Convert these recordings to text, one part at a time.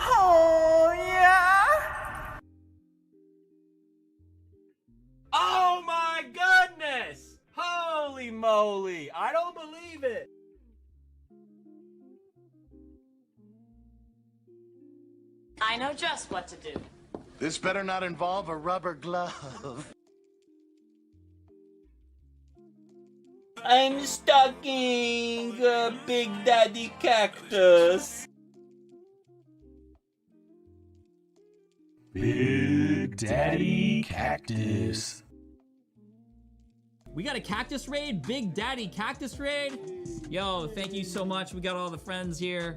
Oh, yeah! Oh my goodness! Holy moly! I don't believe it! I know just what to do. This better not involve a rubber glove. I'm stalking Big Daddy Cactus. Big Daddy Cactus. We got a cactus raid, Big Daddy Cactus raid. Yo, thank you so much. We got all the friends here.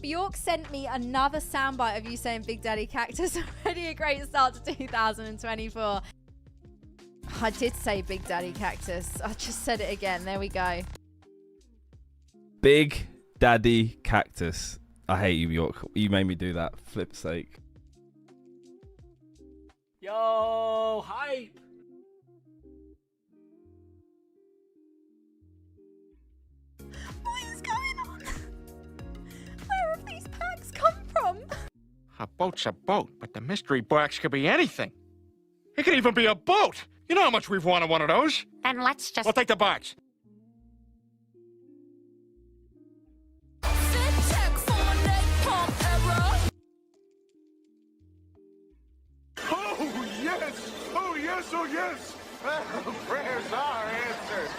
Bjork sent me another soundbite of you saying Big Daddy Cactus. Already a great start to 2024. I did say Big Daddy Cactus. I just said it again. There we go. Big Daddy Cactus. I hate you, Bjork. You made me do that. Flip's sake. Yo, hype! What is going on? Where have these packs come from? A boat's a boat, but the mystery box could be anything. It could even be a boat. You know how much we've wanted one of those. Then let's just... We'll take the box. Oh, yes! Oh, yes! Oh, yes! Prayers are answered.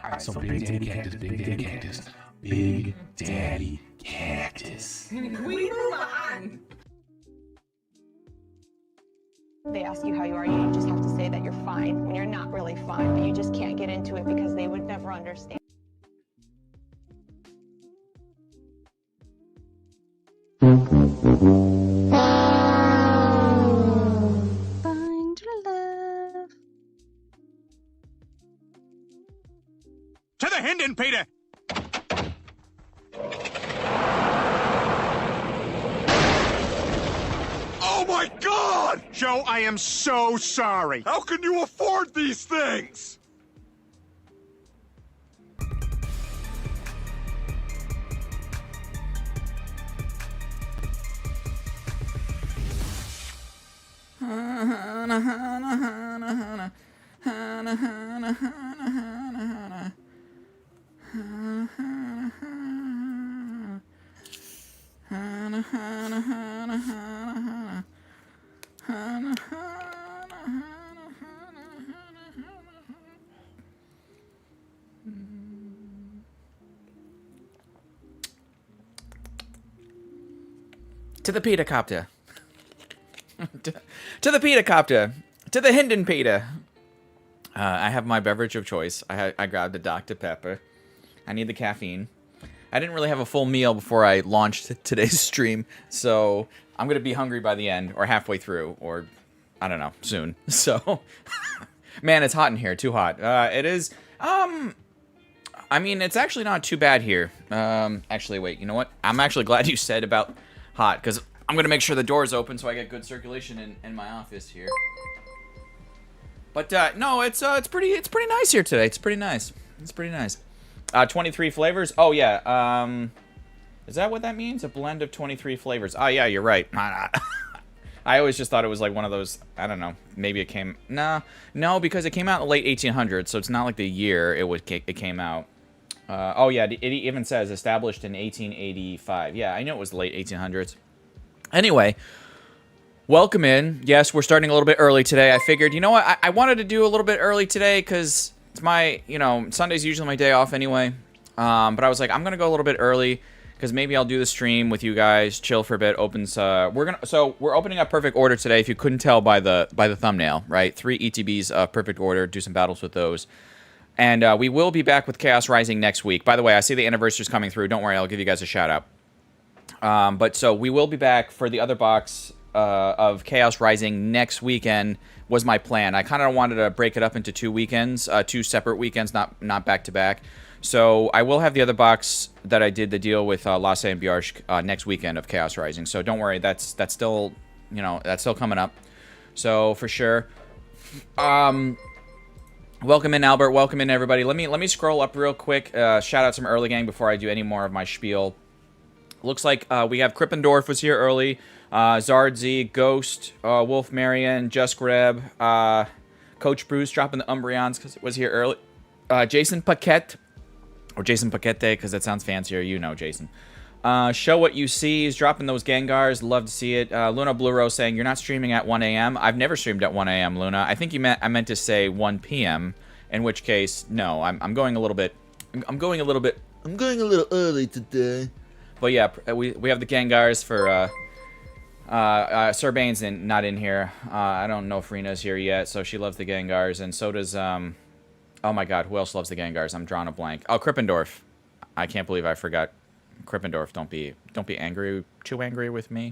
Alright, so Big Daddy Cactus, Big Daddy Cactus, Big Daddy Cactus. Can we move on? They ask you how you are, you just have to say that you're fine when you're not really fine, but you just can't get into it because they would never understand. Find love. To the Hinden, Peter! Oh my God! Joe, I am so sorry. How can you afford these things? To the Petercopter. to the Petercopter. To the Hinden Peter. I have my beverage of choice. I grabbed a Dr. Pepper. I need the caffeine. I didn't really have a full meal before I launched today's stream, so I'm going to be hungry by the end, or halfway through, or, I don't know, soon. So, man, it's hot in here. Too hot. It is, I mean, it's actually not too bad here. Actually, wait, you know what? I'm actually glad you said about hot, because I'm going to make sure the door's open so I get good circulation in my office here. But, no, it's pretty nice here today. It's pretty nice. It's pretty nice. 23 flavors? Oh, yeah. Is that what that means? A blend of 23 flavors. Oh, yeah, you're right. I always just thought it was like one of those, I don't know, maybe it came... No, because it came out in the late 1800s, so it's not like the year it came out. Oh, yeah, it even says established in 1885. Yeah, I know it was the late 1800s. Anyway, welcome in. Yes, we're starting a little bit early today. I figured, you know what, I wanted to do a little bit early today because... It's my, you know, Sunday's usually my day off anyway. But I was like, I'm gonna go a little bit early because maybe I'll do the stream with you guys, chill for a bit. We're opening up Perfect Order today. If you couldn't tell by the thumbnail, right? 3 ETBs of Perfect Order. Do some battles with those, and we will be back with Chaos Rising next week. By the way, I see the anniversary's coming through. Don't worry, I'll give you guys a shout out. But so we will be back for the other box of Chaos Rising next weekend. Was my plan. I kind of wanted to break it up into 2 weekends, 2 separate weekends, not back to back. So I will have the other box that I did the deal with Lasse and Bjork next weekend of Chaos Rising. So don't worry, that's still, you know, that's still coming up. So for sure. Welcome in, Albert. Welcome in, everybody. Let me scroll up real quick. Shout out some early gang before I do any more of my spiel. Looks like we have Krippendorf was here early. Zardzi, Ghost, Wolf Marion, Just Greb, Coach Bruce dropping the Umbreons because it was here early. Jason Paquette, or Jason Paquette because that sounds fancier. You know, Jason. Show what you see. He's dropping those Gengars. Love to see it. Luna Blue Rose saying you're not streaming at 1 a.m. I've never streamed at 1 a.m. Luna. I think I meant to say 1 p.m. In which case, no. I'm going a little bit. I'm going a little early today. But yeah, we have the Gengars for Serbane's not in here. I don't know if Rena's here yet, so she loves the Gengars, and so does oh my God, who else loves the Gengars? I'm drawing a blank. Oh, Krippendorf. I can't believe I forgot. Krippendorf, don't be angry, too angry with me. You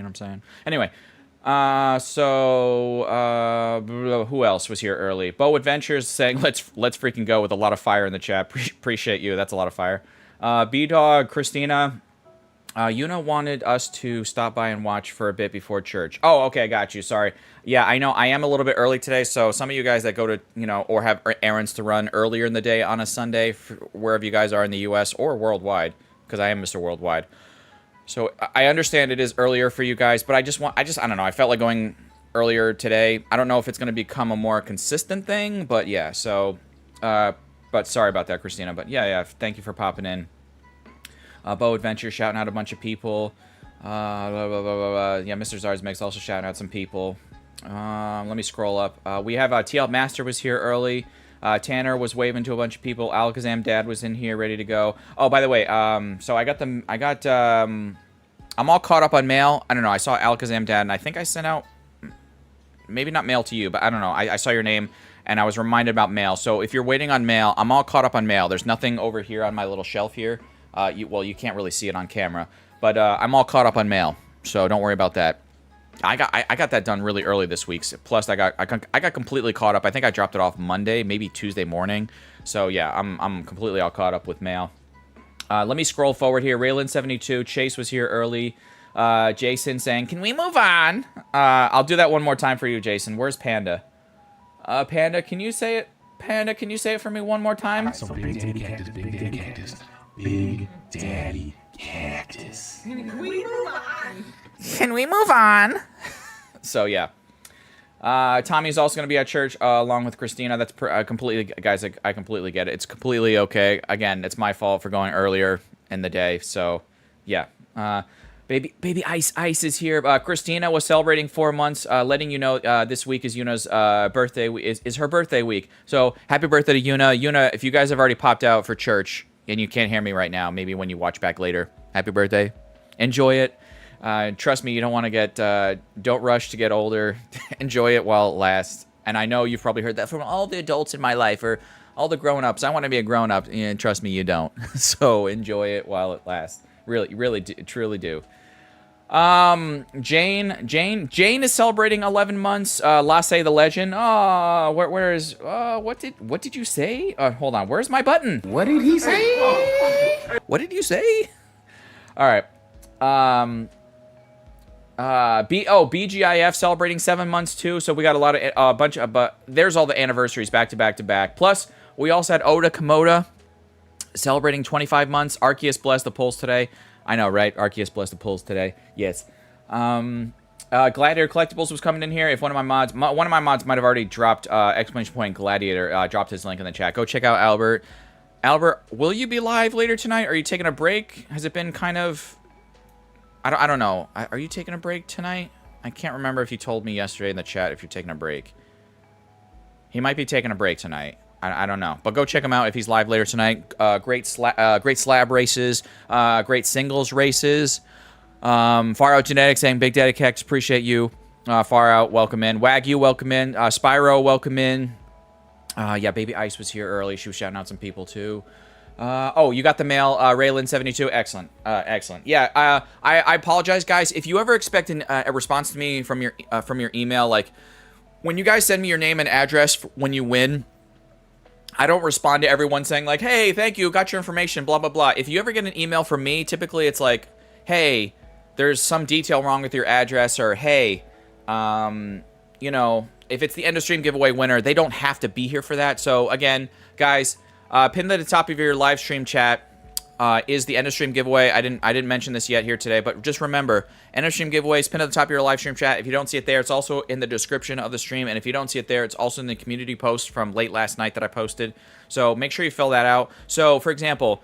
know what I'm saying? Anyway, who else was here early? Bo Adventures saying let's freaking go with a lot of fire in the chat. Appreciate you. That's a lot of fire. B-Dog, Christina, Yuna wanted us to stop by and watch for a bit before church. Oh, okay, I got you. Sorry. Yeah, I know I am a little bit early today, so some of you guys that go to, or have errands to run earlier in the day on a Sunday, wherever you guys are in the U.S. or worldwide, because I am Mr. Worldwide. So I understand it is earlier for you guys, but I don't know. I felt like going earlier today. I don't know if it's going to become a more consistent thing, but yeah, so, but sorry about that, Christina. But yeah, thank you for popping in. Bo Adventure shouting out a bunch of people. Yeah, Mr. Zards makes also shouting out some people. Let me scroll up. We have TL Master was here early. Tanner was waving to a bunch of people. Alakazam Dad was in here ready to go. Oh, by the way, so I'm all caught up on mail. I don't know. I saw Alakazam Dad, and I think I sent out, maybe not mail to you, but I don't know. I saw your name, and I was reminded about mail. So if you're waiting on mail, I'm all caught up on mail. There's nothing over here on my little shelf here. You can't really see it on camera, but I'm all caught up on mail, so don't worry about that. I got that done really early this week. Plus, I got completely caught up. I think I dropped it off Monday, maybe Tuesday morning. So yeah, I'm completely all caught up with mail. Let me scroll forward here. Raylan72, Chase was here early. Jason saying, "Can we move on?" I'll do that one more time for you, Jason. Where's Panda? Panda, can you say it? Panda, can you say it for me one more time? So Big Daddy Cactus, Big Daddy Cactus, Big Daddy Cactus. Can we move on? Can we move on? So yeah, Tommy's also going to be at church along with Christina. That's completely, guys. I completely get it. It's completely okay. Again, it's my fault for going earlier in the day. So yeah, baby Ice is here. Christina was celebrating 4 months. Letting you know this week is Yuna's birthday. Is her birthday week. So happy birthday to Yuna. Yuna, if you guys have already popped out for church and you can't hear me right now, maybe when you watch back later, happy birthday. Enjoy it. Trust me, you don't want to get, don't rush to get older. Enjoy it while it lasts. And I know you've probably heard that from all the adults in my life, or all the grown-ups. I want to be a grown-up, and trust me, you don't. So enjoy it while it lasts. Really, truly do. Jane is celebrating 11 months. Lasse the Legend. Oh, where is, what did you say? Hold on, where's my button? What did he say? What did you say? All right. BGIF celebrating 7 months too, so we got a lot of bunch of, but there's all the anniversaries back to back to back. Plus, we also had Oda Komoda celebrating 25 months. Arceus blessed the polls today. I know, right? Arceus blessed the polls today. Yes. Gladiator Collectibles was coming in here. If one of my mods might have already dropped exclamation point Gladiator, dropped his link in the chat. Go check out Albert. Albert, will you be live later tonight? Are you taking a break? Has it been kind of, I don't know. Are you taking a break tonight? I can't remember if you told me yesterday in the chat if you're taking a break. He might be taking a break tonight. I don't know. But go check him out if he's live later tonight. Great slab races. Great singles races. Far Out Genetics saying, Big Daddy Kex, appreciate you. Far Out, welcome in. Wagyu, welcome in. Spyro, welcome in. Yeah, Baby Ice was here early. She was shouting out some people too. Oh, you got the mail, Raylan72. Excellent. Excellent. Yeah, I apologize, guys. If you ever expect a response to me from your email, like, when you guys send me your name and address when you win, I don't respond to everyone saying, like, hey, thank you, got your information, blah, blah, blah. If you ever get an email from me, typically it's like, hey, there's some detail wrong with your address, or hey, you know, if it's the end of stream giveaway winner, they don't have to be here for that. So again, guys, pinned at the top of your live stream chat is the end of stream giveaway. I didn't mention this yet here today, but just remember, end of stream giveaway is pinned at the top of your live stream chat. If you don't see it there, it's also in the description of the stream, and if you don't see it there, it's also in the community post from late last night that I posted. So make sure you fill that out. So for example,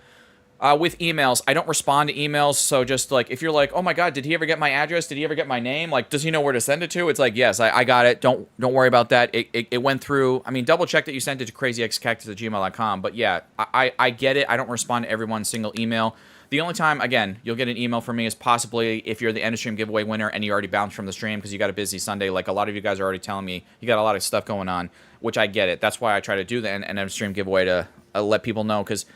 with emails, I don't respond to emails, so just like, if you're like, oh my god, did he ever get my address? Did he ever get my name? Like, does he know where to send it to? It's like, yes, I got it. Don't worry about that. It went through. I mean, double check that you sent it to crazyxcactus@gmail.com. But yeah, I get it. I don't respond to everyone's single email. The only time, again, you'll get an email from me is possibly if you're the end of stream giveaway winner and you already bounced from the stream because you got a busy Sunday. Like a lot of you guys are already telling me you got a lot of stuff going on, which I get it. That's why I try to do the end of stream giveaway to let people know, because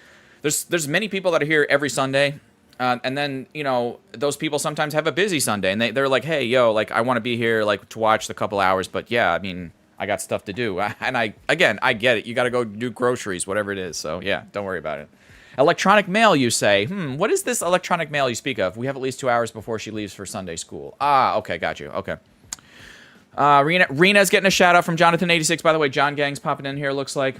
there's many people that are here every Sunday, and then, you know, those people sometimes have a busy Sunday, and they're like, hey, yo, like, I want to be here, like, to watch the couple hours, but yeah, I mean, I got stuff to do, and I get it, you gotta go do groceries, whatever it is, so yeah, don't worry about it. Electronic mail, you say. What is this electronic mail you speak of? We have at least 2 hours before she leaves for Sunday school. Ah, okay, got you, okay. Rena's getting a shout out from Jonathan86, by the way. John Gang's popping in here, looks like.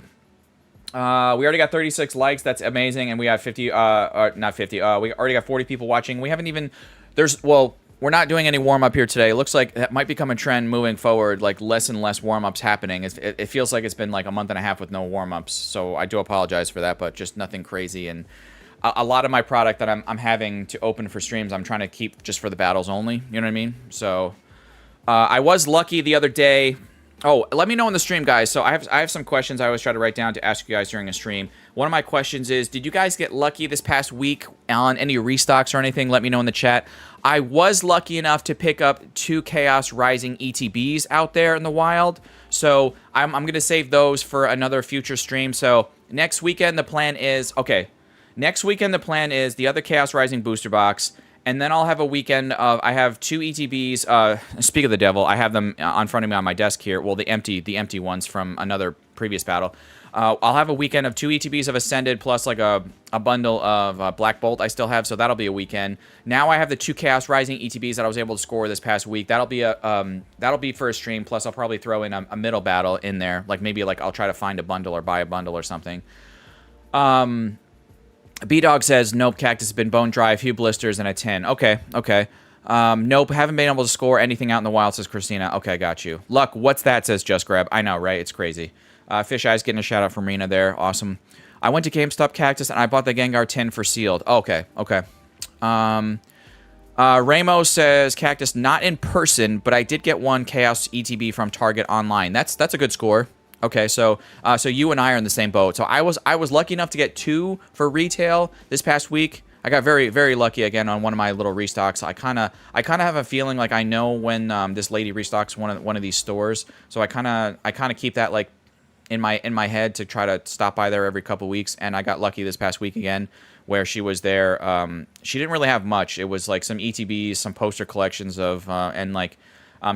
We already got 36 likes. That's amazing. And we have 50, not 50. We already got 40 people watching. We haven't even, well, we're not doing any warm-up here today. It looks like that might become a trend moving forward, like less and less warm-ups happening. It feels like it's been like a month and a half with no warm-ups. So I do apologize for that, but just nothing crazy. And a lot of my product that I'm having to open for streams, I'm trying to keep just for the battles only. You know what I mean? So I was lucky the other day. Oh, let me know in the stream, guys. So I have some questions I always try to write down to ask you guys during a stream. One of my questions is, did you guys get lucky this past week on any restocks or anything? Let me know in the chat. I was lucky enough to pick up 2 Chaos Rising ETBs out there in the wild. So I'm going to save those for another future stream. So next weekend, the plan is, next weekend, the plan is the other Chaos Rising booster box. And then I'll have a weekend of, I have 2 ETBs, speak of the devil, I have them in front of me on my desk here. Well, the empty ones from another previous battle. I'll have a weekend of 2 ETBs of Ascended plus like a bundle of Black Bolt I still have, so that'll be a weekend. Now I have the 2 Chaos Rising ETBs that I was able to score this past week. That'll be for a stream, plus I'll probably throw in a middle battle in there. Like maybe like I'll try to find a bundle or buy a bundle or something. B-Dog says, nope, Cactus has been bone dry, a few blisters, and a 10. Okay. Nope, haven't been able to score anything out in the wild, says Christina. Okay, got you. Luck, what's that, says Just Grab. I know, right? It's crazy. Fish Eyes getting a shout out from Rena there. Awesome. I went to GameStop Cactus, and I bought the Gengar 10 for sealed. Okay. Ramo says, Cactus, not in person, but I did get 1 Chaos ETB from Target online. That's a good score. Okay, so you and I are in the same boat. So I was lucky enough to get 2 for retail this past week. I got very, very lucky again on one of my little restocks. I kind of have a feeling like I know when this lady restocks one of these stores. So I kind of keep that like in my head to try to stop by there every couple weeks. And I got lucky this past week again where she was there. She didn't really have much. It was like some ETBs, some poster collections of and like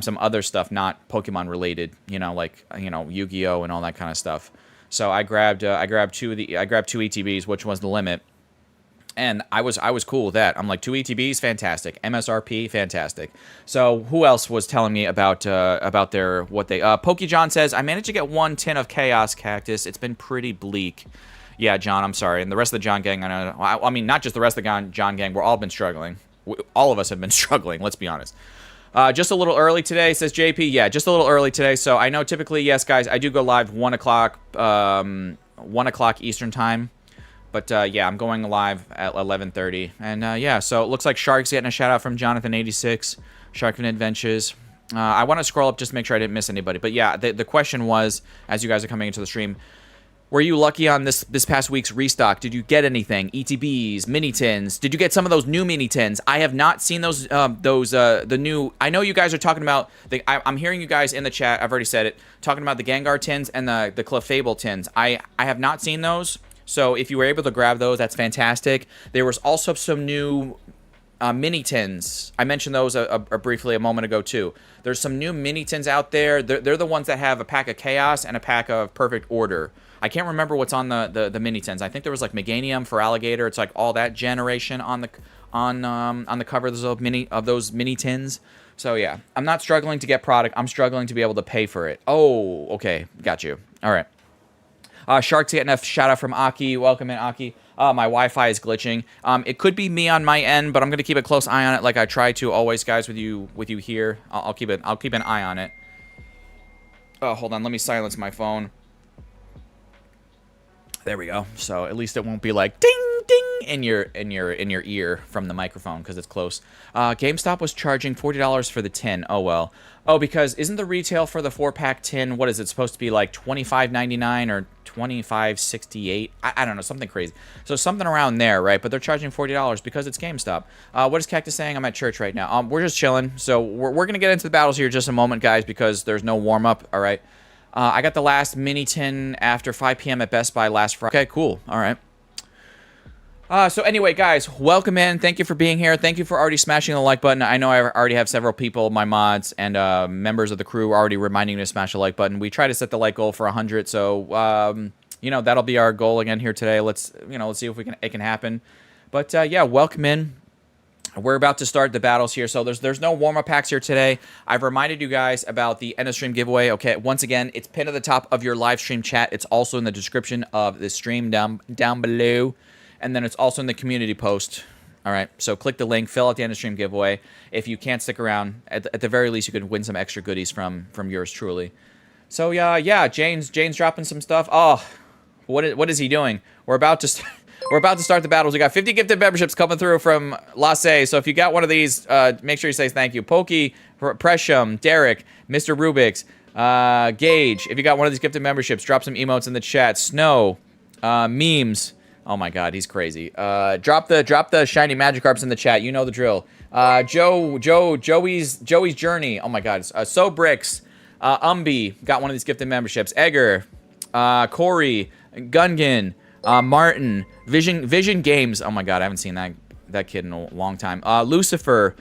some other stuff, not Pokemon related, like Yu-Gi-Oh and all that kind of stuff. So I grabbed 2 ETBs, which was the limit, and I was cool with that. I'm like, 2 ETBs, fantastic. MSRP, fantastic. So who else was telling me about their what they? PokeJohn says, I managed to get 1 tin of Chaos Cactus. It's been pretty bleak. Yeah, John, I'm sorry, and the rest of the John gang. I mean, not just the rest of the John gang. We're all been struggling. All of us have been struggling. Let's be honest. Just a little early today, says JP. Yeah, just a little early today. So I know typically, yes, guys, I do go live 1 o'clock, 1 o'clock Eastern time. But yeah, I'm going live at 11:30. And yeah, so it looks like Shark's getting a shout out from Jonathan86, Sharkfin Adventures. I want to scroll up just to make sure I didn't miss anybody. But yeah, the question was, as you guys are coming into the stream, were you lucky on this past week's restock? Did you get anything? ETBs, mini tins? Did you get some of those new mini tins? I have not seen those the new. I know you guys are talking about. I'm hearing you guys in the chat. I've already said it. Talking about the Gengar tins and the Clefable tins. I have not seen those. So if you were able to grab those, that's fantastic. There was also some new mini tins. I mentioned those briefly a moment ago too. There's some new mini tins out there. They're the ones that have a pack of Chaos and a pack of Perfect Order. I can't remember what's on the mini tins. I think there was like Meganium for Alligator. It's like all that generation on the cover of those mini tins. So yeah, I'm not struggling to get product. I'm struggling to be able to pay for it. Oh, okay. Got you. All right. Shark's getting a shout out from Aki. Welcome in, Aki. My Wi-Fi is glitching. It could be me on my end, but I'm gonna keep a close eye on it, like I try to always, guys, with you here. I'll keep an eye on it. Oh, hold on. Let me silence my phone. There we go. So at least it won't be like ding ding in your ear from the microphone because it's close. GameStop was charging $40 for the tin. Oh well. Oh, because isn't the retail for the 4-pack tin, what is it supposed to be, like $25.99 or $25.68? I don't know, something crazy. So something around there, right? But they're charging $40 because it's GameStop. What is Cactus saying? I'm at church right now. We're just chilling. So we're gonna get into the battles here in just a moment, guys, because there's no warm up. All right. I got the last mini tin after 5 p.m. at Best Buy last Friday. Okay, cool. All right. So anyway, guys, welcome in. Thank you for being here. Thank you for already smashing the like button. I know I already have several people, my mods and members of the crew, already reminding me to smash the like button. We try to set the like goal for 100, so you know, that'll be our goal again here today. Let's see if it can happen. But yeah, welcome in. We're about to start the battles here, so there's no warm-up packs here today. I've reminded you guys about the end of stream giveaway. Okay, once again, it's pinned at the top of your live stream chat. It's also in the description of the stream down below, and then it's also in the community post. All right, so click the link, fill out the end of stream giveaway. If you can't stick around, at the very least, you could win some extra goodies from yours truly. So yeah, Jane's dropping some stuff. Oh, what is he doing? We're about to start the battles. We got 50 gifted memberships coming through from Lasse. So if you got one of these, make sure you say thank you. Pokey, Presham, Derek, Mr. Rubik's, Gage. If you got one of these gifted memberships, drop some emotes in the chat. Snow, memes. Oh my God, he's crazy. Drop the shiny Magikarps in the chat. You know the drill. Joey's Journey. Oh my God. So Bricks, got one of these gifted memberships. Egger, Corey, Gungan. Martin, Vision Games. Oh my God, I haven't seen that kid in a long time. Lucifer,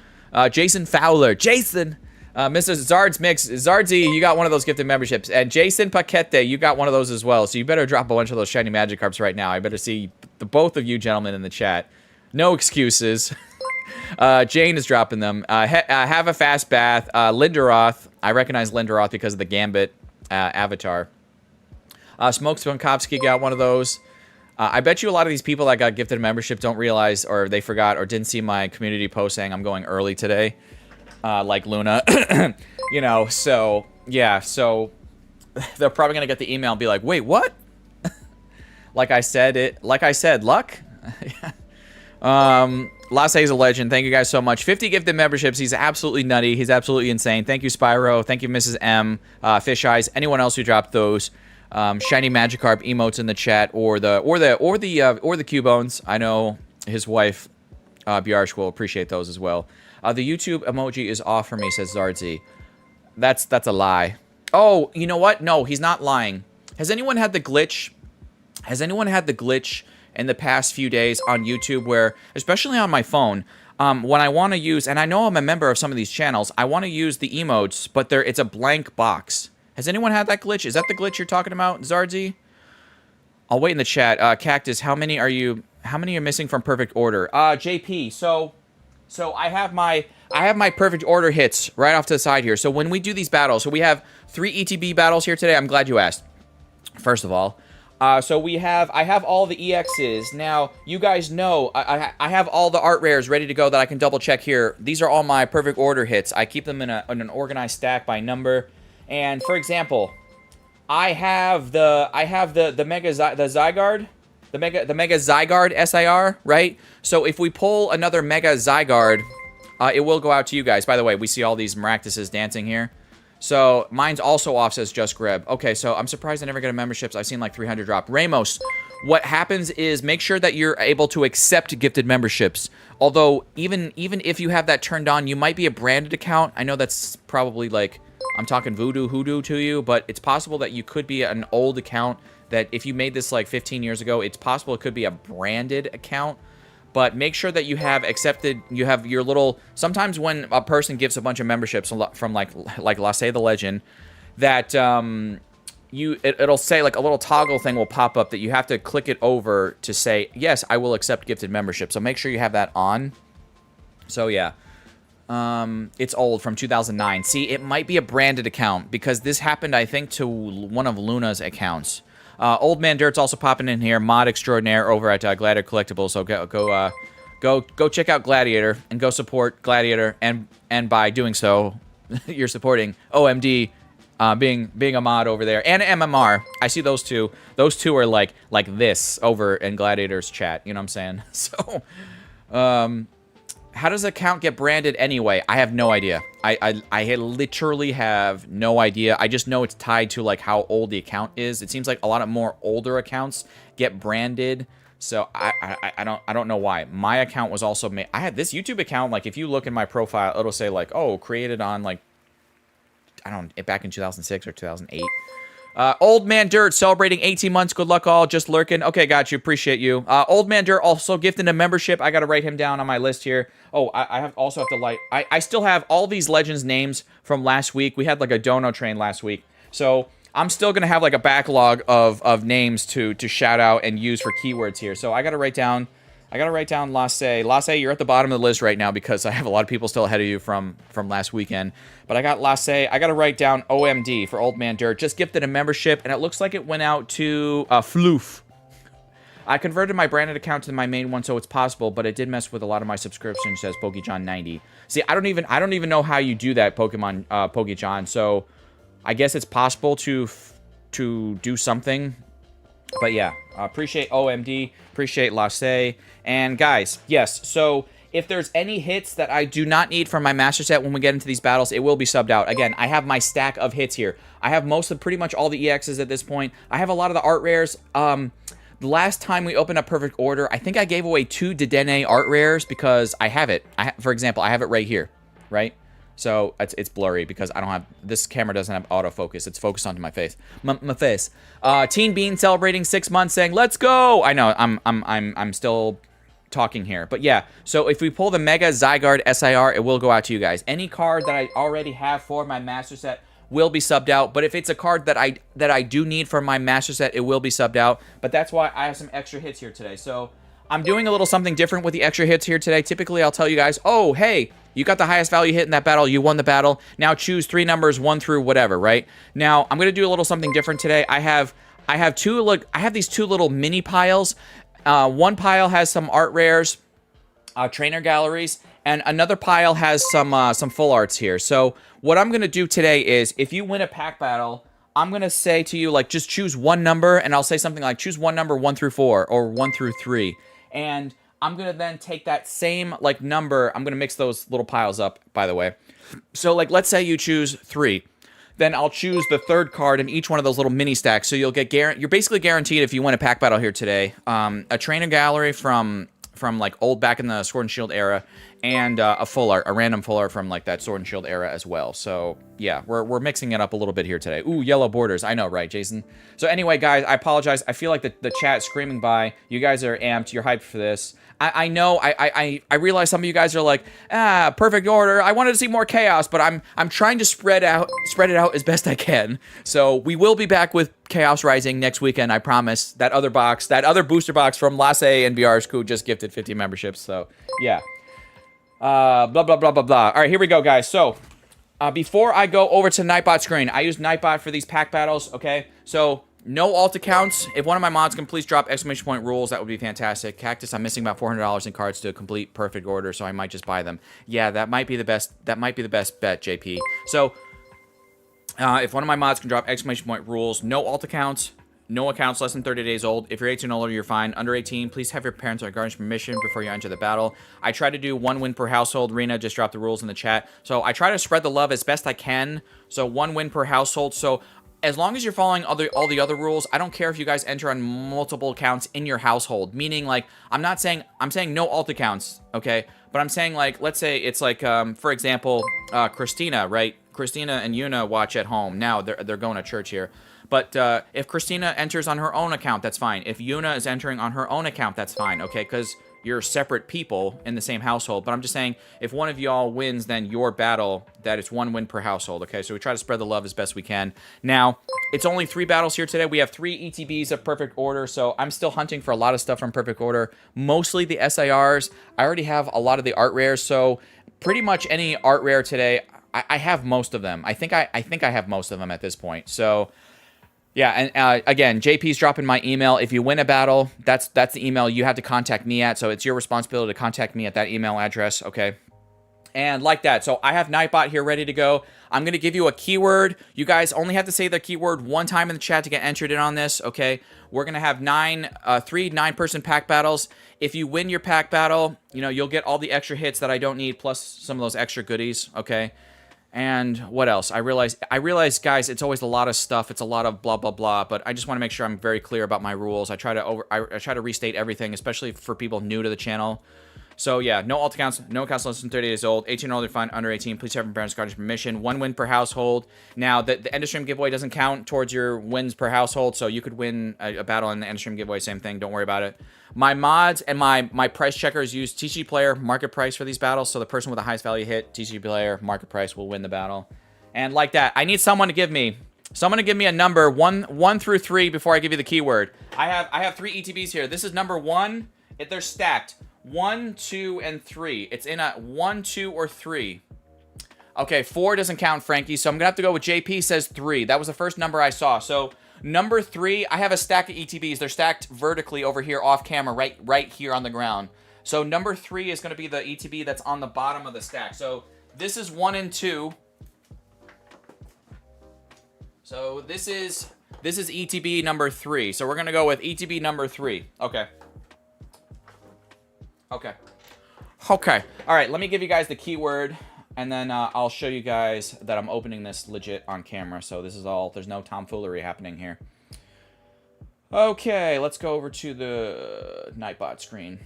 Jason Fowler, Mrs. Zard's Mix, Zardsy, you got one of those gifted memberships, and Jason Paquete, you got one of those as well. So you better drop a bunch of those shiny Magikarps right now. I better see the both of you gentlemen in the chat. No excuses. Jane is dropping them. Have a fast bath. Linderoth, I recognize Linderoth because of the Gambit avatar. Smoke Spunkovsky got one of those. I bet you a lot of these people that got gifted a membership don't realize, or they forgot, or didn't see my community post saying I'm going early today, like Luna. You know, so yeah, so they're probably gonna get the email and be like, "Wait, what?" Like I said, luck. Lasse is a legend. Thank you guys so much. 50 gifted memberships. He's absolutely nutty. He's absolutely insane. Thank you, Spyro. Thank you, Mrs. M. Fish Eyes. Anyone else who dropped those. Shiny Magikarp emotes in the chat, or the Cubones. I know his wife, Bjarsh, will appreciate those as well. The YouTube emoji is off for me, says Zardsy. That's a lie. Oh, you know what? No, he's not lying. Has anyone had the glitch? In the past few days on YouTube where, especially on my phone, when I want to use, and I know I'm a member of some of these channels, I want to use the emotes, but it's a blank box. Has anyone had that glitch? Is that the glitch you're talking about, Zardsy? I'll wait in the chat. Cactus, how many are missing from Perfect Order? JP, so I have my Perfect Order hits right off to the side here. So when we do these battles, so we have 3 ETB battles here today. I'm glad you asked. First of all, so I have all the EXs. Now, you guys know, I have all the art rares ready to go that I can double check here. These are all my Perfect Order hits. I keep them in an organized stack by number. And for example, I have the Mega Zygarde, the Mega Zygarde SIR, right? So if we pull another Mega Zygarde, it will go out to you guys. By the way, we see all these Maractuses dancing here. So mine's also off, says Just Greb. Okay, so I'm surprised I never get a memberships. I've seen like 300 drop. Ramos, what happens is make sure that you're able to accept gifted memberships. Although even if you have that turned on, you might be a branded account. I know that's probably like, I'm talking hoodoo to you, but it's possible that you could be an old account that if you made this like 15 years ago, it's possible it could be a branded account. But make sure that you have accepted, you have your little, sometimes when a person gives a bunch of memberships from like Lasse the Legend, that it'll say like a little toggle thing will pop up that you have to click it over to say, yes, I will accept gifted membership. So make sure you have that on. So yeah. It's old, from 2009. See, it might be a branded account because this happened, I think, to one of Luna's accounts. Old Man Dirt's also popping in here. Mod extraordinaire over at Gladiator Collectibles. So go check out Gladiator and go support Gladiator. And by doing so, you're supporting OMD, being a mod over there, and MMR. I see those two. Those two are like this over in Gladiator's chat. You know what I'm saying? So, how does the account get branded anyway? I have no idea. I literally have no idea. I just know it's tied to like how old the account is. It seems like a lot of more older accounts get branded. So I don't know why. My account was also made. I had this YouTube account. Like if you look in my profile, it'll say like, oh, created on like, I don't know, back in 2006 or 2008. Old Man Dirt celebrating 18 months. Good luck all. Just lurking. Okay, got you. Appreciate you. Old Man Dirt also gifted a membership. I got to write him down on my list here. Oh, I also have to like. I still have all these legends names from last week. We had like a dono train last week, so I'm still gonna have like a backlog of names to shout out and use for keywords here. So I got to write down. Lasse. Lasse, you're at the bottom of the list right now because I have a lot of people still ahead of you from last weekend. But I got Lasse. I got to write down OMD for Old Man Dirt. Just gifted a membership, and it looks like it went out to Floof. I converted my branded account to my main one, so it's possible, but it did mess with a lot of my subscriptions, says PokeJohn90. See, I don't even know how you do that, PokeJohn. So I guess it's possible to do something. But yeah, appreciate OMD, appreciate Lasse. And guys, yes, so if there's any hits that I do not need from my master set when we get into these battles, it will be subbed out. Again, I have my stack of hits here. I have pretty much all the EXs at this point. I have a lot of the art rares. The last time we opened up Perfect Order, I think I gave away 2 Dedenne art rares because I have it. For example, I have it right here, right? So it's blurry because I don't have, this camera doesn't have autofocus. It's focused onto my face. My face. Teen Bean celebrating 6 months, saying, "Let's go!" I know I'm still talking here, but yeah. So if we pull the Mega Zygarde SIR, it will go out to you guys. Any card that I already have for my master set will be subbed out. But if it's a card that I do need for my master set, it will be subbed out. But that's why I have some extra hits here today. So I'm doing a little something different with the extra hits here today. Typically, I'll tell you guys, oh, hey, you got the highest value hit in that battle. You won the battle. Now choose 3 numbers, 1 through whatever, right? Now, I'm going to do a little something different today. I have these 2 little mini piles. One pile has some art rares, trainer galleries, and another pile has some full arts here. So what I'm going to do today is, if you win a pack battle, I'm going to say to you, like, just choose 1 number, and I'll say something like, choose 1 number 1 through 4, or 1 through 3. And I'm going to then take that same, like, number. I'm going to mix those little piles up, by the way. So, like, let's say you choose 3. Then I'll choose the 3rd card in each one of those little mini stacks. So you'll get you're basically guaranteed, if you win a pack battle here today, a trainer gallery from like old back in the Sword and Shield era, and a full art, a random full art from like that Sword and Shield era as well. So yeah, we're mixing it up a little bit here today. Ooh, yellow borders. I know, right, Jason? So anyway, guys, I apologize. I feel like the chat screaming by. You guys are amped. You're hyped for this. I know. I realize some of you guys are like, Perfect Order. I wanted to see more chaos, but I'm trying to spread it out as best I can. So we will be back with Chaos Rising next weekend. I promise. That other booster box from Lasse and BR's who just gifted 50 memberships. So yeah. Blah blah blah blah blah. All right, here we go, guys. So before I go over to Nightbot screen, I use Nightbot for these pack battles. Okay, so. No alt accounts. If one of my mods can please drop exclamation point rules, that would be fantastic. Cactus, I'm missing about $400 in cards to complete Perfect Order, so I might just buy them. Yeah, that might be the best. That might be the best bet, JP. So, if one of my mods can drop exclamation point rules, no alt accounts, no accounts less than 30 days old. If you're 18 or older, you're fine. Under 18, please have your parents or guardian's permission before you enter the battle. I try to do 1 win per household. Rena just dropped the rules in the chat. So I try to spread the love as best I can. So 1 win per household. So as long as you're following all the other rules, I don't care if you guys enter on multiple accounts in your household. Meaning, like, I'm saying no alt accounts, okay? But I'm saying, like, let's say it's like, for example, Christina, right? Christina and Yuna watch at home. Now they're going to church here. But if Christina enters on her own account, that's fine. If Yuna is entering on her own account, that's fine, okay? Because you're separate people in the same household. But I'm just saying, if one of y'all wins, then your battle, that it's 1 win per household, okay? So we try to spread the love as best we can. Now, it's only 3 battles here today. We have 3 ETBs of Perfect Order, so I'm still hunting for a lot of stuff from Perfect Order. Mostly the SIRs. I already have a lot of the art rares, so pretty much any art rare today. I have most of them. I think I have most of them at this point. So yeah, and again, JP's dropping my email. If you win a battle, that's the email you have to contact me at. So it's your responsibility to contact me at that email address, okay? And like that. So I have Nightbot here ready to go. I'm going to give you a keyword. You guys only have to say the keyword one time in the chat to get entered in on this, okay? We're going to have 3 9-person pack battles. If you win your pack battle, you know, you'll get all the extra hits that I don't need, plus some of those extra goodies, okay? And what else? I realize, guys, it's always a lot of stuff. It's a lot of blah, blah, blah, but I just want to make sure I'm very clear about my rules. I try to restate everything, especially for people new to the channel. So yeah, no alt accounts, no accounts less than 30 days old, 18 or older fine, under 18. Please have your parents' guardian's permission. 1 win per household. Now, the end of stream giveaway doesn't count towards your wins per household, so you could win a battle in the end of stream giveaway, same thing. Don't worry about it. My mods and my price checkers use TCG player market price for these battles, so the person with the highest value hit, TCG player market price, will win the battle. And like that, I need someone to give me a number, one through 3 before I give you the keyword. I have 3 ETBs here. This is number 1. They're stacked. 1, 2, and 3. It's in a 1, 2, or 3. Okay, 4 doesn't count, Frankie, so I'm gonna have to go with JP says 3. That was the first number I saw. So number 3, I have a stack of ETBs. They're stacked vertically over here off camera, right here on the ground. So number 3 is gonna be the ETB that's on the bottom of the stack. So this is 1 and 2. So this is ETB number 3. So we're gonna go with ETB number 3. Okay. Okay. All right, let me give you guys the keyword, and then I'll show you guys that I'm opening this legit on camera. So this is all, there's no tomfoolery happening here. Okay, let's go over to the Nightbot screen.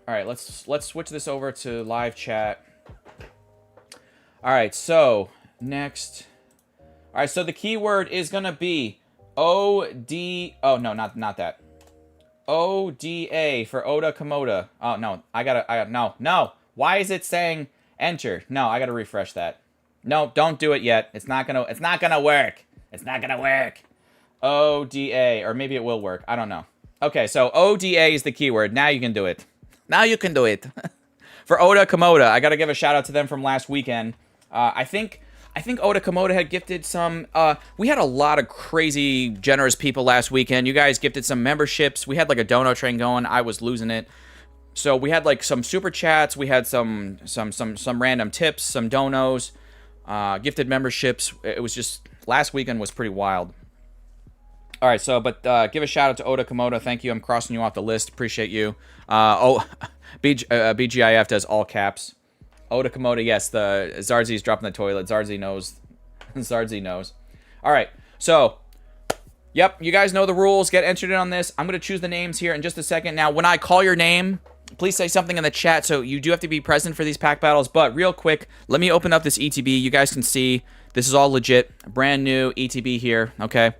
All right, let's switch this over to live chat. All right, so next. All right, so the keyword is gonna be OD. Oh no, not that. ODA for Oda Komoda. Oh no, no. Why is it saying enter? No, I gotta refresh that. No, don't do it yet. It's not gonna work. It's not gonna work. ODA, or maybe it will work. I don't know. Okay, so ODA is the keyword. Now you can do it. Now you can do it. For Oda Komoda, I gotta give a shout out to them from last weekend. I think Oda Komoda had gifted some, we had a lot of crazy, generous people last weekend. You guys gifted some memberships. We had like a dono train going. I was losing it. So we had like some super chats. We had some random tips, some donos, gifted memberships. It was just, last weekend was pretty wild. All right, so, but give a shout out to Oda Komoda. Thank you. I'm crossing you off the list. Appreciate you. BGIF does all caps. Oda Komoda, yes, the Zarzy's dropping the toilet. Zarzy knows. Zarzy knows. All right, so, yep, you guys know the rules. Get entered in on this. I'm going to choose the names here in just a second. Now, when I call your name, please say something in the chat, so you do have to be present for these pack battles. But real quick, let me open up this ETB. You guys can see this is all legit. Brand new ETB here, okay?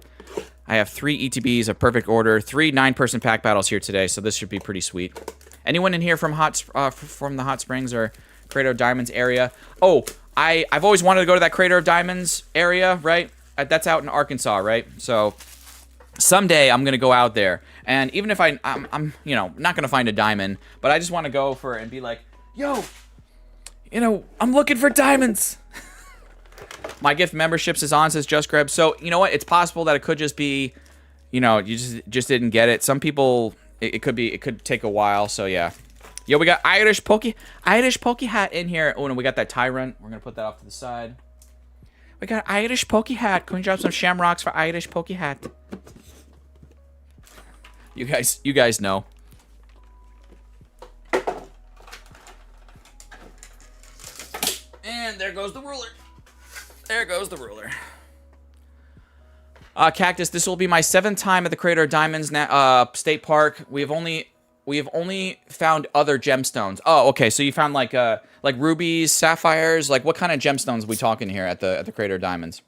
I have 3 ETBs of Perfect Order, 3 9-person pack battles here today, so this should be pretty sweet. Anyone in here from the Hot Springs or Crater of Diamonds area? Oh, I've always wanted to go to that Crater of Diamonds area, right? That's out in Arkansas, right? So someday I'm gonna go out there, and even if I'm you know, not gonna find a diamond, but I just want to go for it and be like, yo, you know, I'm looking for diamonds. My gift memberships is on, says Just Grab. So you know what? It's possible that it could just be, you know, you just didn't get it. Some people, it could take a while. So yeah. Yo, we got Irish Pokey Hat in here. Oh, and we got that Tyrant. We're gonna put that off to the side. We got Irish Pokey Hat. Can we drop some shamrocks for Irish Pokey Hat? You guys know. And there goes the ruler. There goes the ruler. Cactus, this will be my 7th time at the Crater of Diamonds State Park. We have only found other gemstones. Oh, okay. So you found like rubies, sapphires. Like, what kind of gemstones are we talking here at the Crater of Diamonds?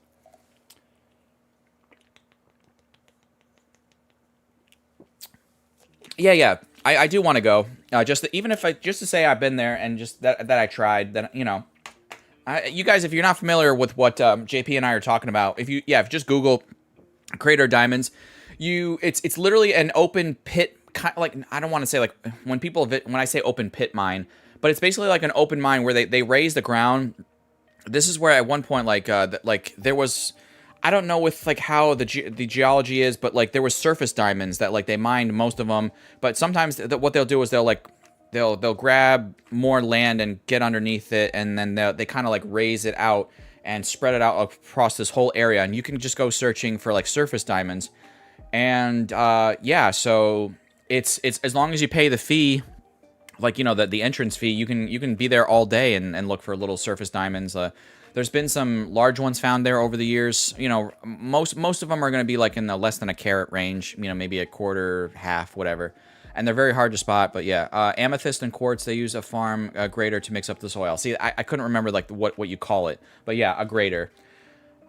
Yeah. I do want to go. Just to say I've been there and just that I tried. That, you know, you guys, if you're not familiar with what JP and I are talking about, if you just Google Crater of Diamonds, it's literally an open pit. Like, I don't want to say, like, when I say open pit mine, but it's basically like an open mine where they raise the ground. This is where at one point, like there was, I don't know with like how the geology is, but like there was surface diamonds that like they mined most of them. But sometimes what they'll do is they'll grab more land and get underneath it, and then they kind of like raise it out and spread it out across this whole area, and you can just go searching for like surface diamonds. And yeah, so it's as long as you pay the fee, like, you know, the entrance fee, you can be there all day and look for little surface diamonds. There's been some large ones found there over the years. You know, most of them are going to be like in the less than a carat range, you know, maybe a quarter, half, whatever. And they're very hard to spot, but yeah. Amethyst and quartz, they use a farm grater to mix up the soil. See, I couldn't remember like what you call it, but yeah, a grater.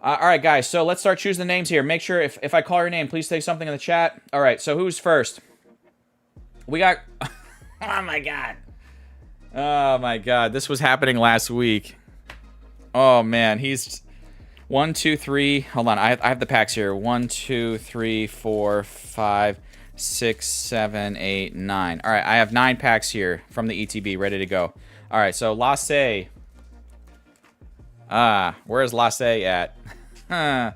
All right, guys, so let's start choosing the names here. Make sure if I call your name, please say something in the chat. All right, so who's first? We got... Oh, my God. Oh, my God. This was happening last week. Oh, man. He's 1, 2, 3. Hold on. I have the packs here. 1, 2, 3, 4, 5, 6, 7, 8, 9. All right, I have 9 packs here from the ETB ready to go. All right, so Lasse. Where's Lasse at? And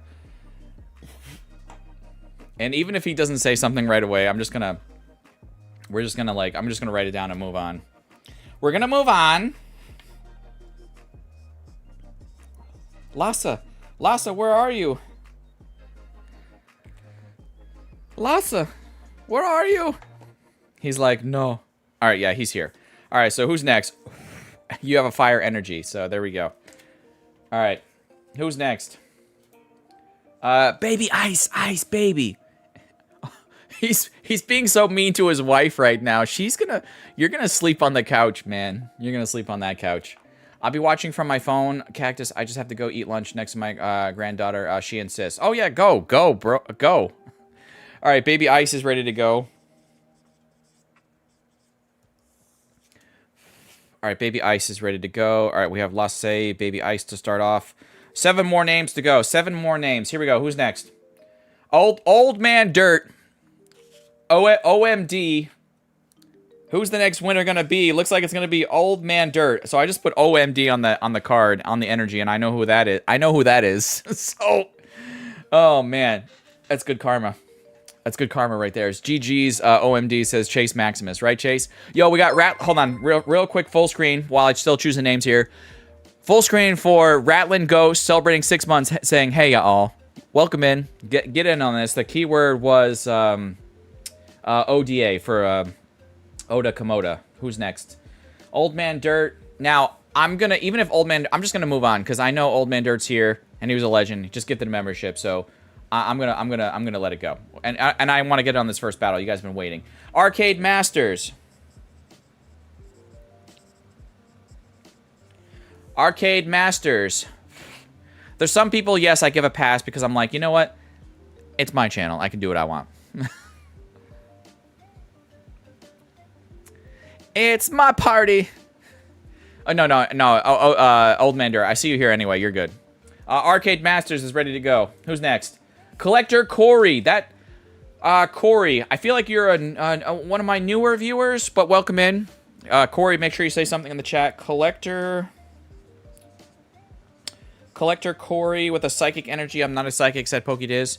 even if he doesn't say something right away, I'm just gonna write it down and move on. We're gonna move on. Lasse, where are you? Lasse, where are you? He's like, no. All right, yeah, he's here. All right, so who's next? You have a fire energy, so there we go. All right, who's next? Baby Ice, baby. He's being so mean to his wife right now. You're gonna sleep on the couch, man. You're gonna sleep on that couch. I'll be watching from my phone. Cactus, I just have to go eat lunch next to my granddaughter. She insists. Oh yeah, go, bro, go. All right, Baby Ice is ready to go. All right, Baby Ice is ready to go. All right, we have Lasse, Baby Ice to start off. 7 more names to go. 7 more names. Here we go. Who's next? Old Man Dirt. OMD. Who's the next winner gonna be? Looks like it's gonna be Old Man Dirt. So I just put OMD on the card, on the energy, and I know who that is. So, oh man, that's good karma. That's good karma right there. It's GG's OMD says Chase Maximus, right, Chase? Yo, we got hold on, real quick, full screen while I still choose the names here. Full screen for Ratlin Ghost celebrating 6 months, saying, "Hey y'all, welcome in. Get in on this." The keyword was ODA for Oda Komoda. Who's next? Old Man Dirt. Now I'm just gonna move on because I know Old Man Dirt's here and he was a legend. Just get the membership, so I'm gonna let it go. And I want to get on this first battle. You guys have been waiting. Arcade Masters. Arcade Masters. There's some people, yes, I give a pass because I'm like, you know what? It's my channel. I can do what I want. It's my party. Oh, no. Old Man Dirt. I see you here anyway. You're good. Arcade Masters is ready to go. Who's next? Collector Corey. Corey, I feel like you're one of my newer viewers, but welcome in. Corey, make sure you say something in the chat. Collector Corey with a psychic energy. I'm not a psychic, said PokeDiz.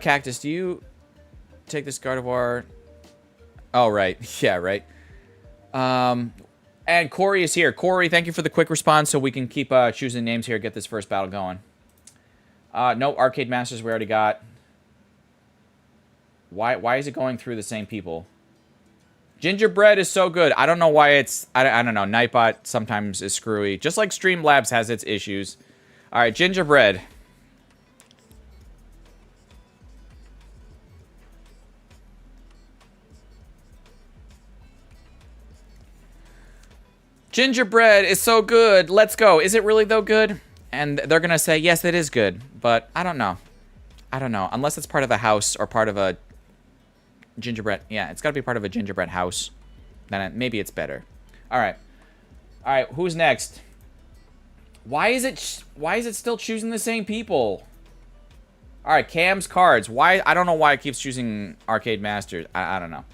Cactus, do you take this Gardevoir? Oh, right. Yeah, right. And Corey is here. Corey, thank you for the quick response so we can keep choosing names here, get this first battle going. No, Arcade Masters we already got. Why is it going through the same people? Gingerbread is so good. I don't know why it's... I don't know. Nightbot sometimes is screwy. Just like Streamlabs has its issues. Alright, Gingerbread. Gingerbread is so good. Let's go. Is it really though good? And they're gonna say, yes, it is good. But I don't know. I don't know. Unless it's part of a house or part of a gingerbread. Yeah, it's gotta be part of a gingerbread house. Then maybe it's better. Alright. Alright, who's next? Why is it still choosing the same people? Alright, Cam's cards. Why? I don't know why it keeps choosing Arcade Masters. I don't know.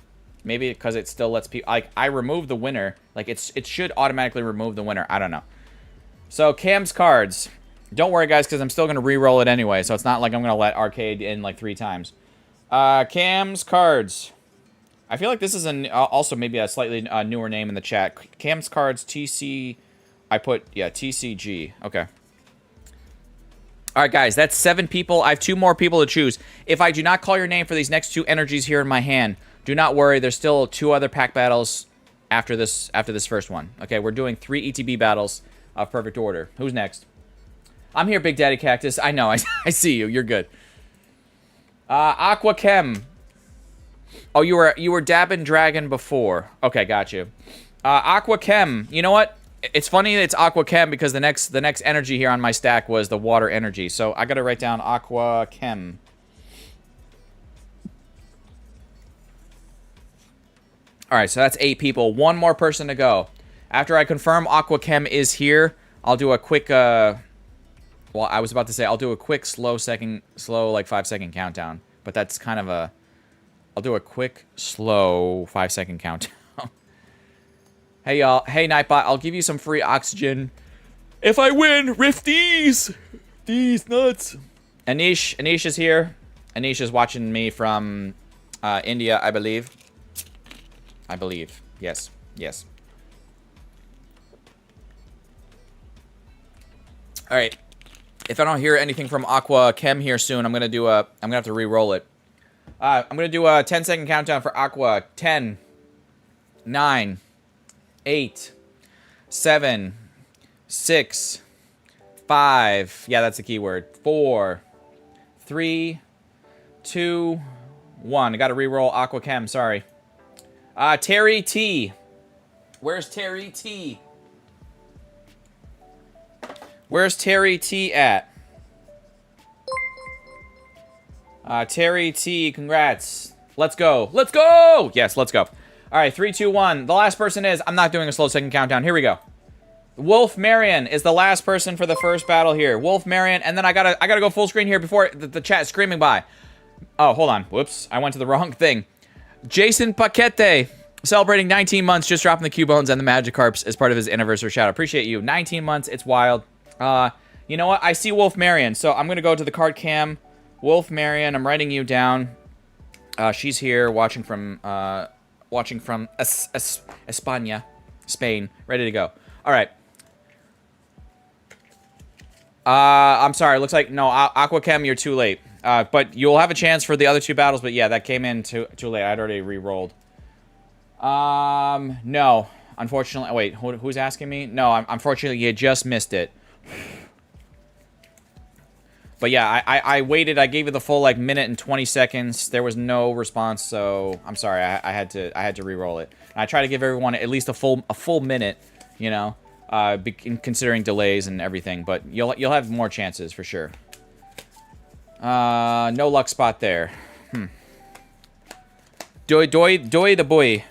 Maybe because it still lets people... Like, I removed the winner. Like, it should automatically remove the winner. I don't know. So, Cam's cards. Don't worry, guys, because I'm still going to re-roll it anyway. So, it's not like I'm going to let Arcade in, like, 3 times. Cam's cards. I feel like this is also maybe a slightly newer name in the chat. Cam's cards, TC... I put, yeah, TCG. Okay. All right, guys, that's 7 people. I have 2 more people to choose. If I do not call your name for these next 2 energies here in my hand, do not worry. There's still 2 other pack battles after this first one. Okay, we're doing 3 ETB battles of Perfect Order. Who's next? I'm here, Big Daddy Cactus. I know. I see you. You're good. Aqua Chem. Oh, you were dabbing Dragon before. Okay, got you. Aqua Chem. You know what? It's funny that it's Aqua Chem because the next energy here on my stack was the water energy. So I gotta write down Aqua Chem. Alright, so that's 8 people. 1 more person to go. After I confirm Aqua Chem is here, I'll do a quick well, I was about to say I'll do a quick slow like 5-second countdown. But that's kind of a... I'll do a quick, slow 5-second countdown. Hey, y'all. Hey, Nightbot. I'll give you some free oxygen. If I win, Rifties! These nuts. Anish is here. Anish is watching me from India, I believe. Yes. Yes. All right. If I don't hear anything from Aqua Chem here soon, I'm gonna have to re-roll it. I'm gonna do a 10-second countdown for Aqua. 10, 9, 8, 7, 6, 5. Yeah, that's the keyword. 4, 3, 2, 1. I gotta re-roll Aqua Chem. Sorry. Terry T. Where's Terry T? Where's Terry T at? Terry T, congrats. Let's go. Let's go! Yes, let's go. All right, 3, 2, 1. The last person is... I'm not doing a slow second countdown. Here we go. Wolf Marion is the last person for the first battle here. Wolf Marion, and then I gotta go full screen here before the chat is screaming by. Oh, hold on. Whoops. I went to the wrong thing. Jason Paquete, celebrating 19 months, just dropping the Cubones and the Magikarps as part of his anniversary shout. Appreciate you. 19 months. It's wild. You know what? I see Wolf Marion, so I'm gonna go to the card cam. Wolf Marion, I'm writing you down. She's here watching from España, Spain, ready to go. All right. I'm sorry. It looks like no Aqua Chem. You're too late. But you'll have a chance for the other 2 battles. But yeah, that came in too late. I'd already re-rolled. No, unfortunately. Wait, who's asking me? No, unfortunately, you just missed it. But yeah, I waited. I gave it the full like minute and 20 seconds. There was no response, so I'm sorry. I had to re-roll it. And I try to give everyone at least a full minute, you know, considering delays and everything. But you'll have more chances for sure. No luck spot there. Doy the boy.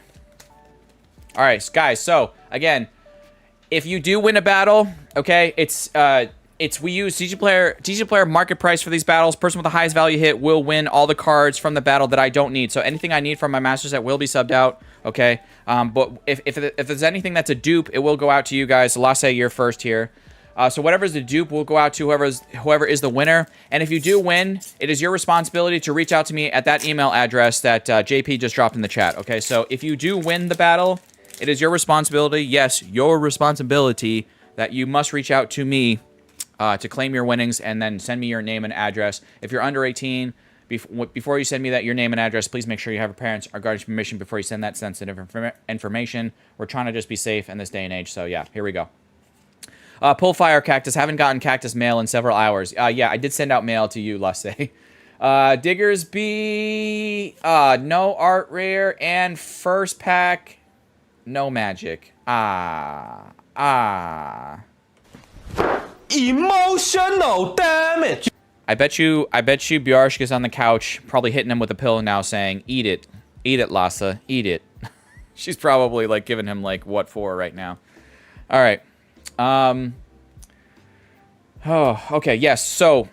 All right, guys. So again, if you do win a battle, okay, we use TG player market price for these battles. Person with the highest value hit will win all the cards from the battle that I don't need. So anything I need from my master set will be subbed out. Okay. But if there's anything that's a dupe, it will go out to you guys. Lasse, you're first here. So whatever's the dupe will go out to whoever is the winner. And if you do win, it is your responsibility to reach out to me at that email address that JP just dropped in the chat. Okay. So if you do win the battle, it is your responsibility. Yes, your responsibility that you must reach out to me to claim your winnings and then send me your name and address. If you're under 18, before you send me your name and address, please make sure you have your parents' or guardian's permission before you send that sensitive information. We're trying to just be safe in this day and age. So yeah, here we go. Pull Fire Cactus. Haven't gotten Cactus mail in several hours. Yeah, I did send out mail to you, Lasse. Diggers B. No art rare. And first pack. No magic. Emotional damage. I bet you Bjork is on the couch, probably hitting him with a pillow now, saying, "Eat it, Lasse, eat it." She's probably like giving him like what for right now. All right. Oh, okay. Yes. So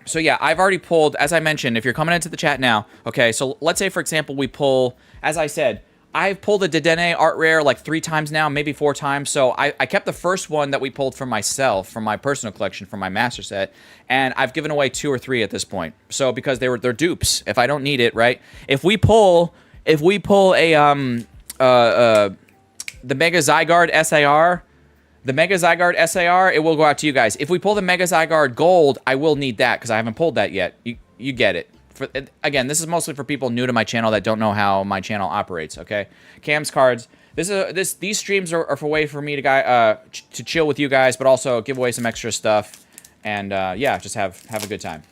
So yeah, I've already pulled, as I mentioned, if you're coming into the chat now, okay, so let's say, for example, we pull, as I said, I've pulled a Dedenne Art Rare like 3 times now, maybe 4 times, so I kept the first one that we pulled for myself, from my personal collection, from my master set, and I've given away 2 or 3 at this point, so because they're dupes, if I don't need it, right? If we pull a, the Mega Zygarde SAR, it will go out to you guys. If we pull the Mega Zygarde Gold, I will need that because I haven't pulled that yet. You get it. Again, this is mostly for people new to my channel that don't know how my channel operates. Okay, Cam's cards. These streams are a way for me to chill with you guys, but also give away some extra stuff, and yeah, just have a good time.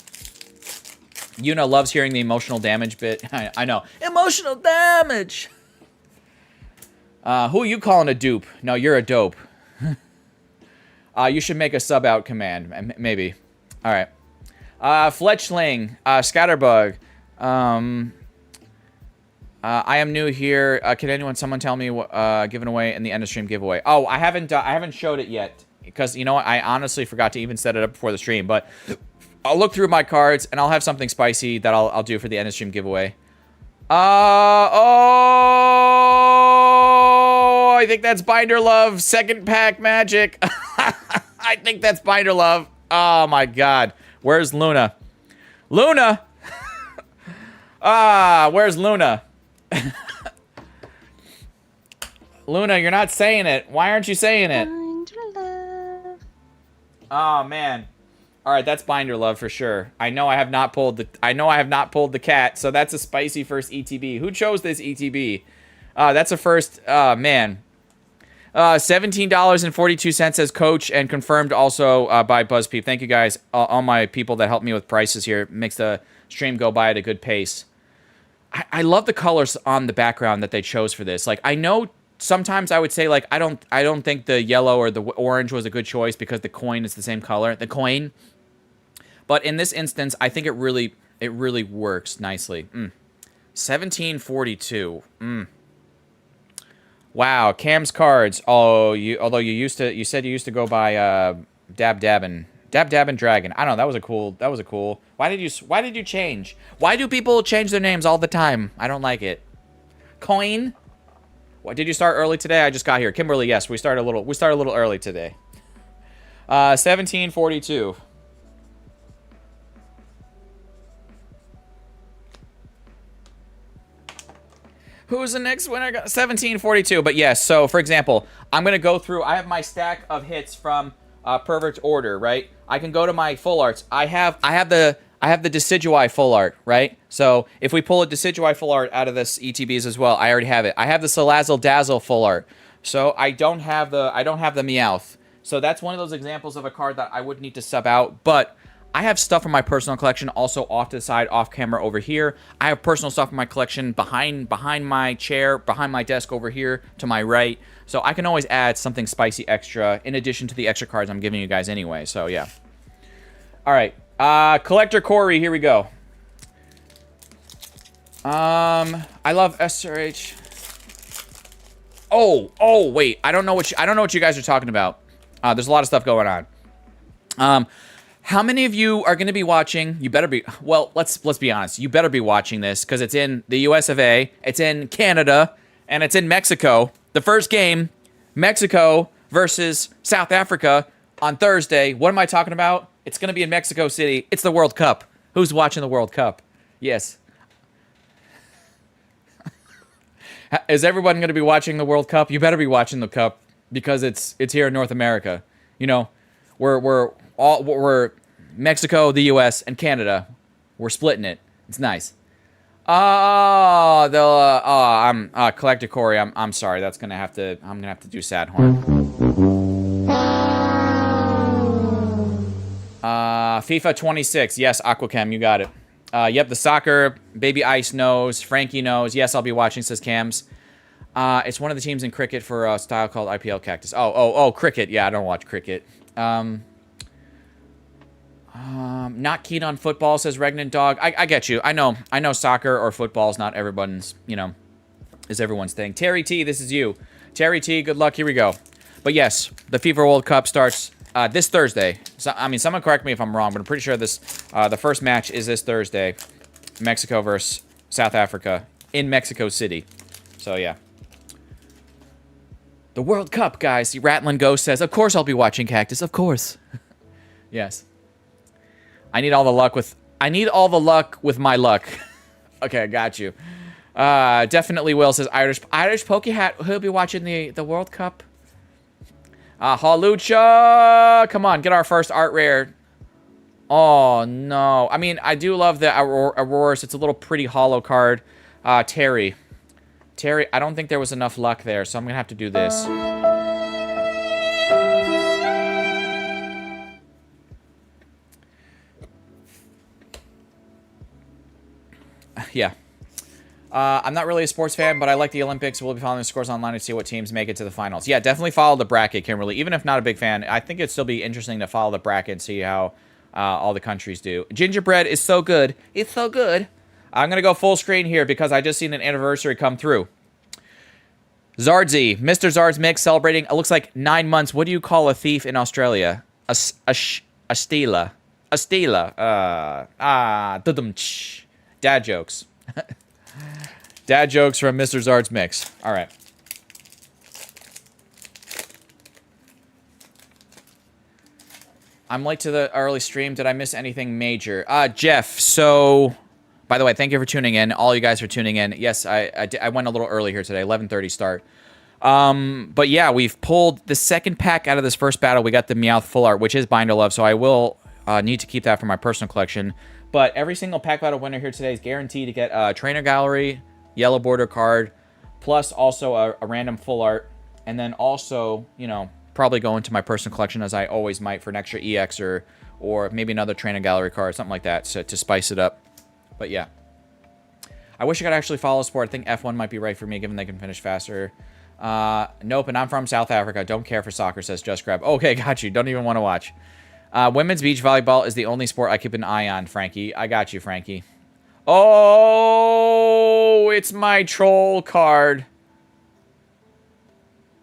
Yuna loves hearing the emotional damage bit. I know, emotional damage. Who are you calling a dupe? No, you're a dope. You should make a sub out command, maybe. All right. Fletchling, Scatterbug. I am new here. Can someone tell me what given away in the end of stream giveaway? Oh, I haven't showed it yet because you know what? I honestly forgot to even set it up before the stream. But I'll look through my cards and I'll have something spicy that I'll do for the end of stream giveaway. Oh, I think that's Binder Love, second pack magic. I think that's Binder Love. Oh my god. Where's Luna? Luna! Where's Luna? Luna, you're not saying it. Why aren't you saying it? Oh man. Alright, that's Binder Love for sure. I know I have not pulled the cat, so that's a spicy first ETB. Who chose this ETB? That's a first man. $17.42 as coach and confirmed also by BuzzPeep. Thank you guys, all my people that help me with prices here. It makes the stream go by at a good pace. I love the colors on the background that they chose for this. Like, I know sometimes I would say like I don't think the yellow or the orange was a good choice because the coin is the same color, the coin. But in this instance, I think it really works nicely. 1742. Wow, Cam's cards. Oh, although you said you used to go by Dab Dabbin Dragon. I don't know. That was a cool. Why did you change? Why do people change their names all the time? I don't like it. Coin. What, did you start early today? I just got here. Kimberly, yes, we started a little early today. 1742. Who's the next winner? 1742. But yes, so for example, I'm gonna go through. I have my stack of hits from Perfect Order, right? I can go to my full arts. I have the Decidueye full art, right? So if we pull a Decidueye full art out of this ETBs as well, I already have it. I have the Salazzle Dazzle full art. So I don't have the Meowth. So that's one of those examples of a card that I would need to sub out, but I have stuff from my personal collection also off to the side, off camera over here. I have personal stuff in my collection behind my chair, behind my desk over here to my right. So I can always add something spicy extra in addition to the extra cards I'm giving you guys anyway. So yeah. All right. Collector Corey, here we go. I love SRH. Oh, wait. I don't know what you guys are talking about. There's a lot of stuff going on. How many of you are going to be watching? You better be. Well, let's be honest. You better be watching this because it's in the US of A, it's in Canada, and it's in Mexico. The first game, Mexico versus South Africa on Thursday. What am I talking about? It's going to be in Mexico City. It's the World Cup. Who's watching the World Cup? Yes. Is everyone going to be watching the World Cup? You better be watching the Cup because it's here in North America. You know, we're Mexico, the U.S., and Canada. We're splitting it. It's nice. I'm Collector Corey. I'm sorry. I'm gonna have to do Sad Horn. FIFA 26. Yes, Aquachem, you got it. Yep, the soccer. Baby Ice knows. Frankie knows. Yes, I'll be watching, says Cams. It's one of the teams in cricket for a style called IPL Cactus. Oh, cricket. Yeah, I don't watch cricket. Not keen on football, says Regnant Dog. I get you. I know soccer or football is not everyone's, is everyone's thing. Terry T, this is you. Terry T, good luck. Here we go. But yes, the FIFA World Cup starts this Thursday. So, I mean, someone correct me if I'm wrong, but I'm pretty sure this the first match is this Thursday. Mexico versus South Africa in Mexico City. So, yeah. The World Cup, guys. See, Ratlin Ghost says, of course I'll be watching Cactus. Of course. Yes. I need all the luck with my luck. Okay, I got you. Definitely Will says, Irish Pokehat, who'll be watching the World Cup? Halucha! Come on, get our first art rare. Oh, no. I mean, I do love the Auroras. It's a little pretty hollow card. Terry, I don't think there was enough luck there, so I'm going to have to do this. Yeah. I'm not really a sports fan, but I like the Olympics. We'll be following the scores online to see what teams make it to the finals. Yeah, definitely follow the bracket, Kimberly. Even if not a big fan, I think it'd still be interesting to follow the bracket and see how all the countries do. Gingerbread is so good. It's so good. I'm going to go full screen here because I just seen an anniversary come through. Zardsy, Mr. Zards Mix celebrating, it looks like 9 months. What do you call a thief in Australia? A stealer. A stealer. Dad jokes. Dad jokes from Mr. Zards Mix. All right. I'm late to the early stream. Did I miss anything major? Jeff, so... By the way, thank you for tuning in. All you guys for tuning in. Yes, I went a little early here today. 11:30 start. But yeah, we've pulled the second pack out of this first battle. We got the Meowth full art, which is Binder Love, so I will need to keep that for my personal collection. But every single pack battle winner here today is guaranteed to get a Trainer Gallery, yellow border card, plus also a random full art. And then also, you know, probably go into my personal collection as I always might for an extra EX or maybe another Trainer Gallery card, something like that, so to spice it up. But yeah. I wish I could actually follow sport. I think F1 might be right for me, given they can finish faster. Nope, and I'm from South Africa. Don't care for soccer, says Just Grab. Okay, got you. Don't even want to watch. Women's beach volleyball is the only sport I keep an eye on, Frankie. I got you, Frankie. Oh, it's my troll card.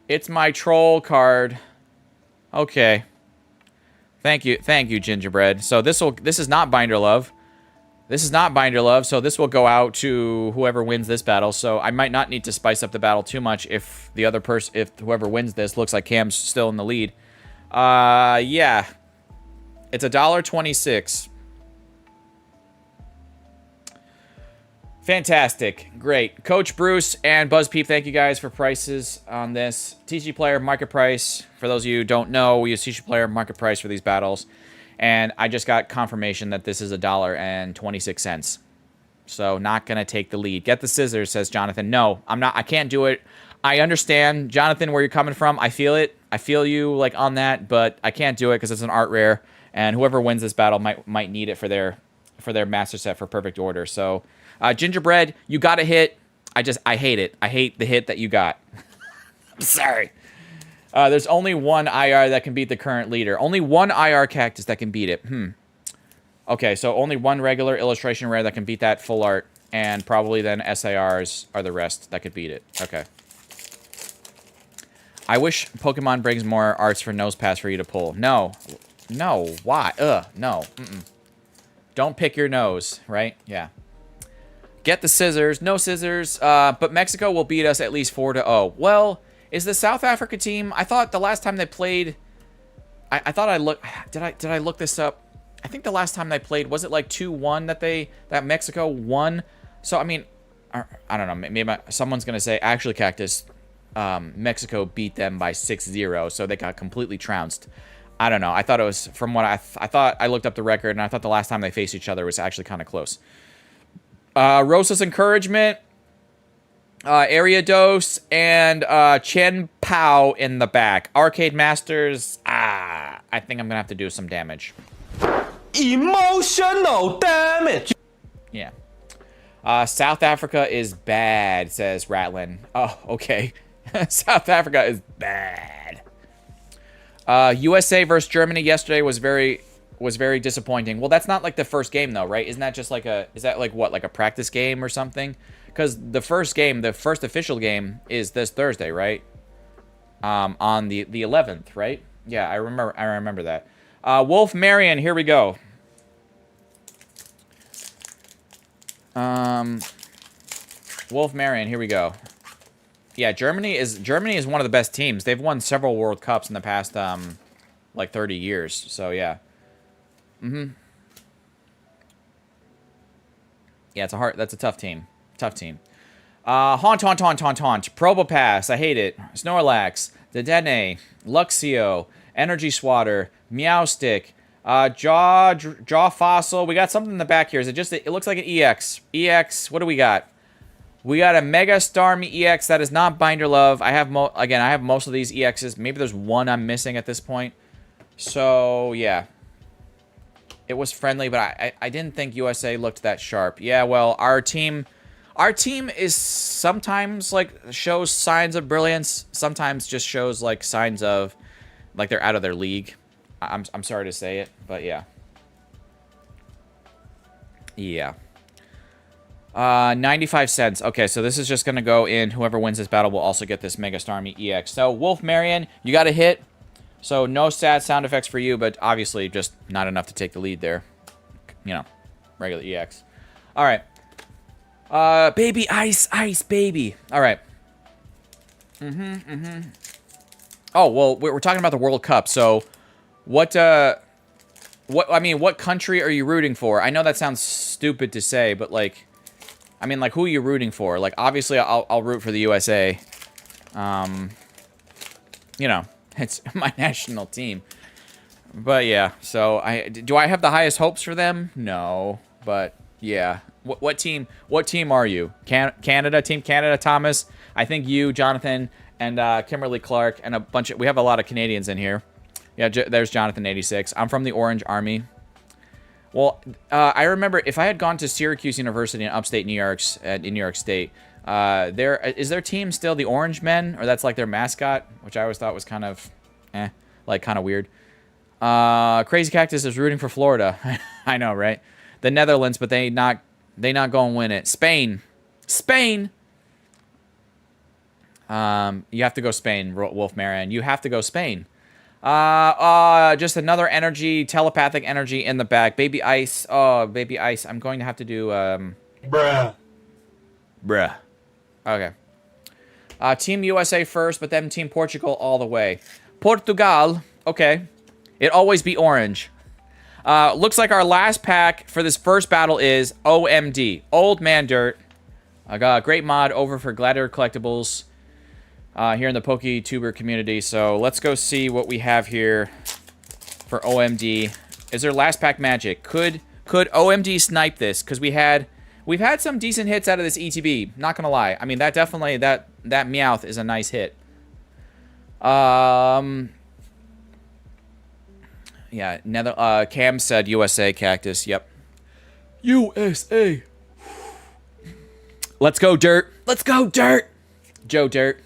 It's my troll card. Okay. Thank you, Gingerbread. So this is not Binder Love. This is not Binder Love, so this will go out to whoever wins this battle. So I might not need to spice up the battle too much if the other person, if whoever wins this looks like Cam's still in the lead. Yeah. It's $1.26. Fantastic. Great. Coach Bruce and BuzzPeep, thank you guys for prices on this. TG Player market price. For those of you who don't know, we use TG Player market price for these battles. And I just got confirmation that this is $1.26. So not going to take the lead. Get the scissors, says Jonathan. No, I'm not. I can't do it. I understand, Jonathan, where you're coming from. I feel it. I feel you like on that, but I can't do it because it's an art rare. And whoever wins this battle might need it for their master set for Perfect Order. So Gingerbread, you got a hit. I hate it. I hate the hit that you got. I'm sorry. There's only one IR that can beat the current leader. Only one IR cactus that can beat it. Okay, so only one regular illustration rare that can beat that full art. And probably then SARs are the rest that could beat it. Okay. I wish Pokemon brings more arts for Nosepass for you to pull. No. No. Why? No. Don't pick your nose, right? Yeah. Get the scissors. No scissors. But Mexico will beat us at least 4-0. Well... Is the South Africa team? I thought the last time they played, I thought I looked. Did I look this up? I think the last time they played, was it like 2-1 that Mexico won? So I mean, I don't know. Maybe someone's gonna say actually, Cactus, Mexico beat them by 6-0, so they got completely trounced. I don't know. I thought it was from what I thought. I looked up the record, and I thought the last time they faced each other was actually kind of close. Rosa's encouragement. Area Dose and Chen Pao in the back. Arcade Masters. I think I'm gonna have to do some damage. Emotional damage. Yeah. South Africa is bad, says Ratlin. Oh, okay. South Africa is bad. USA versus Germany yesterday was very disappointing. Well, that's not like the first game though, right? Isn't that just like is that like what, like a practice game or something? Because the first game, the first official game is this Thursday, right? On the 11th, right? Yeah, I remember that. Wolf Marion, here we go. Wolf Marion, here we go. Yeah, Germany is one of the best teams. They've won several World Cups in the past like 30 years. So yeah. Yeah, that's a tough team. Tough team. Haunt. Probopass, I hate it. Snorlax, Dedenne, Luxio, Energy Swatter, Meowstick, Jaw Fossil. We got something in the back here. Is it just, it looks like an EX. EX, what do we got? We got a Mega Starmie EX that is not Binder Love. I have most of these EXs. Maybe there's one I'm missing at this point. So, yeah. It was friendly, but I didn't think USA looked that sharp. Yeah, well, our team is sometimes, like, shows signs of brilliance. Sometimes just shows, like, signs of, like, they're out of their league. I'm sorry to say it, but yeah. Yeah. 95 cents. Okay, so this is just going to go in. Whoever wins this battle will also get this Mega Starmie EX. So, Wolf Marion, you got a hit. So, no sad sound effects for you, but obviously just not enough to take the lead there. You know, regular EX. All right. Baby Ice, baby. All right. Oh, well, we're talking about the World Cup. So, what country are you rooting for? I know that sounds stupid to say, but, like, I mean, like, who are you rooting for? Like, obviously, I'll root for the USA. You know, it's my national team. But, yeah, so, do I have the highest hopes for them? No, but, yeah. What team are you? Canada, Team Canada, Thomas. I think you, Jonathan, and Kimberly Clark, and a bunch of, we have a lot of Canadians in here. Yeah, there's Jonathan 86. I'm from the Orange Army. Well, I remember if I had gone to Syracuse University in upstate New York State, is their team still the Orange Men, or that's like their mascot, which I always thought was kind of, like kind of weird. Crazy Cactus is rooting for Florida. I know, right? The Netherlands, but they not gonna win it. Spain. You have to go Spain, Wolf Marion. You have to go Spain. Just another energy, telepathic energy in the back. Baby Ice. Oh, Baby Ice. I'm going to have to do, Bruh. Okay. Team USA first, but then Team Portugal all the way. Portugal. Okay. It always be orange. Looks like our last pack for this first battle is OMD. Old Man Dirt. I got a great mod over for Gladiator Collectibles. Here in the PokeTuber community. So let's go see what we have here for OMD. Is there last pack magic? Could OMD snipe this? Because we've had some decent hits out of this ETB. Not gonna lie. I mean, that definitely that Meowth is a nice hit. Yeah. Cam said USA Cactus. Yep. USA. Let's go Dirt. Let's go Dirt. Joe Dirt.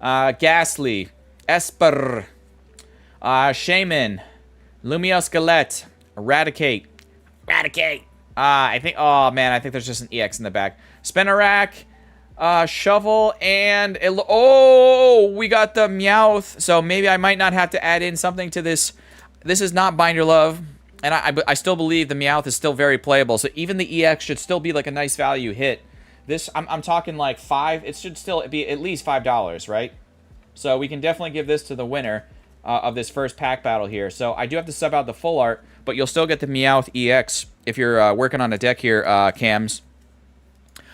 Ghastly, Esper, Shaman, Lumiosquelette, Eradicate. I think, oh man, I think there's just an EX in the back. Spinarak, Shovel, and, we got the Meowth, so maybe I might not have to add in something to this. This is not Binder Love, and I still believe the Meowth is still very playable, so even the EX should still be like a nice value hit. This, I'm talking like it should still be at least $5, right? So we can definitely give this to the winner of this first pack battle here. So I do have to sub out the full art, but you'll still get the Meowth EX if you're working on a deck here, Cams.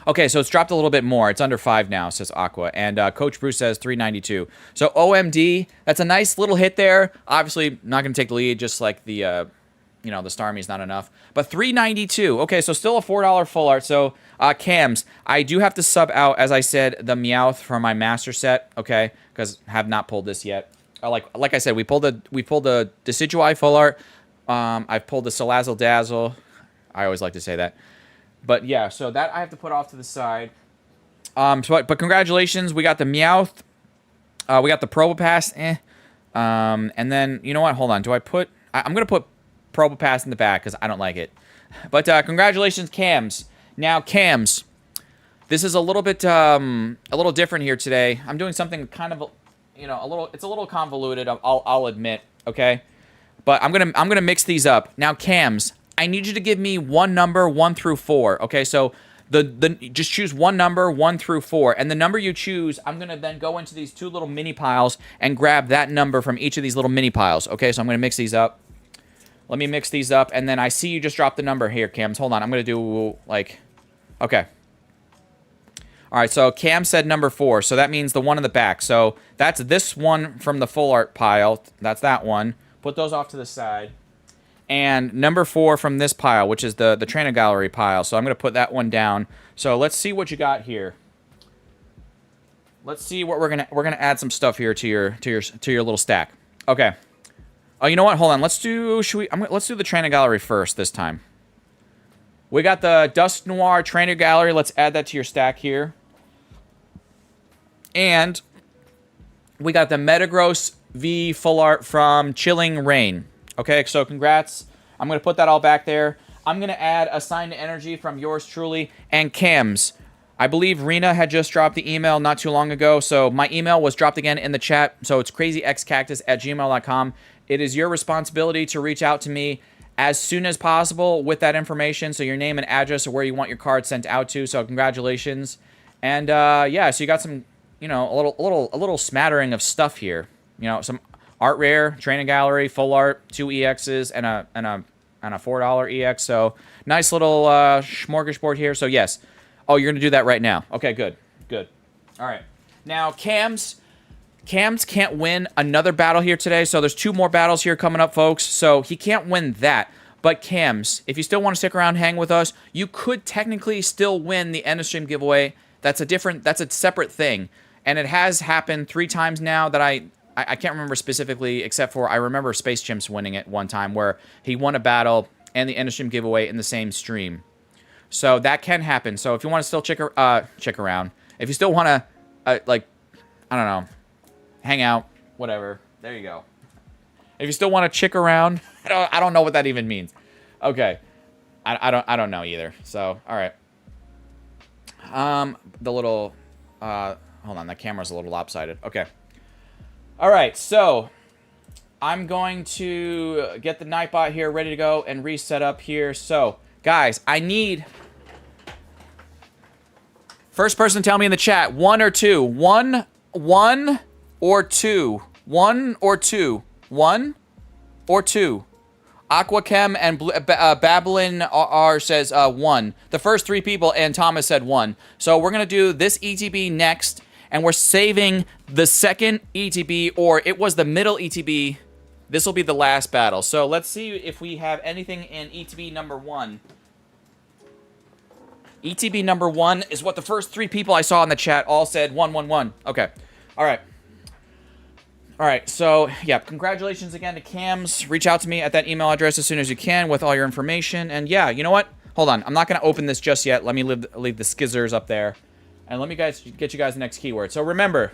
Okay, so it's dropped a little bit more. It's under 5 now, says Aqua. And Coach Bruce says 392. So OMD, that's a nice little hit there. Obviously, not going to take the lead, just like the, the Starmie's not enough. But 392. Okay, so still a $4 full art. So, Cams, I do have to sub out, as I said, the Meowth from my master set, okay? Because have not pulled this yet. Like I said, we pulled the Decidueye full art. I've pulled the Salazzle Dazzle. I always like to say that. But yeah, so that I have to put off to the side. But congratulations, we got the Meowth. We got the Probopass. And then, you know what? Hold on. Do I put... I'm going to put Probopass in the back because I don't like it. But congratulations, Cams. Now, Cams, this is a little bit, a little different here today. I'm doing something kind of you know, it's a little convoluted. I'll admit, okay. But I'm gonna mix these up now. Cams, I need you to give me one number 1 through 4. Okay, so just choose one number 1 through 4, and the number you choose, I'm gonna then go into these 2 little mini piles and grab that number from each of these little mini piles. Okay, so I'm gonna mix these up. Let me mix these up, and then I see you just dropped the number here, Cams. Hold on, I'm gonna do like, okay. All right, so Cam said number 4, so that means the one in the back. So that's this one from the full art pile. That's that one. Put those off to the side. And number 4 from this pile, which is the trainer gallery pile. So I'm gonna put that one down. So let's see what you got here. Let's see what we're gonna add some stuff here to your little stack. Okay. Oh, you know what? Hold on. Let's do let's do the trainer gallery first this time. We got the Dust Noir trainer gallery. Let's add that to your stack here. And we got the Metagross V full art from Chilling Rain. Okay, so congrats. I'm going to put that all back there. I'm going to add a Sign to Energy from yours truly and Cams. I believe Rena had just dropped the email not too long ago, so my email was dropped again in the chat. So it's crazyxcactus@gmail.com. It is your responsibility to reach out to me as soon as possible with that information. So your name and address of where you want your card sent out to. So congratulations. And yeah, so you got some, you know, a little smattering of stuff here. You know, some art rare, training gallery, full art, 2 EXs, and a $4 EX. So nice little smorgasbord here. So yes. Oh, you're gonna do that right now. Okay, good. Good. All right. Now Cams can't win another battle here today. So there's 2 more battles here coming up, folks. So he can't win that. But Cams, if you still want to stick around, hang with us, you could technically still win the end of stream giveaway. That's a separate thing. And it has happened 3 times now that I can't remember specifically, except for I remember Space Chimps winning it one time where he won a battle and the end of stream giveaway in the same stream. So that can happen. So if you want to still check around, if you still want to, like, I don't know, hang out, whatever. There you go. If you still want to chick around, I don't know what that even means. Okay, I don't know either. So all right. The little, hold on, that camera's a little lopsided. Okay. All right, so I'm going to get the Nightbot here ready to go and reset up here. So guys, I need first person tell me in the chat 1 or 2. 1 or 2. 1 or 2. 1 or 2. Aquachem and Babylon R says 1. The first 3 people and Thomas said 1. So we're gonna do this ETB next, and we're saving the second ETB, or it was the middle ETB. This will be the last battle. So let's see if we have anything in ETB number 1. ETB number 1 is what the first 3 people I saw in the chat all said 111. Okay. All right. All right. So, yeah, congratulations again to Cams. Reach out to me at that email address as soon as you can with all your information. And yeah, you know what? Hold on. I'm not going to open this just yet. Let me leave the skizzers up there. And let me get you guys the next keyword. So remember,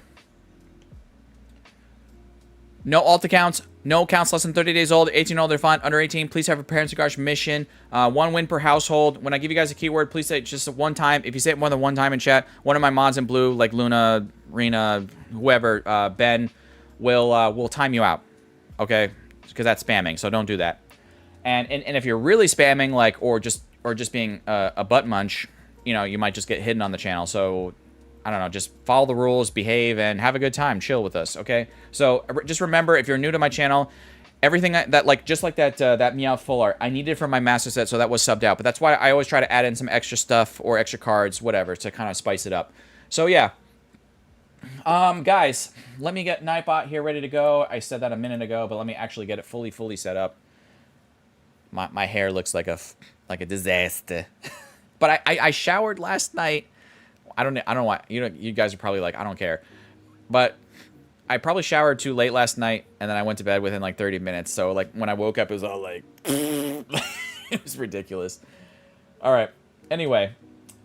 no alt accounts, no accounts less than 30 days old, 18 or older font, under 18. Please have your parents' garage permission. 1 win per household. When I give you guys a keyword, please say it just one time. If you say it more than one time in chat, one of my mods in blue, like Luna, Rena, whoever, Ben, will time you out. Okay, because that's spamming. So don't do that. And if you're really spamming, like or just being a butt munch, you know, you might just get hidden on the channel. So I don't know, just follow the rules, behave, and have a good time. Chill with us, okay? So just remember, if you're new to my channel, everything that like just like that Meow full art, I needed from my master set, so that was subbed out. But that's why I always try to add in some extra stuff or extra cards, whatever, to kind of spice it up. So yeah, guys, let me get Nightbot here ready to go. I said that a minute ago, but let me actually get it fully set up. My hair looks like a disaster. But I showered last night. I don't know why. You guys are probably like, I don't care. But I probably showered too late last night, and then I went to bed within like 30 minutes. So like when I woke up, it was all like, it was ridiculous. All right. Anyway,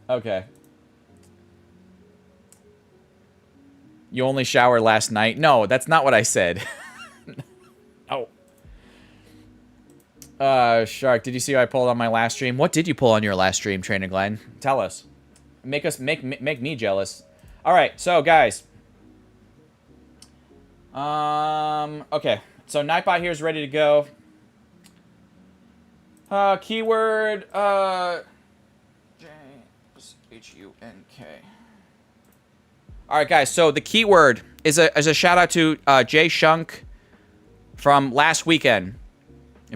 okay. You only showered last night? No, that's not what I said. Oh. Shark, did you see how I pulled on my last stream? What did you pull on your last stream, Trainer Glenn? Tell us. Make me jealous. All right, so guys, Okay. So Nightbot here is ready to go. Keyword, J-H-U-N-K. All right, guys. So the keyword is a shout out to Jay Shunk from last weekend.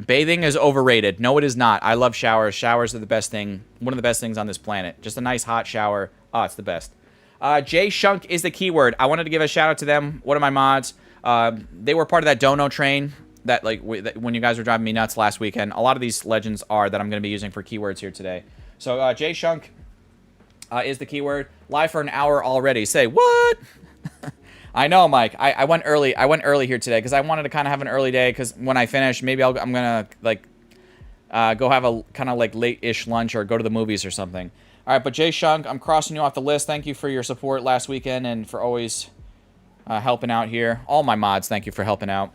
Bathing is overrated. No, it is not. I love showers. Showers are the best thing. One of the best things on this planet. Just a nice hot shower. Oh, it's the best. Jay Shunk is the keyword. I wanted to give a shout out to them. One of my mods. They were part of that dono train that when you guys were driving me nuts last weekend. A lot of these legends are that I'm going to be using for keywords here today. So Jay Shunk is the keyword. Live for an hour already. Say what? I know, Mike. I went early. I went early here today because I wanted to kind of have an early day. Because when I finish, maybe I'm gonna like go have a kind of like late-ish lunch or go to the movies or something. All right, but Jay Shunk, I'm crossing you off the list. Thank you for your support last weekend and for always helping out here. All my mods, thank you for helping out.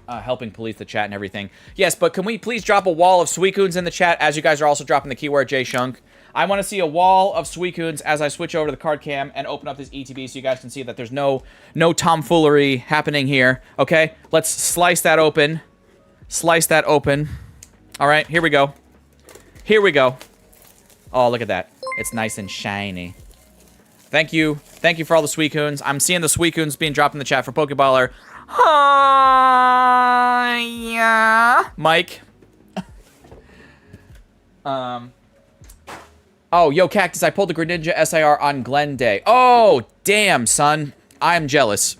Helping police the chat and everything. Yes, but can we please drop a wall of Suicunes in the chat as you guys are also dropping the keyword Jay Shunk? I want to see a wall of Suicunes as I switch over to the card cam and open up this ETB so you guys can see that there's no tomfoolery happening here. Okay, let's slice that open. Slice that open. All right, here we go. Here we go. Oh, look at that. It's nice and shiny. Thank you. Thank you for all the Suicunes. I'm seeing the Suicunes being dropped in the chat for Pokeballer. Yeah. Mike. Oh, yo, Cactus, I pulled the Greninja SIR on Glen Day. Oh, damn, son. I'm jealous.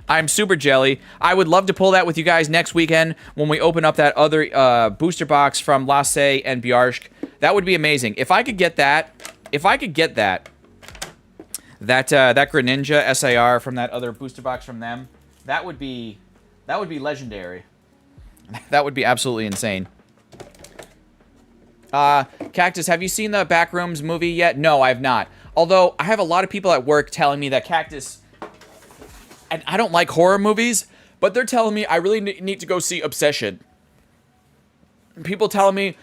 I'm super jelly. I would love to pull that with you guys next weekend when we open up that other booster box from Lasse and Bjork. That would be amazing. If I could get that, that Greninja SIR from that other booster box from them, that would be legendary. That would be absolutely insane. Cactus, have you seen the Backrooms movie yet? No, I have not. Although, I have a lot of people at work telling me that Cactus... And I don't like horror movies, but they're telling me I really need to go see Obsession. People telling me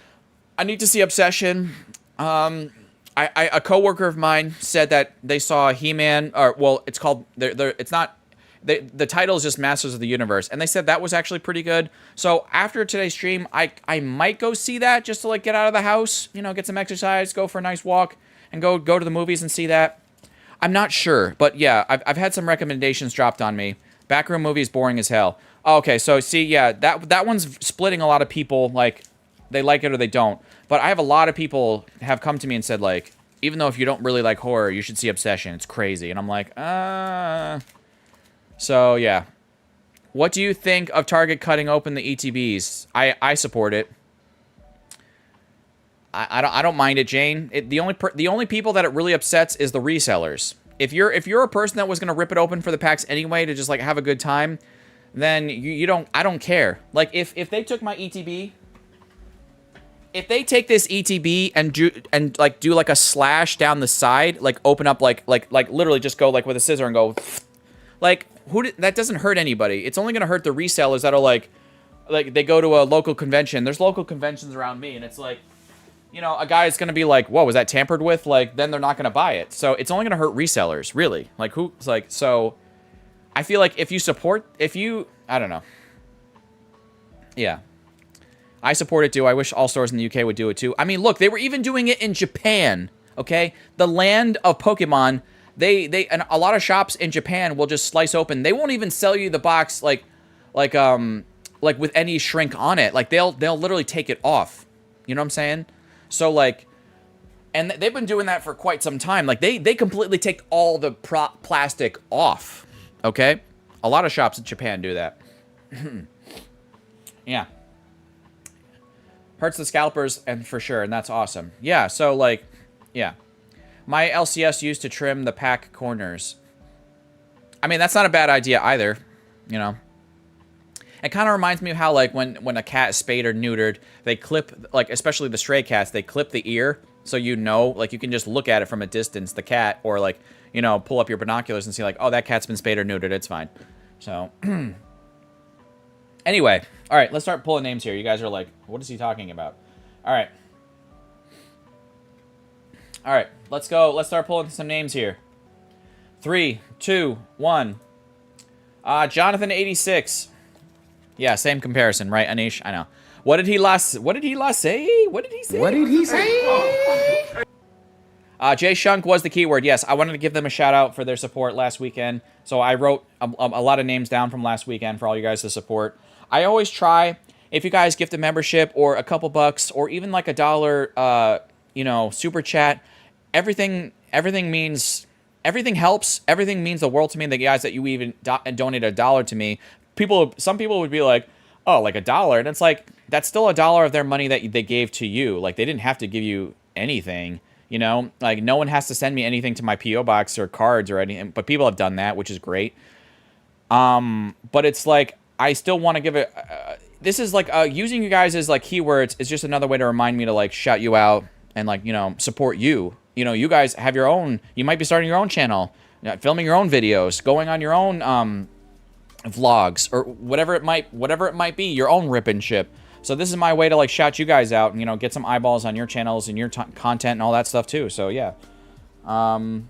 I need to see Obsession. A coworker of mine said that they saw He-Man, or, well, it's called... It's not... The title is just Masters of the Universe, and they said that was actually pretty good. So after today's stream, I might go see that just to like get out of the house, you know, get some exercise, go for a nice walk, and go to the movies and see that. I'm not sure, but yeah, I've had some recommendations dropped on me. Backroom movie is boring as hell. Okay, so see, yeah, that one's splitting a lot of people. Like, they like it or they don't. But I have a lot of people have come to me and said like, even though if you don't really like horror, you should see Obsession. It's crazy, and I'm like, So, yeah. What do you think of Target cutting open the ETBs? I support it. I don't mind it, Jane. The only people that it really upsets is the resellers. If you're a person that was going to rip it open for the packs anyway to just, like, have a good time, then I don't care. Like, if they took my ETB... If they take this ETB and do like a slash down the side, like open up like literally just go like with a scissor and go... Like, that doesn't hurt anybody. It's only going to hurt the resellers that are like they go to a local convention. There's local conventions around me, and it's like, you know, a guy is going to be like, whoa, was that tampered with? Like, then they're not going to buy it. So it's only going to hurt resellers, really. Like, who's like, so I feel like if you, I don't know. Yeah. I support it too. I wish all stores in the UK would do it too. I mean, look, they were even doing it in Japan, okay? The land of Pokemon. And a lot of shops in Japan will just slice open. They won't even sell you the box like with any shrink on it. Like they'll literally take it off. You know what I'm saying? So like, and they've been doing that for quite some time. Like they completely take all the plastic off. Okay, a lot of shops in Japan do that. Yeah, hurts the scalpers and for sure, and that's awesome. Yeah, so like, yeah. My LCS used to trim the pack corners. I mean, that's not a bad idea either, you know. It kind of reminds me of how, like, when a cat is spayed or neutered, they clip, like, especially the stray cats, they clip the ear, so you know, like, you can just look at it from a distance, the cat, or, like, you know, pull up your binoculars and see, like, oh, that cat's been spayed or neutered, it's fine. So, anyway, all right, let's start pulling names here. You guys are like, what is he talking about? All right. All right, let's go. Let's start pulling some names here. 3, 2, 1. Jonathan 86. Yeah, same comparison, right, Anish? I know. What did he last say? What did he say? Jay Shunk was the keyword. Yes, I wanted to give them a shout out for their support last weekend. So I wrote a lot of names down from last weekend for all you guys to support. I always try, if you guys gift a membership or a couple bucks or even like $1, you know, super chat, everything means, everything helps. Everything means the world to me. The guys that you even donate $1 to me, some people would be like, oh, like $1, and it's like, that's still $1 of their money that they gave to you. Like, they didn't have to give you anything, you know? Like, no one has to send me anything to my P.O. box or cards or anything, but people have done that, which is great. But it's like, I still want to give it, this is like, using you guys as like keywords is just another way to remind me to like shout you out and like, you know, support you. You know, you guys have your own, you might be starting your own channel, filming your own videos, going on your own, vlogs or whatever it might be, your own rip and ship. So this is my way to like shout you guys out and, you know, get some eyeballs on your channels and your content and all that stuff too. So yeah. Oh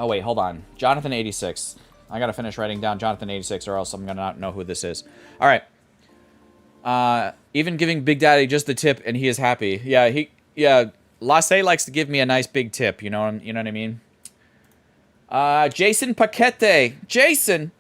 wait, hold on. Jonathan 86. I gotta finish writing down Jonathan 86 or else I'm gonna not know who this is. All right. Even giving Big Daddy just the tip and he is happy. Yeah, Lasse likes to give me a nice big tip. You know what I mean? Jason Paquete. Jason.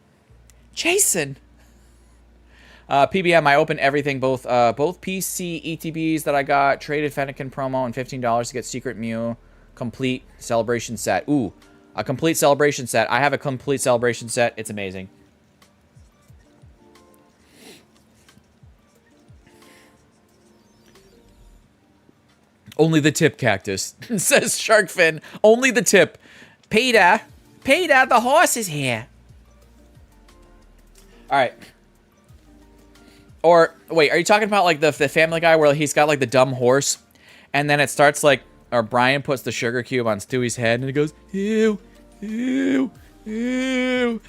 PBM, I opened everything, both PC ETBs that I got, traded Fennekin promo, and $15 to get Secret Mew complete celebration set. Ooh, a complete celebration set. I have a complete celebration set. It's amazing. Only the tip, Cactus, says Sharkfin. Only the tip. Peter, the horse is here. All right. Or, wait, are you talking about, like, the Family Guy where he's got, like, the dumb horse? And then it starts, like, or Brian puts the sugar cube on Stewie's head, and it goes, ew, ew, ew.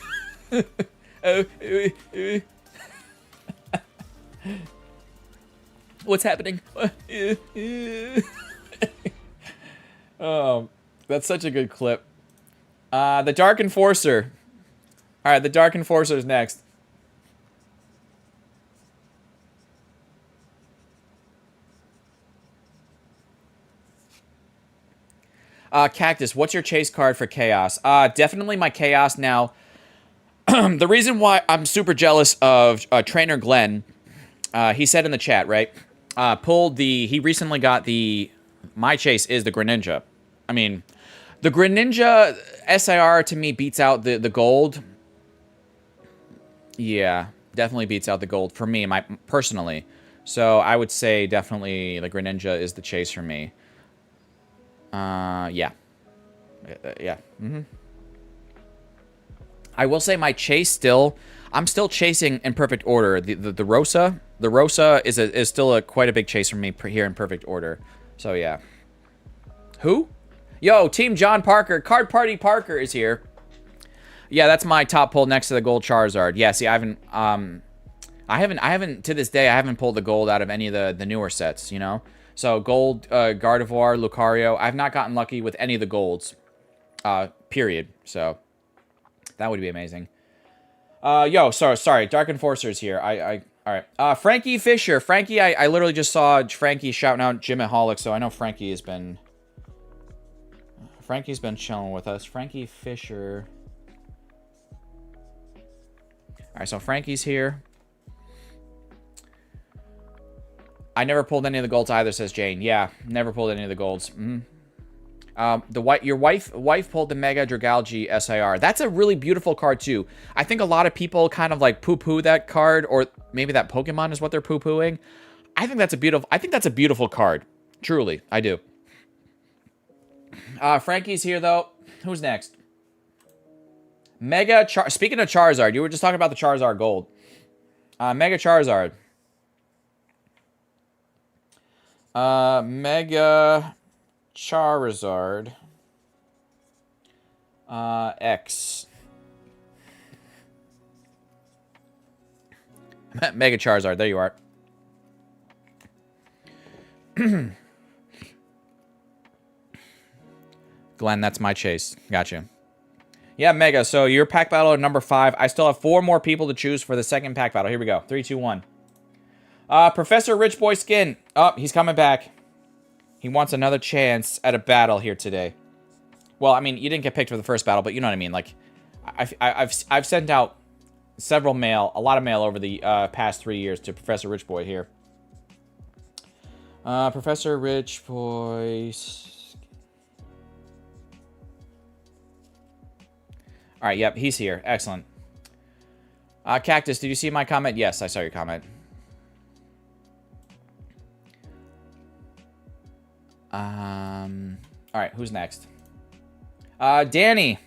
What's happening? Oh, that's such a good clip. The Dark Enforcer. All right, the Dark Enforcer is next. Cactus, what's your chase card for Chaos? Definitely my Chaos now. The reason why I'm super jealous of Trainer Glenn, he said in the chat, right? He recently got my chase is the Greninja. I mean, the Greninja SIR to me beats out the gold. Yeah, definitely beats out the gold for me, personally. So I would say definitely the Greninja is the chase for me. Yeah. Yeah. Mm-hmm. I will say my chase I'm still chasing in Perfect Order. The Rosa. The Rosa is still quite a big chase for me here in Perfect Order. So yeah. Who? Yo, Team John Parker. Card Party Parker is here. Yeah, that's my top pull next to the gold Charizard. Yeah, see, I haven't to this day, I haven't pulled the gold out of any of the newer sets, you know? So gold, Gardevoir, Lucario. I've not gotten lucky with any of the golds, period. So that would be amazing. Yo, sorry. Dark Enforcer's here. All right. Frankie Fisher. Frankie, I literally just saw Frankie shouting out Jimaholic, so I know Frankie's been chilling with us. Frankie Fisher. All right, so Frankie's here. I never pulled any of the golds either, says Jane. Yeah, never pulled any of the golds. Your wife pulled the Mega Dragalge SIR. That's a really beautiful card too. I think a lot of people kind of like poo-poo that card, or maybe that Pokemon is what they're poo-pooing. I think that's a beautiful card. Truly, I do. Frankie's here though. Who's next? Speaking of Charizard, you were just talking about the Charizard Gold. Mega Charizard. Mega Charizard. X. Mega Charizard, there you are. Glenn, that's my chase. Gotcha. Yeah, Mega. So your pack battle at number 5. I still have 4 more people to choose for the second pack battle. Here we go. 3, 2, 1. Professor Rich Boy Skin. Oh, he's coming back. He wants another chance at a battle here today. Well, I mean, you didn't get picked for the first battle, but you know what I mean. Like, I've sent out several mail, a lot of mail over the past 3 years to Professor Rich Boy here. Professor Rich Boy. All right, yep, he's here. Excellent. Cactus, did you see my comment? Yes, I saw your comment. All right, who's next? Danny.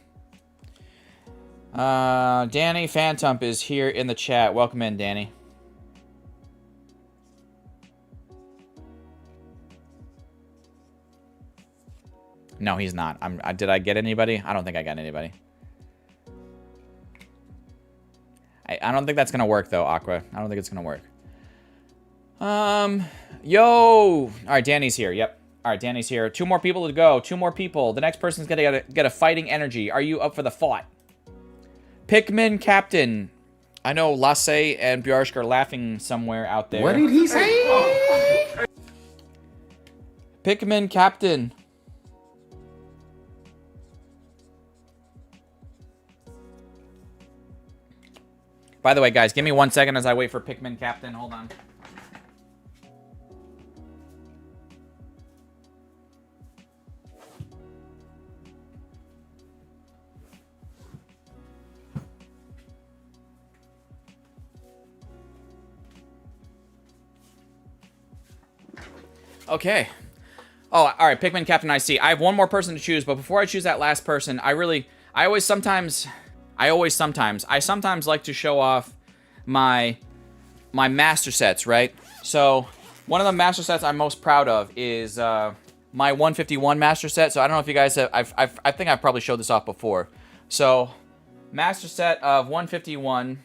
Danny Phantom is here in the chat. Welcome in, Danny. No, he's not. Did I get anybody? I don't think I got anybody. I don't think that's gonna work though, Aqua. I don't think it's gonna work. Yo! All right, Danny's here. Yep. All right, Danny's here. 2 more people to go. 2 more people. The next person's gonna get a fighting energy. Are you up for the fight? Pikmin Captain. I know Lasse and Bjork are laughing somewhere out there. What did he say? Pikmin Captain. By the way, guys, give me 1 second as I wait for Pikmin Captain. Hold on. Okay. Oh, all right. Pikmin Captain I see. I have 1 more person to choose, but before I choose that last person, I sometimes like to show off my master sets, right? So one of the master sets I'm most proud of is my 151 master set. So I don't know if you guys have, I think I've probably showed this off before. So master set of 151,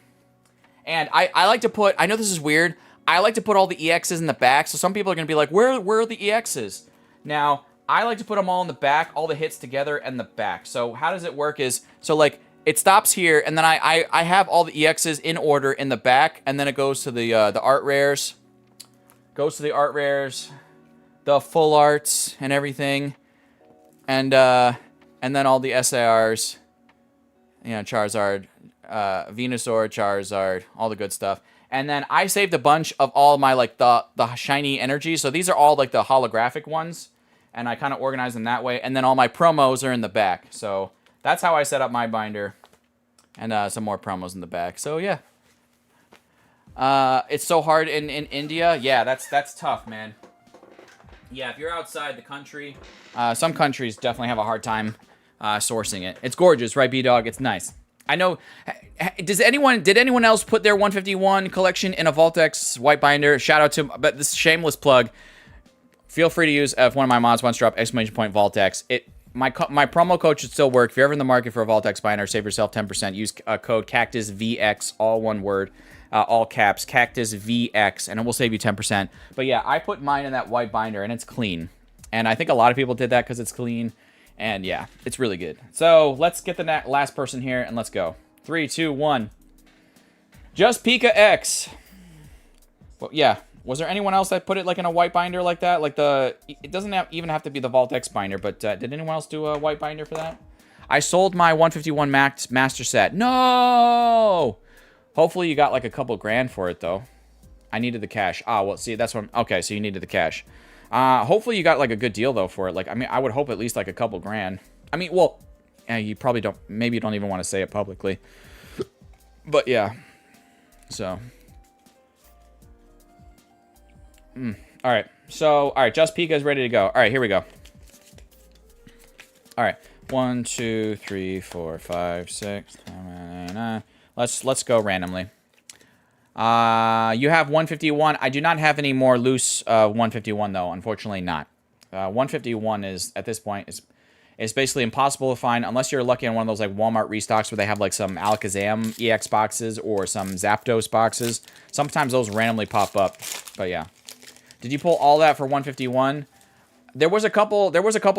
and I like to put, I know this is weird, I like to put all the EXs in the back. So some people are gonna be like, where are the EXs? Now I like to put them all in the back, all the hits together in the back. So how does it work is, so like, it stops here, and then I have all the EXs in order in the back, and then it goes to the art rares. Goes to the art rares, the full arts, and everything. And then all the SARs. You know, Charizard, Venusaur, Charizard, all the good stuff. And then I saved a bunch of all my, like, the shiny energies. So these are all, like, the holographic ones. And I kind of organize them that way. And then all my promos are in the back. So that's how I set up my binder. And some more promos in the back. So, yeah. It's so hard in India. Yeah, that's tough, man. Yeah, if you're outside the country, some countries definitely have a hard time sourcing it. It's gorgeous, right, B-Dog? It's nice. I know. Did anyone else put their 151 collection in a Vault-X white binder? Shout out to, but this shameless plug. Feel free to use, if one of my mods wants to drop ! Vault-X. My promo code should still work. If you're ever in the market for a Vault-X binder, save yourself 10%. Use code CactusVX, all one word, all caps, CactusVX, and it will save you 10%. But yeah, I put mine in that white binder, and it's clean. And I think a lot of people did that because it's clean. And yeah, it's really good. So let's get the last person here, and let's go. 3, 2, 1. Just Pika X. Well, yeah. Was there anyone else that put it like in a white binder like that? Like it doesn't even have to be the Vault-X binder, but did anyone else do a white binder for that? I sold my 151 Max Master Set. No! Hopefully you got like a couple grand for it though. I needed the cash. Ah, well, see, that's what okay, so you needed the cash. Hopefully you got like a good deal though for it. Like, I mean, I would hope at least like a couple grand. I mean, well, yeah, you probably don't, maybe you don't even want to say it publicly. But yeah. So. All right. So, all right, Just Pika is ready to go. All right, here we go. All right. 1, 2, 3, 4, 5, 6, 7, 8, 9. Let's go randomly. You have 151. I do not have any more loose 151 though. Unfortunately, not. 151 is at this point is basically impossible to find unless you're lucky on one of those like Walmart restocks where they have like some Alakazam EX boxes or some Zapdos boxes. Sometimes those randomly pop up. But yeah. Did you pull all that for 151? There was a couple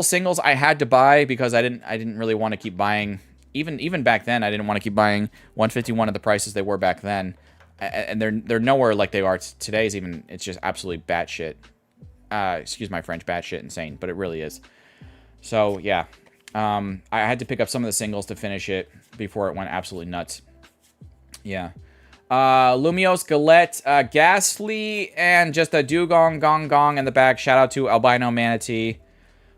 singles I had to buy because I didn't really want to keep buying even back then, I didn't want to keep buying 151 at the prices they were back then, and they're nowhere like they are today's. Even it's just absolutely batshit. Excuse my French, batshit insane, but it really is. So yeah, I had to pick up some of the singles to finish it before it went absolutely nuts. Yeah. Lumios, Galette, Ghastly, and just a Dugong Gong Gong in the back. Shout out to Albino Manatee.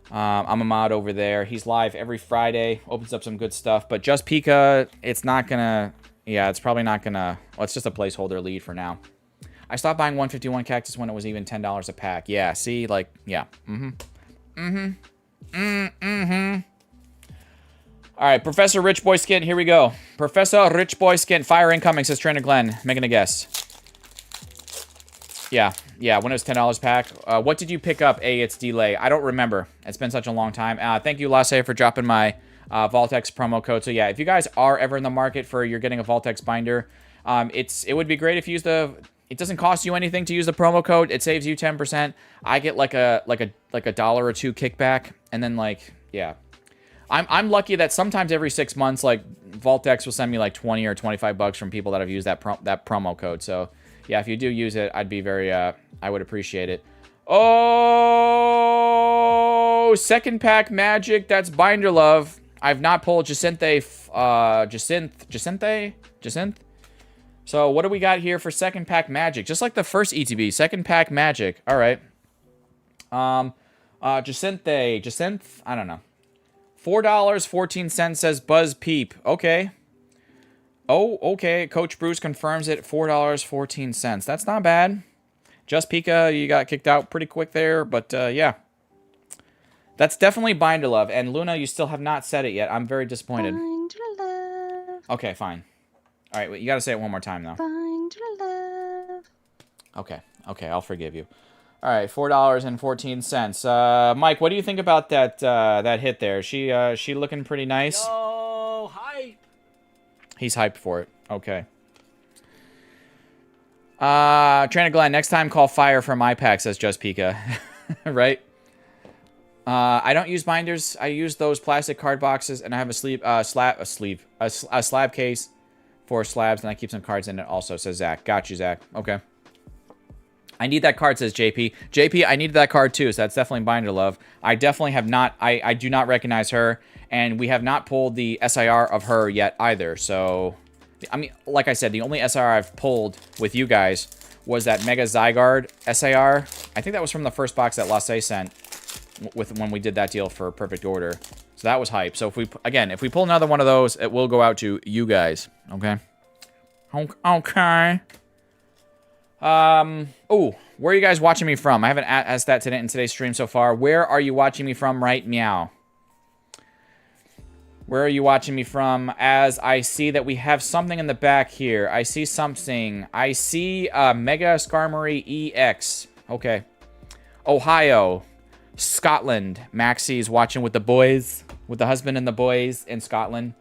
I'm a mod over there. He's live every Friday. Opens up some good stuff. But Just Pika, it's not gonna... Yeah, it's probably not gonna... Well, it's just a placeholder lead for now. I stopped buying 151 Cactus when it was even $10 a pack. Yeah, see? Like, yeah. All right, Professor Rich Boy Skin, here we go. Professor Rich Boy Skin, fire incoming, says Trainer Glenn. Making a guess. Yeah, when it was $10 pack. What did you pick up? It's delay. I don't remember. It's been such a long time. Thank you, Lasse, for dropping my Vaultex promo code. So yeah, if you guys are ever in the market for you're getting a Vaultex binder, it would be great if you use the... It doesn't cost you anything to use the promo code. It saves you 10%. I get like a dollar or two kickback, and then like, yeah. I'm lucky that sometimes every 6 months, like, Vaultex will send me, like, 20 or 25 bucks from people that have used that promo code. So, yeah, if you do use it, I'd be very, I would appreciate it. Oh, second pack magic. That's Binder Love. I've not pulled Jacinth. So, what do we got here for second pack magic? Just like the first ETB, second pack magic. All right. Jacinth. I don't know. $4.14 says Buzz Peep. Okay. Oh, okay. Coach Bruce confirms it. $4.14. That's not bad. Just Pika, you got kicked out pretty quick there, but yeah. That's definitely Binder Love. And Luna, you still have not said it yet. I'm very disappointed. Binder Love. Okay, fine. All right, wait, you got to say it one more time, though. Binder Love. Okay, I'll forgive you. All right, $4.14. Mike, what do you think about that that hit there? She looking pretty nice. Yo, hype. He's hyped for it. Okay. Trainer Glenn, next time call fire for my pack, says Just Pika. Right? I don't use binders. I use those plastic card boxes, and I have a slab case for slabs, and I keep some cards in it also, says Zach. Got you, Zach. Okay. I need that card, says JP. JP, I need that card too, so that's definitely Binder Love. I definitely have not, I do not recognize her, and we have not pulled the SIR of her yet either, so... I mean, like I said, the only SIR I've pulled with you guys was that Mega Zygarde SIR. I think that was from the first box that Lasse sent when we did that deal for Perfect Order. So that was hype. So if we, again, if we pull another one of those, it will go out to you guys, okay? Okay. Oh, where are you guys watching me from? I haven't asked that today in today's stream so far. Where are you watching me from right meow? Where are you watching me from? As I see that we have something in the back here. I see something. I see Mega Skarmory EX. Okay. Ohio. Scotland. Maxie's watching with the boys. With the husband and the boys in Scotland.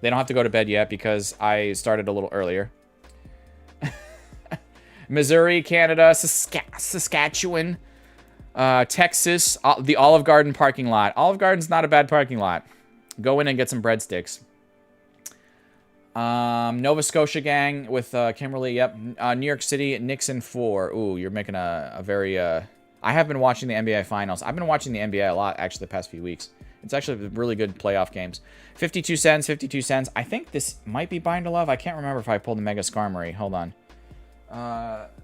They don't have to go to bed yet because I started a little earlier. Missouri, Canada, Saskatchewan, Texas, the Olive Garden parking lot. Olive Garden's not a bad parking lot. Go in and get some breadsticks. Nova Scotia gang with Kimberly. Yep. New York City, Nixon 4. Ooh, you're making a very... I have been watching the NBA Finals. I've been watching the NBA a lot, actually, the past few weeks. It's actually really good playoff games. 52 cents, 52 cents. I think this might be Binder Love. I can't remember if I pulled the Mega Skarmory. Hold on.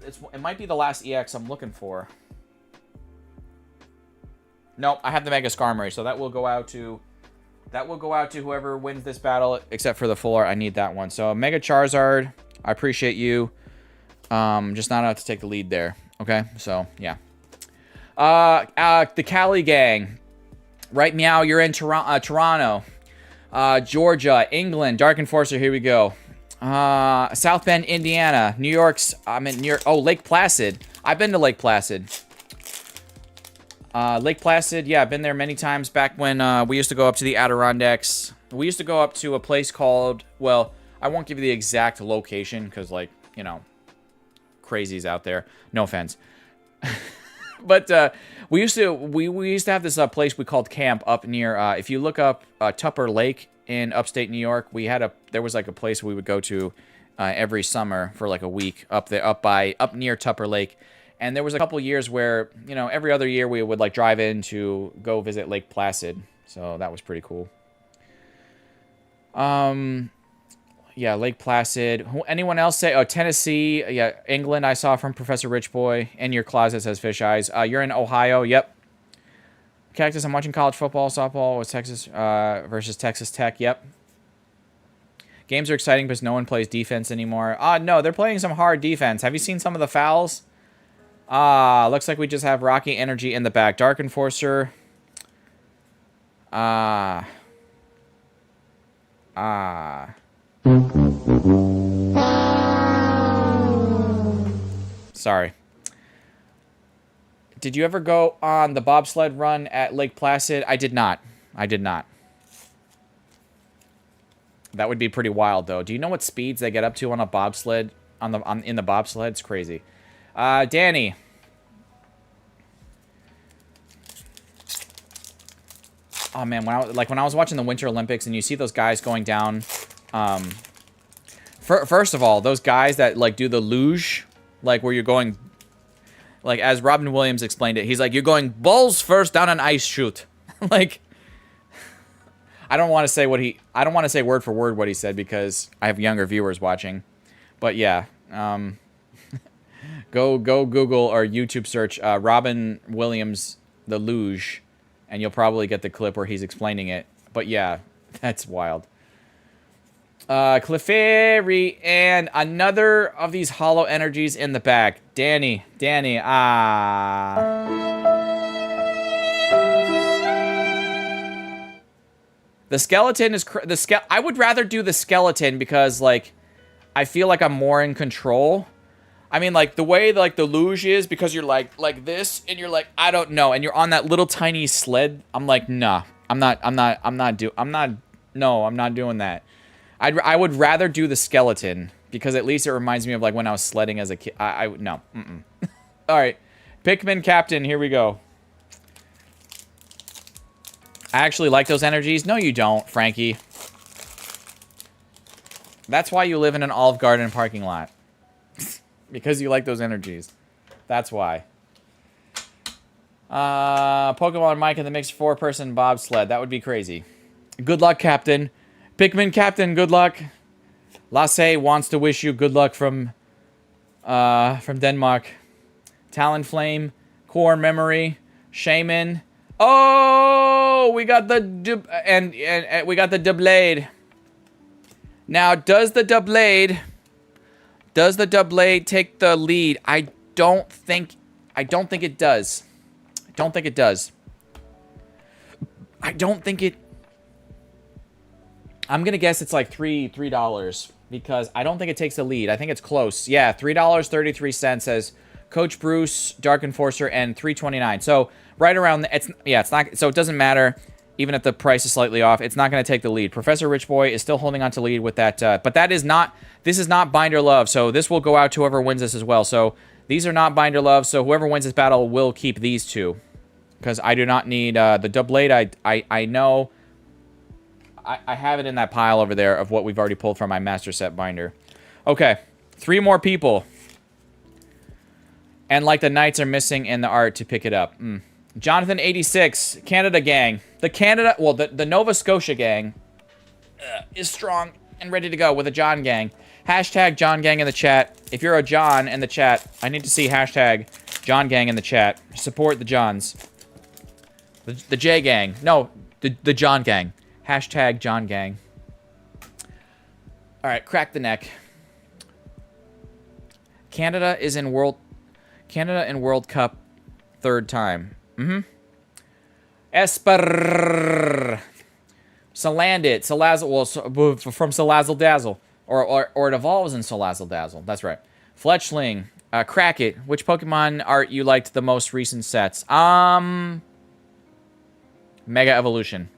It might be the last EX I'm looking for. Nope, I have the Mega Skarmory, so that will go out to... That will go out to whoever wins this battle, except for the full art. I need that one. So, Mega Charizard, I appreciate you. Just not enough to take the lead there. Okay, so, yeah. The Cali gang. Right meow, you're in Toronto. Georgia, England, Dark Enforcer, here we go. South Bend, Indiana. New York's, I'm in New York. Oh, Lake Placid. I've been to Lake Placid. Lake Placid, yeah, I've been there many times back when we used to go up to the Adirondacks. We used to go up to a place called, well, I won't give you the exact location because, like, you know, crazies out there. No offense. But we used to have this place we called camp up near. If you look up Tupper Lake in upstate New York, there was like a place we would go to every summer for like a week up near Tupper Lake. And there was a couple years where, you know, every other year we would like drive in to go visit Lake Placid. So that was pretty cool. Yeah, Lake Placid. Anyone else say? Oh, Tennessee. Yeah, England. I saw from Professor Richboy. In your closet says fish eyes. You're in Ohio. Yep. Cactus. I'm watching college football, softball with Texas versus Texas Tech. Yep. Games are exciting because no one plays defense anymore. No, they're playing some hard defense. Have you seen some of the fouls? Looks like we just have Rocky Energy in the back. Dark Enforcer. Sorry. Did you ever go on the bobsled run at Lake Placid? I did not. I did not. That would be pretty wild, though. Do you know what speeds they get up to on a bobsled? In the bobsled? It's crazy. Danny. Oh man, when I was watching the Winter Olympics and you see those guys going down, first of all, those guys that like do the luge, like where you're going, like as Robin Williams explained it, he's like, you're going balls first down an ice chute. Like, I don't want to say word for word what he said because I have younger viewers watching, but yeah, go Google or YouTube search Robin Williams the luge. And you'll probably get the clip where he's explaining it. But yeah, that's wild. Clefairy and another of these hollow energies in the back. Danny, The skeleton is... I would rather do the skeleton because, like, I feel like I'm more in control. I mean, like, the way, like, the luge is, because you're, like this, and you're, like, I don't know, and you're on that little tiny sled, I'm like, nah, I'm not doing that. I would rather do the skeleton, because at least it reminds me of, like, when I was sledding as a kid. No. Alright. Pikmin Captain, here we go. I actually like those energies. No, you don't, Frankie. That's why you live in an Olive Garden parking lot. Because you like those energies. That's why. Pokemon Mike in the mixed 4-person bobsled. That would be crazy. Good luck, Captain. Pikmin Captain, good luck. Lasse wants to wish you good luck from Denmark. Talonflame, Core Memory, Shaman. Oh, we got the we got the Doublade. Now, does the Doublade take the lead? I don't think it does. I don't think it... I'm gonna guess it's like $3 because I don't think it takes the lead. I think it's close. Yeah, $3.33 says Coach Bruce, Dark Enforcer, and $3.29. So right around it's not, so it doesn't matter. Even if the price is slightly off, it's not going to take the lead. Professor Richboy is still holding on to lead with that, but this is not Binder Love, so this will go out to whoever wins this as well. So these are not Binder Love, so whoever wins this battle will keep these two. Because I do not need the Doublade. I know I have it in that pile over there of what we've already pulled from my Master Set binder. Okay, 3 more people. And like the Knights are missing in the art to pick it up. Jonathan 86, Canada gang. The Nova Scotia gang is strong and ready to go with a John gang. Hashtag John gang in the chat. If you're a John in the chat, I need to see hashtag John gang in the chat. Support the Johns. The J gang. No, the John gang. Hashtag John gang. All right, crack the neck. Canada in World Cup 3rd time. Esper. Salandit. Salazzle. Well, from Salazzle Dazzle. Or it evolves in Salazzle Dazzle. That's right. Fletchling. Crack it. Which Pokemon art you liked the most recent sets? Mega Evolution.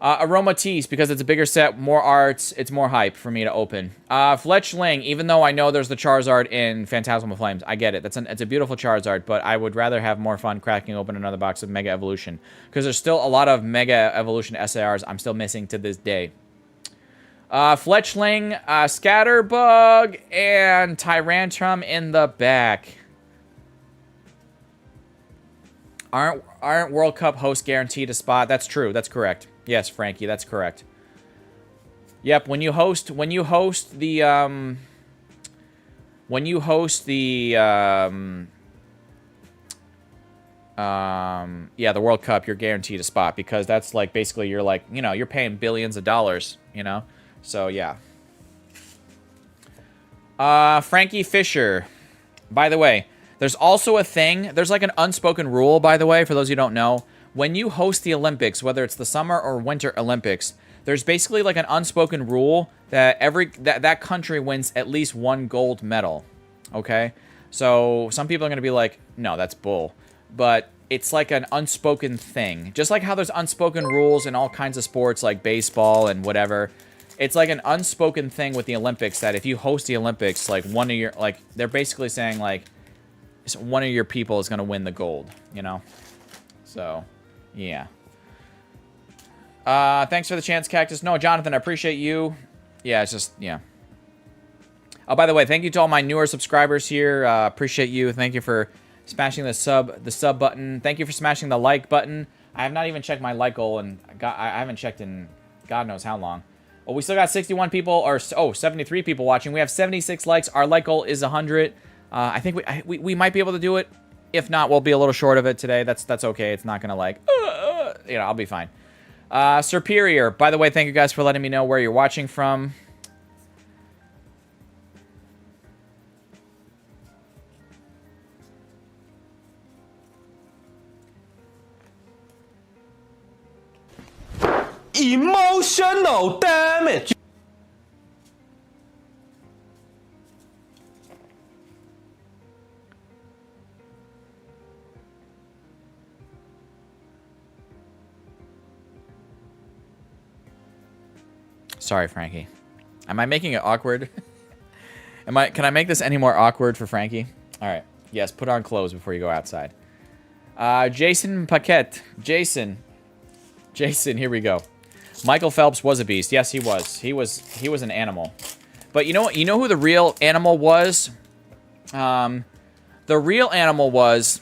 Aromatisse, because it's a bigger set, more arts, it's more hype for me to open. Fletchling, even though I know there's the Charizard in Phantasmal Flames. I get it. It's a beautiful Charizard, but I would rather have more fun cracking open another box of Mega Evolution. Because there's still a lot of Mega Evolution SARs I'm still missing to this day. Fletchling, Scatterbug, and Tyrantrum in the back. Aren't World Cup hosts guaranteed a spot? That's true. That's correct. Yes, Frankie, that's correct. Yep, when you host the the World Cup, you're guaranteed a spot, because that's like basically you're like, you know, you're paying billions of dollars, you know? So yeah. Frankie Fisher. By the way, there's also a thing, there's like an unspoken rule, by the way, for those who don't know. When you host the Olympics, whether it's the Summer or Winter Olympics, there's basically like an unspoken rule that that country wins at least one gold medal. Okay? So some people are going to be like, no, that's bull. But it's like an unspoken thing. Just like how there's unspoken rules in all kinds of sports like baseball and whatever. It's like an unspoken thing with the Olympics that if you host the Olympics, like one of your, like, they're basically saying like one of your people is going to win the gold, you know? So... yeah. Thanks for the chance, Cactus. No, Jonathan, I appreciate you. Yeah, it's just, yeah. Oh, by the way, thank you to all my newer subscribers here. Appreciate you. Thank you for smashing the sub button. Thank you for smashing the like button. I have not even checked my like goal, and I haven't checked in God knows how long. Well, we still got 61 people, or 73 people watching. We have 76 likes. Our like goal is 100. I think we might be able to do it. If not, we'll be a little short of it today. That's okay. It's not gonna like, you know, I'll be fine. Superior. By the way, thank you guys for letting me know where you're watching from. Emotional damage. Sorry, Frankie. Am I making it awkward? Can I make this any more awkward for Frankie? All right. Yes, put on clothes before you go outside. Jason Paquette. Jason, here we go. Michael Phelps was a beast. Yes, he was. He was an animal. But you know what? You know who the real animal was? The real animal was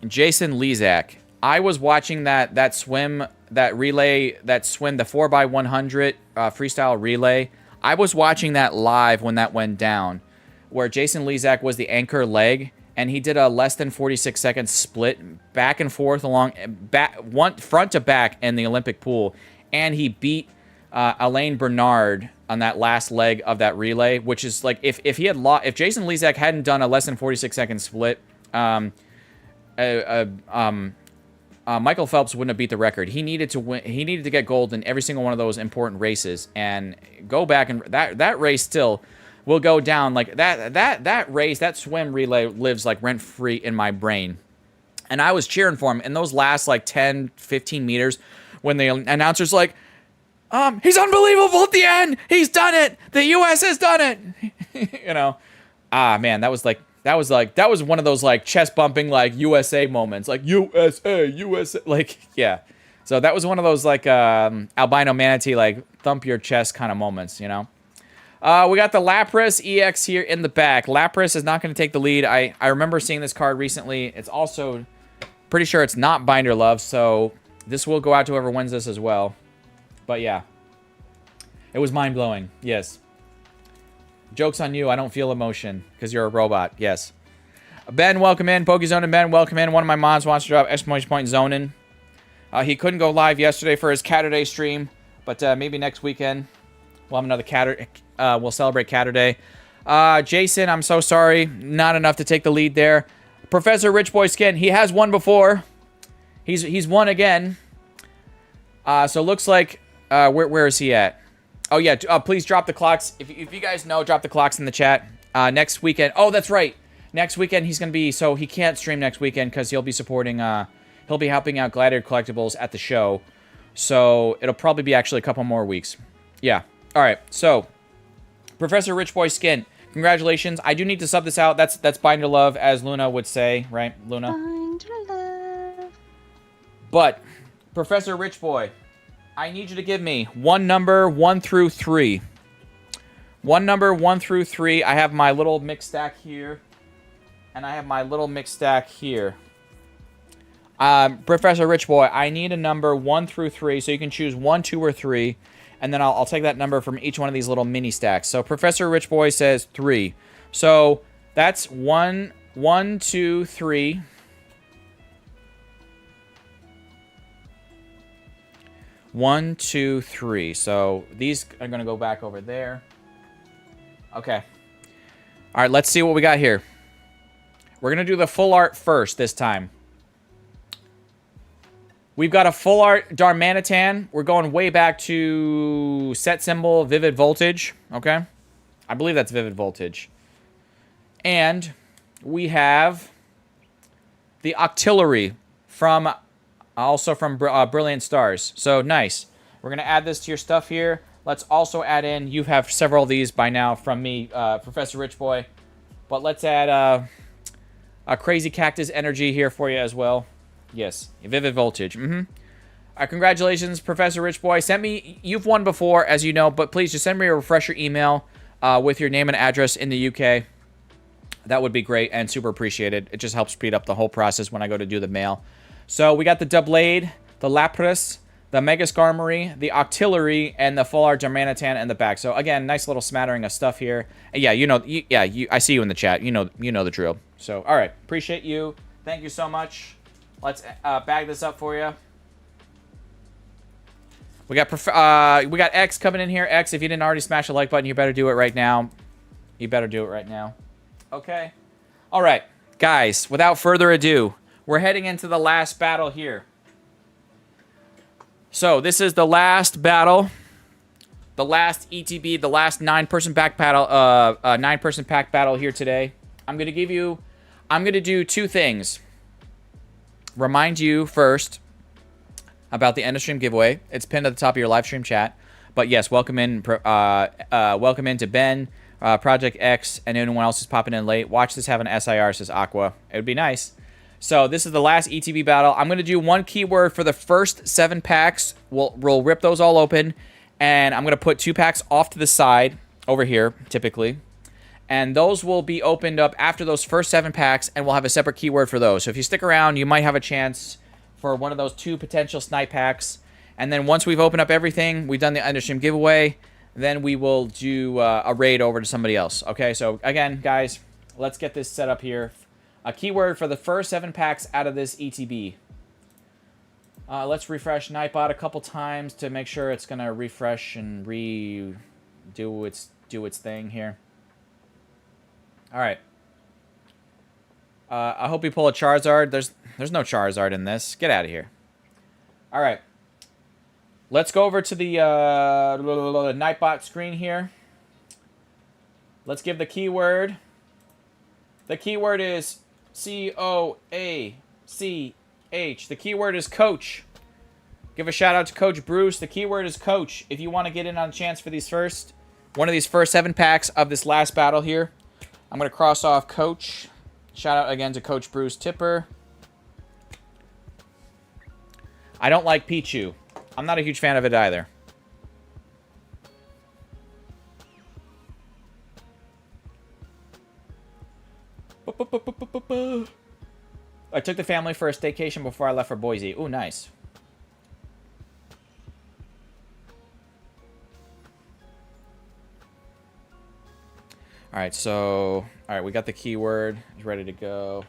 Jason Lezak. I was watching that swim, that relay, that swim, the 4x100 freestyle relay. I was watching that live when that went down, where Jason Lezak was the anchor leg, and he did a less than 46-second split back and forth along front to back in the Olympic pool, and he beat Alain Bernard on that last leg of that relay, which is like if Jason Lezak hadn't done a less than 46-second split, Michael Phelps wouldn't have beat the record. He needed to win. He needed to get gold in every single one of those important races, and go back, and that race still will go down like that race, that swim relay lives like rent free in my brain. And I was cheering for him in those last like 10, 15 meters when the announcer's like, he's unbelievable at the end. He's done it. The U.S. has done it. You know, man, that was one of those like chest bumping like USA moments, like USA, like, yeah. So that was one of those like albino manatee like thump your chest kind of moments, you know. We got the Lapras EX here in the back. Lapras is not going to take the lead. I remember seeing this card recently. It's also pretty sure it's not Binder Love, so this will go out to whoever wins this as well. But yeah, it was mind blowing. Yes. Joke's on you. I don't feel emotion because you're a robot. Yes. Ben, welcome in. Pokezone and Ben, welcome in. One of my mods wants to drop exclamation point zoning. He couldn't go live yesterday for his Catterday stream, but maybe next weekend we'll have another we'll celebrate Catterday. Jason, I'm so sorry. Not enough to take the lead there. Professor Rich Boy Skin, he has won before. He's won again. So looks like where is he at? Oh yeah, please drop the clocks. If you guys know, drop the clocks in the chat. Next weekend. Oh, that's right. Next weekend he's gonna be, so he can't stream next weekend because he'll be supporting. He'll be helping out Gladiator Collectibles at the show. So it'll probably be actually a couple more weeks. Yeah. All right. So Professor Rich Boy Skin, congratulations. I do need to sub this out. That's Binder Love, as Luna would say, right, Luna? Binder love. But Professor Rich Boy, I need you to give me one number 1 through 3. One number 1 through 3. I have my little mix stack here, and I have my little mix stack here. Professor Rich Boy, I need a number 1 through 3, so you can choose 1, 2, or 3, and then I'll take that number from each one of these little mini stacks. So Professor Rich Boy says 3. So that's 1, 2, 3. 1, 2, 3. So these are going to go back over there. Okay. All right, let's see what we got here. We're going to do the full art first this time. We've got a full art Darmanitan. We're going way back to set symbol Vivid Voltage. Okay. I believe that's Vivid Voltage. And we have the Octillery from also from Brilliant Stars. So nice. We're going to add this to your stuff here. Let's also add in, you have several of these by now from me, Professor Rich Boy. But let's add a Crazy Cactus Energy here for you as well. Yes, Vivid Voltage. Congratulations, Professor Rich Boy. You've won before, as you know, but please just send me a refresher email with your name and address in the UK. That would be great and super appreciated. It just helps speed up the whole process when I go to do the mail. So we got the Doublade, the Lapras, the Mega Skarmory, the Octillery, and the Full Art Darmanitan in the back. So again, nice little smattering of stuff here. And yeah, I see you in the chat. You know the drill. So all right, appreciate you. Thank you so much. Let's bag this up for you. We got X coming in here. X, if you didn't already smash the like button, you better do it right now. You better do it right now. Okay. All right, guys. Without further ado, we're heading into the last battle here. So this is the last battle, the last ETB, the last 9-person pack battle. 9-person pack battle here today. I'm gonna do two things. Remind you first about the end of stream giveaway. It's pinned at the top of your live stream chat. But yes, welcome in to Ben, Project X, and anyone else who's popping in late. Watch this have an SIR, says Aqua. It would be nice. So this is the last ETB battle. I'm going to do one keyword for the first 7 packs. We'll rip those all open. And I'm going to put 2 packs off to the side over here, typically. And those will be opened up after those first 7 packs, and we'll have a separate keyword for those. So if you stick around, you might have a chance for one of those 2 potential snipe packs. And then once we've opened up everything, we've done the understream giveaway, then we will do a raid over to somebody else. Okay, so again, guys, let's get this set up here. A keyword for the first 7 packs out of this ETB. Let's refresh Nightbot a couple times to make sure it's going to refresh and do its thing here. All right. I hope we pull a Charizard. There's no Charizard in this. Get out of here. All right. Let's go over to the Nightbot screen here. Let's give the keyword. The keyword is COACH. The keyword is Coach. Give a shout out to Coach Bruce. The keyword is Coach. If you want to get in on a chance for one of these first 7 packs of this last battle here, I'm going to cross off Coach. Shout out again to Coach Bruce Tipper. I don't like Pichu. I'm not a huge fan of it either. I took the family for a staycation before I left for Boise. Ooh, nice. Alright, so... Alright, we got the keyword. It's ready to go.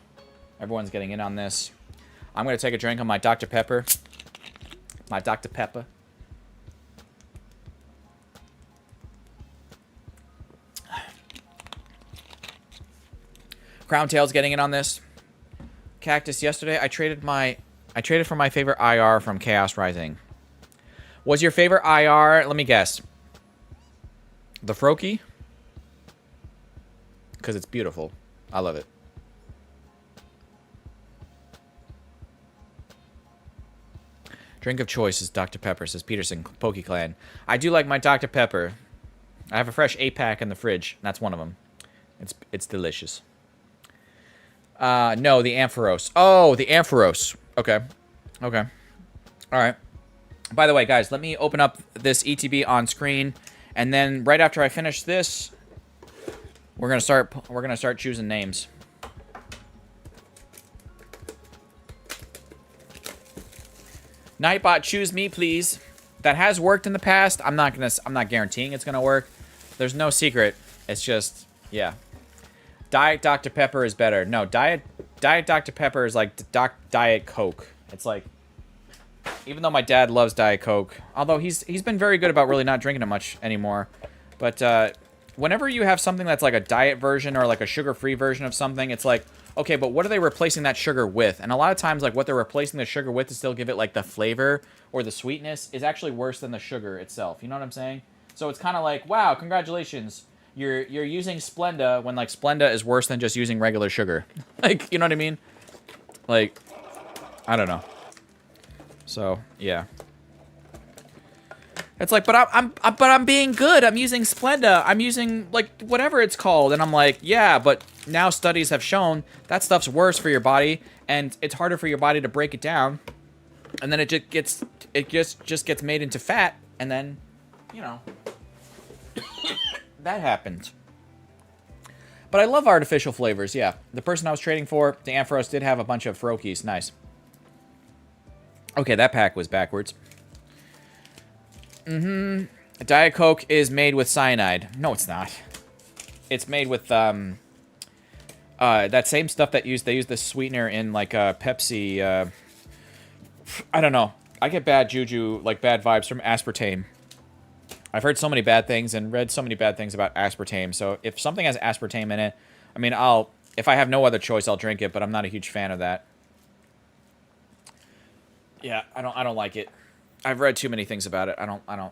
Everyone's getting in on this. I'm going to take a drink on my Dr. Pepper. My Dr. Pepper. Crown Tail's getting in on this. Cactus, yesterday I traded for my favorite IR from Chaos Rising. Was your favorite IR, let me guess, the Froakie? Because it's beautiful. I love it. Drink of choice is Dr. Pepper, says Peterson, PokeClan. I do like my Dr. Pepper. I have a fresh 8-pack in the fridge. That's one of them. It's delicious. No, the Ampharos. Oh, the Ampharos. Okay. Okay. All right. By the way, guys, let me open up this ETB on screen, and then right after I finish this, we're gonna start choosing names. Nightbot, choose me, please. That has worked in the past. I'm not guaranteeing it's gonna work. There's no secret. It's just, yeah. Diet Dr. Pepper is better. No, Diet Dr. Pepper is like Diet Coke. It's like, even though my dad loves Diet Coke, although he's been very good about really not drinking it much anymore. But whenever you have something that's like a diet version or like a sugar-free version of something, it's like, okay, but what are they replacing that sugar with? And a lot of times, like, what they're replacing the sugar with to still give it, like, the flavor or the sweetness is actually worse than the sugar itself. You know what I'm saying? So it's kind of like, wow, congratulations. You're using Splenda when, like, Splenda is worse than just using regular sugar. Like, you know what I mean? Like, I don't know. So, yeah. It's like, but I'm being good. I'm using Splenda. I'm using, like, whatever it's called. And I'm like, yeah, but now studies have shown that stuff's worse for your body, and it's harder for your body to break it down. And then it just gets made into fat, and then, you know, that happens. But I love artificial flavors, yeah. The person I was trading for, the Ampharos, did have a bunch of Froakies. Nice. Okay, that pack was backwards. Diet Coke is made with cyanide. No, it's not. It's made with that same stuff that they use the sweetener in, like, Pepsi. I don't know. I get bad juju, like bad vibes from aspartame. I've heard so many bad things and read so many bad things about aspartame. So if something has aspartame in it, I mean, if I have no other choice, I'll drink it. But I'm not a huge fan of that. Yeah, I don't like it. I've read too many things about it. I don't know.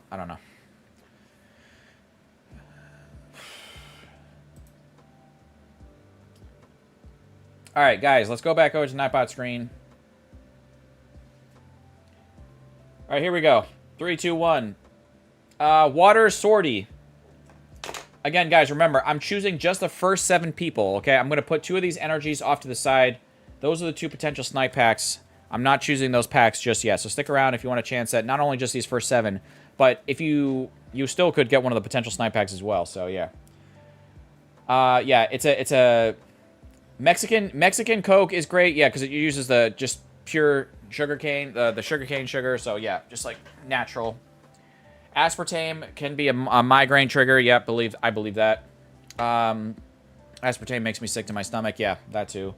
All right, guys, let's go back over to Nightbot screen. All right, here we go. 3, 2, 1. Water sortie. Again, guys, remember, I'm choosing just the first 7 people, okay? I'm going to put 2 of these energies off to the side. Those are the 2 potential snipe packs. I'm not choosing those packs just yet, so stick around if you want a chance at not only just these first 7, but if you still could get one of the potential snipe packs as well, so yeah. Yeah, it's a Mexican Coke is great, yeah, because it uses the just pure sugarcane, the sugarcane sugar, so yeah, just like natural. Aspartame can be a migraine trigger, yeah, I believe that. Aspartame makes me sick to my stomach, yeah, that too.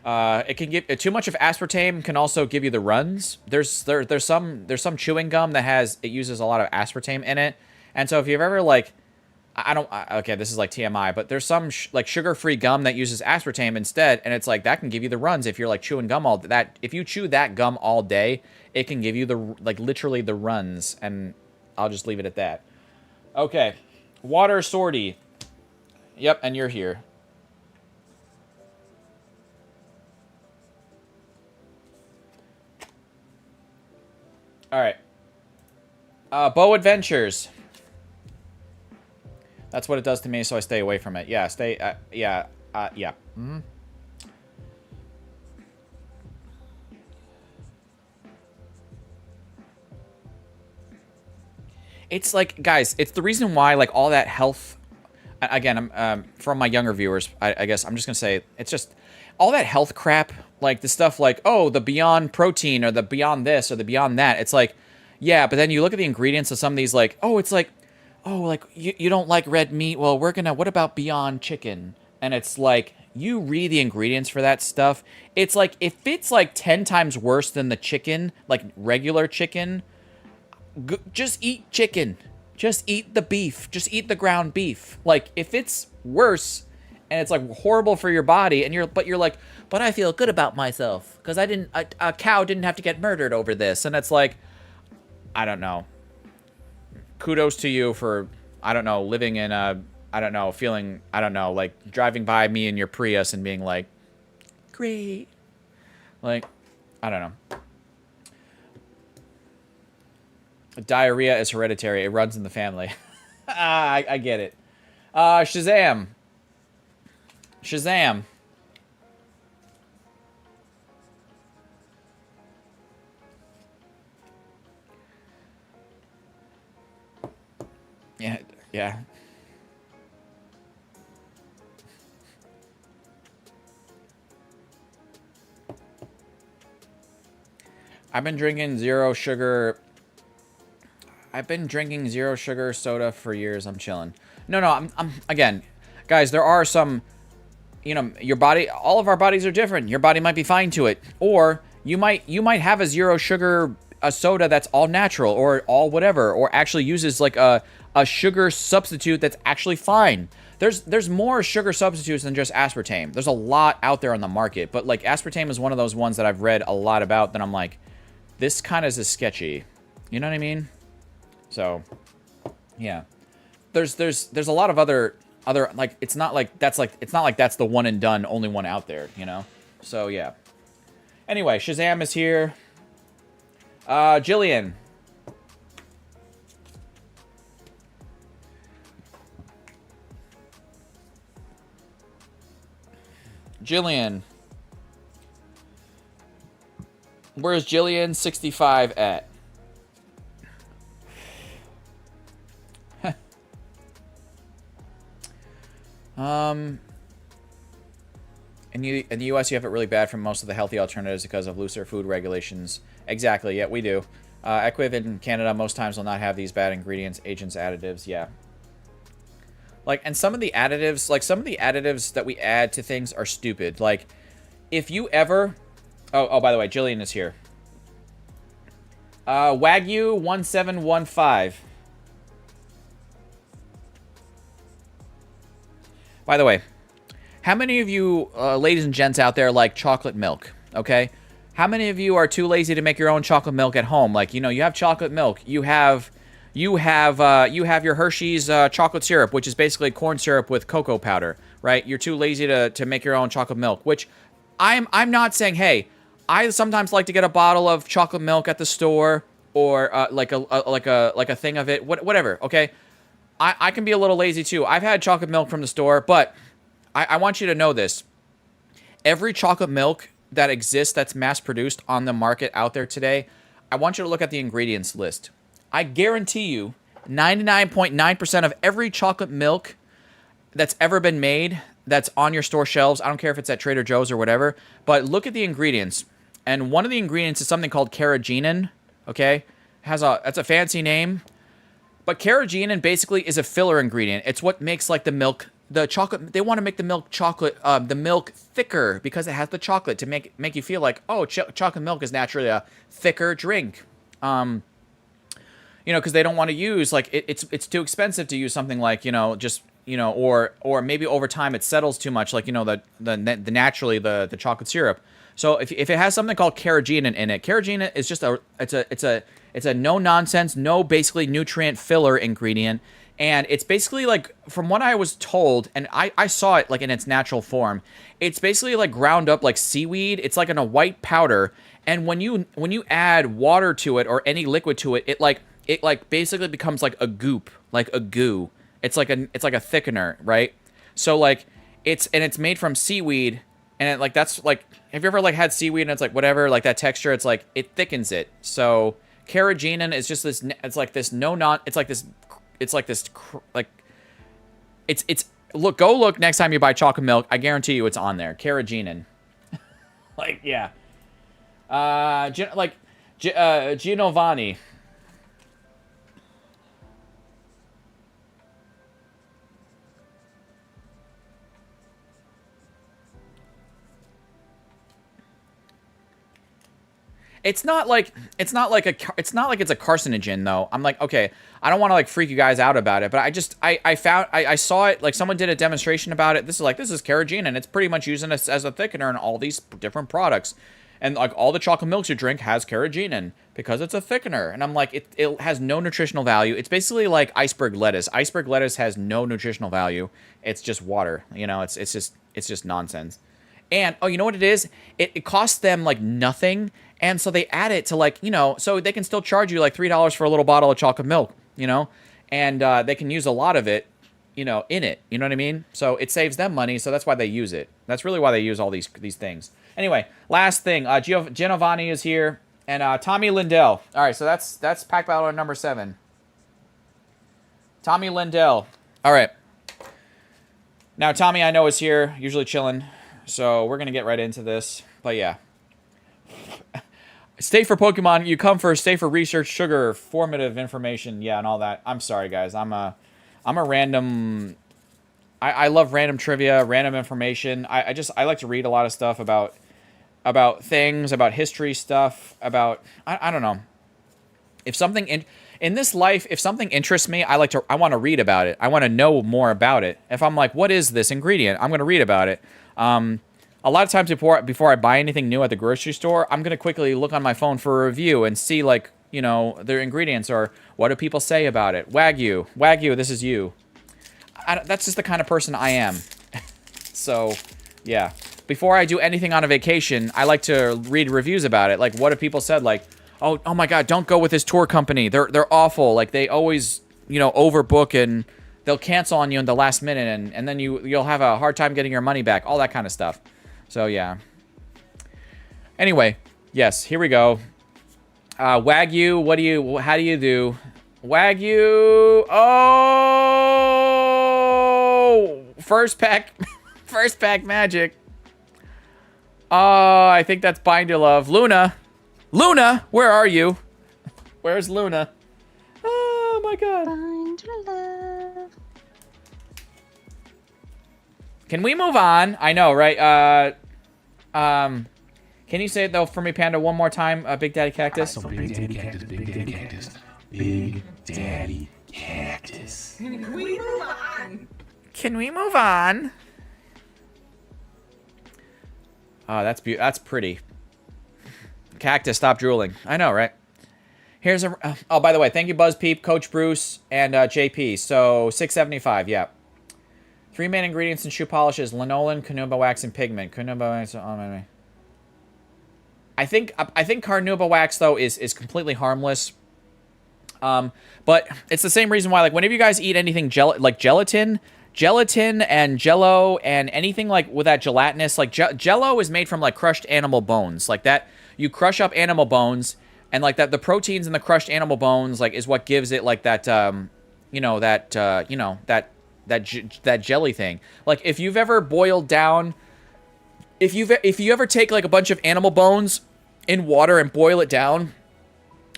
It can give too much of aspartame can also give you the runs. There's some chewing gum that uses a lot of aspartame in it, and so if you've ever like, okay, this is like TMI, but there's some like sugar-free gum that uses aspartame instead, and it's like that can give you the runs if you're like chewing gum all that. If you chew that gum all day, it can give you literally the runs, and I'll just leave it at that. Okay, water sortie. Yep, and you're here. All right. Bow Adventures. That's what it does to me, so I stay away from it. Yeah, yeah. Mm-hmm. It's like, guys, it's the reason why, like, all that health... Again, from my younger viewers, I guess I'm just going to say, it's just... All that health crap, like, the stuff like, oh, the Beyond Protein, or the Beyond this, or the Beyond that, it's like, yeah, but then you look at the ingredients of some of these, like, oh, it's like... Oh, like, you don't like red meat? Well, what about Beyond Chicken? And it's like, you read the ingredients for that stuff. It's like, if it's like 10 times worse than the chicken, like regular chicken, just eat chicken. Just eat the beef. Just eat the ground beef. Like, if it's worse and it's like horrible for your body, and you're like, but I feel good about myself because a cow didn't have to get murdered over this. And it's like, I don't know. Kudos to you for, I don't know, living in a, I don't know, feeling, I don't know, like driving by me in your Prius and being like, great. Like, I don't know. Diarrhea is hereditary. It runs in the family. I get it. Shazam. Shazam. Yeah, yeah. I've been drinking zero sugar soda for years. I'm chilling. No, I'm again, guys, there are some, you know, your body, all of our bodies are different. Your body might be fine to it. Or you might have a zero sugar soda that's all natural or all whatever, or actually uses like a sugar substitute that's actually fine. There's more sugar substitutes than just aspartame. There's a lot out there on the market, but like aspartame is one of those ones that I've read a lot about that I'm like, this kind of is sketchy. You know what I mean? So, yeah. There's a lot of other like it's not like that's the one and done only one out there, you know? So, yeah. Anyway, Shazam is here. Jillian. Jillian. Where's Jillian 65 at? In the US, you have it really bad from most of the healthy alternatives because of looser food regulations. Exactly, yeah, we do. Equiv in Canada most times will not have these bad ingredients, agents, additives, yeah. Like, and some of the additives, that we add to things are stupid. Like, if you ever... Oh, by the way, Jillian is here. Wagyu 1715. By the way, how many of you, ladies and gents out there, like chocolate milk? Okay, how many of you are too lazy to make your own chocolate milk at home? Like, you know, you have chocolate milk, you have your Hershey's chocolate syrup, which is basically corn syrup with cocoa powder, right? You're too lazy to make your own chocolate milk. Which I'm not saying, hey, I sometimes like to get a bottle of chocolate milk at the store or like a thing of it, whatever. Okay. I can be a little lazy too. I've had chocolate milk from the store, but I want you to know this. Every chocolate milk that exists that's mass-produced on the market out there today, I want you to look at the ingredients list. I guarantee you 99.9% of every chocolate milk that's ever been made that's on your store shelves, I don't care if it's at Trader Joe's or whatever, but look at the ingredients. And one of the ingredients is something called carrageenan, okay? That's a fancy name. But carrageenan basically is a filler ingredient. It's what makes like the milk, the chocolate. They want to make the milk thicker because it has the chocolate to make you feel like, oh, chocolate milk is naturally a thicker drink. You know, because they don't want to use like it's too expensive to use something like, you know, just, you know, or maybe over time it settles too much, like, you know, the naturally the chocolate syrup. So if it has something called carrageenan in it, carrageenan is just it's a no-nonsense, no basically nutrient filler ingredient. And it's basically like, from what I was told, and I saw it like in its natural form, it's basically like ground up like seaweed. It's like in a white powder. And when you add water to it or any liquid to it, it basically becomes like a goop, like a goo. It's like a thickener, right? So like it's made from seaweed. And it, like, that's like, have you ever like had seaweed and it's like whatever, like that texture, it's like, it thickens it. So carrageenan is just this, it's like this go look next time you buy chocolate milk. I guarantee you it's on there. Carrageenan. Like, yeah. Giovanni. It's not like it's a carcinogen though. I'm like, okay, I don't want to like freak you guys out about it, but I saw it, like someone did a demonstration about it. This is carrageenan, and it's pretty much using it as a thickener in all these different products. And like all the chocolate milks you drink has carrageenan because it's a thickener. And I'm like, it has no nutritional value. It's basically like iceberg lettuce. Iceberg lettuce has no nutritional value. It's just water. You know, it's just nonsense. And oh, you know what it is? It costs them like nothing. And so they add it to like, you know, so they can still charge you like $3 for a little bottle of chocolate milk, you know, and they can use a lot of it, you know, in it. You know what I mean? So it saves them money. So that's why they use it. That's really why they use all these things. Anyway, last thing, Giovanni is here and Tommy Lindell. All right, so that's pack battle number 7. Tommy Lindell. All right. Now Tommy, I know, is here, usually chilling. So we're gonna get right into this. But yeah. Stay for Pokemon, you come first. Stay for research, sugar, formative information, yeah, and all that. I'm sorry, guys. I'm a random. I love random trivia, random information. I like to read a lot of stuff about things, about history stuff, about I don't know. If something in this life, if something interests me, I want to read about it. I want to know more about it. If I'm like, what is this ingredient? I'm going to read about it. A lot of times before I buy anything new at the grocery store, I'm going to quickly look on my phone for a review and see, like, you know, their ingredients or what do people say about it. Wagyu, this is you. That's just the kind of person I am. So, yeah. Before I do anything on a vacation, I like to read reviews about it. Like, what have people said? Like, oh my God, don't go with this tour company. They're awful. Like, they always, you know, overbook and they'll cancel on you in the last minute and then you'll have a hard time getting your money back. All that kind of stuff. So, yeah. Anyway, yes, here we go. Wagyu, how do you do? Wagyu, oh! First pack magic. Oh, I think that's Binder Love. Luna, where are you? Where's Luna? Oh, my God. Binder Love. Can we move on? I know, right? Can you say it though for me, Panda, one more time? Big Daddy Cactus. So Big Daddy Cactus, Big Daddy Cactus, Big Daddy Cactus. Can we move on? Can we move on? Oh, that's pretty. Cactus, stop drooling. I know, right? Here's a. Oh, by the way, thank you, Buzz Peep, Coach Bruce, and JP. So $6.75. Yeah. 3 main ingredients in shoe polishes: lanolin, carnauba wax, and pigment. Carnauba wax. Oh, I think carnauba wax though is completely harmless. But it's the same reason why, like, whenever you guys eat anything like gelatin and Jello and anything like with that gelatinous, like Jello is made from like crushed animal bones, like that. You crush up animal bones, and like that the proteins in the crushed animal bones like is what gives it like that that jelly thing. Like if you've ever boiled down, if you ever take like a bunch of animal bones in water and boil it down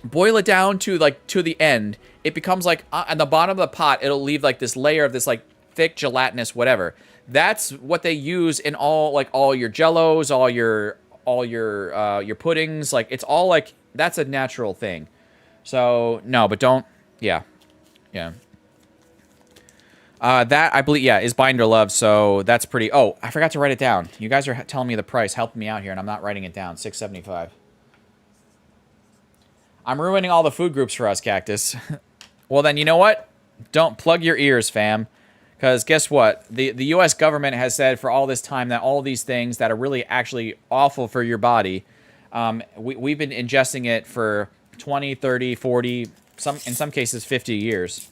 to the end, it becomes like at the bottom of the pot, it'll leave like this layer of this like thick gelatinous whatever. That's what they use in all your Jellos, all your puddings. Like it's all like that's a natural thing. So no, but don't. Yeah. That, I believe, yeah, is Binder Love, so that's pretty... Oh, I forgot to write it down. You guys are telling me the price, helping me out here, and I'm not writing it down. $6.75. I'm ruining all the food groups for us, Cactus. Well, then, you know what? Don't plug your ears, fam. Because guess what? The U.S. government has said for all this time that all these things that are really actually awful for your body, we've been ingesting it for 20, 30, 40, in some cases 50 years.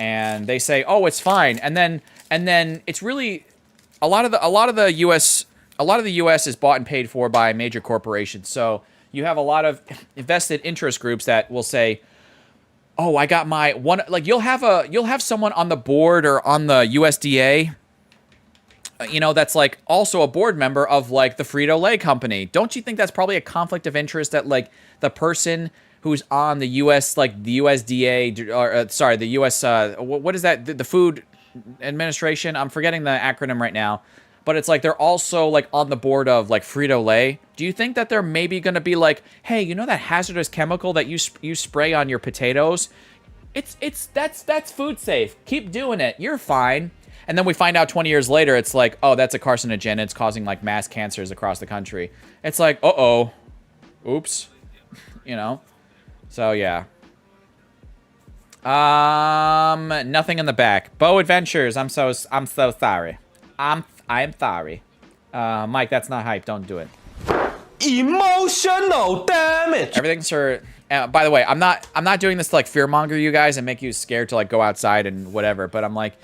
And they say, "Oh, it's fine," and then it's really a lot of the U.S. is bought and paid for by major corporations. So you have a lot of vested interest groups that will say, "Oh, I got my one." Like you'll have someone on the board or on the USDA, you know, that's like also a board member of like the Frito-Lay company. Don't you think that's probably a conflict of interest that like the person who's on the U.S. like the USDA or sorry, the U.S. What is that? The Food Administration. I'm forgetting the acronym right now, but it's like they're also like on the board of like Frito-Lay. Do you think that they're maybe going to be like, hey, you know that hazardous chemical that you spray on your potatoes? That's food safe. Keep doing it. You're fine. And then we find out 20 years later, it's like, oh, that's a carcinogen. It's causing like mass cancers across the country. It's like, uh-oh, oops, you know. So yeah. Nothing in the back. Bow Adventures. I'm so sorry. I'm sorry. Mike, that's not hype. Don't do it. Emotional damage. Everything's for. By the way, I'm not doing this to like fearmonger you guys and make you scared to like go outside and whatever. But I'm like,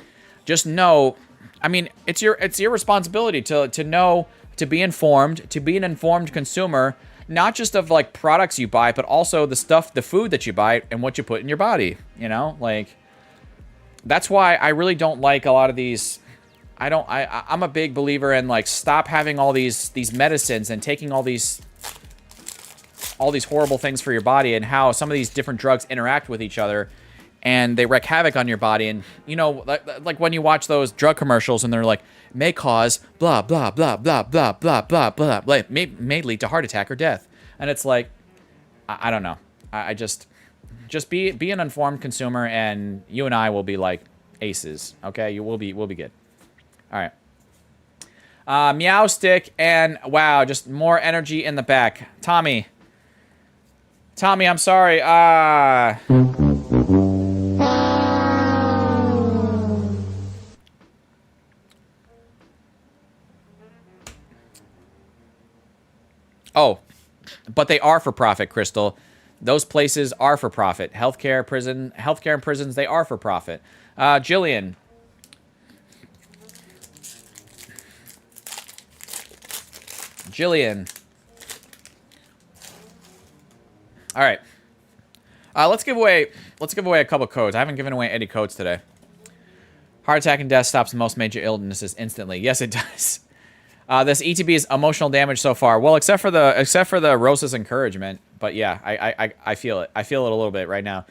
just know. I mean, it's your responsibility to know, to be informed, to be an informed consumer, not just of like products you buy, but also the food that you buy and what you put in your body. You know, like that's why I really don't like a lot of these. I'm a big believer in like stop having all these medicines and taking all these horrible things for your body, and how some of these different drugs interact with each other and they wreak havoc on your body. And you know, like when you watch those drug commercials and they're like, may cause blah blah blah blah blah blah blah blah, may lead to heart attack or death. And it's like, I don't know. I just be an informed consumer, and you and I will be like aces. Okay, we'll be good. All right. Meow stick and wow, just more energy in the back. Tommy, I'm sorry. Oh, but they are for profit, Crystal. Those places are for profit. Healthcare and prisons, they are for profit. Jillian. All right. Let's give away a couple codes. I haven't given away any codes today. Heart attack and death stops most major illnesses instantly. Yes, it does. This ETB is emotional damage so far. Well, except for the Rosa's encouragement. But yeah, I feel it. I feel it a little bit right now.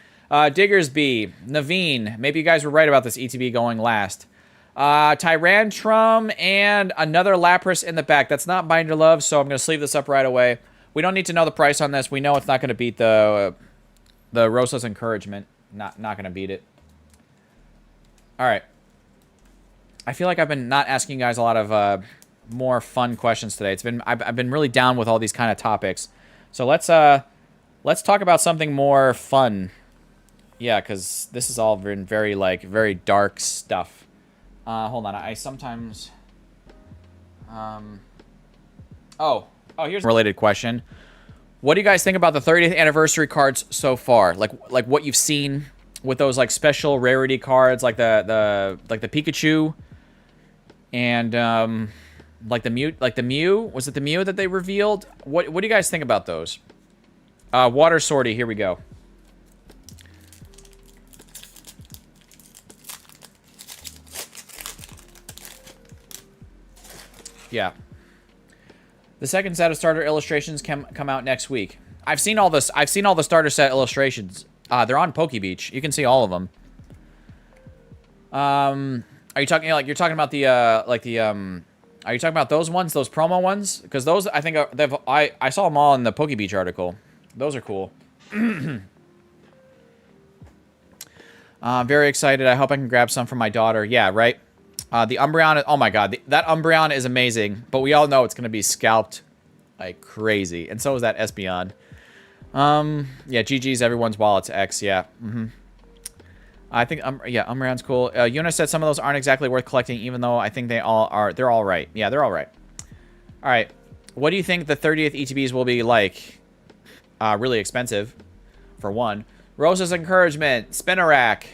Diggers B, Naveen. Maybe you guys were right about this ETB going last. Tyrantrum and another Lapras in the back. That's not Binder Love, so I'm going to sleeve this up right away. We don't need to know the price on this. We know it's not going to beat the Rosa's encouragement. Not going to beat it. All right. I feel like I've been not asking you guys a lot of more fun questions today. I've been really down with all these kind of topics. So let's talk about something more fun. Yeah, because this has all been very dark stuff. Hold on. I sometimes... Oh, here's a related question. What do you guys think about the 30th anniversary cards so far? Like what you've seen with those like special rarity cards, like the Pikachu and like the Mew. Was it the Mew that they revealed? What do you guys think about those? Water Sortie, here we go. Yeah. The second set of starter illustrations come out next week. I've seen all this. I've seen all the starter set illustrations. They're on PokeBeach. You can see all of them. Are you talking you're talking about the are you talking about those ones, those promo ones? Because those I think I saw them all in the PokeBeach article. Those are cool. Very excited. I hope I can grab some for my daughter. Yeah, right. The Umbreon, oh my god, that Umbreon is amazing, but we all know it's going to be scalped like crazy, and so is that Espeon. Yeah, GG's everyone's wallets X, yeah. I think, yeah, Umbreon's cool. Yuna said some of those aren't exactly worth collecting, even though I think they all are. They're all right. Yeah, they're all right. All right, what do you think the 30th ETBs will be like? Really expensive, for one. Rosa's encouragement, Spinarak.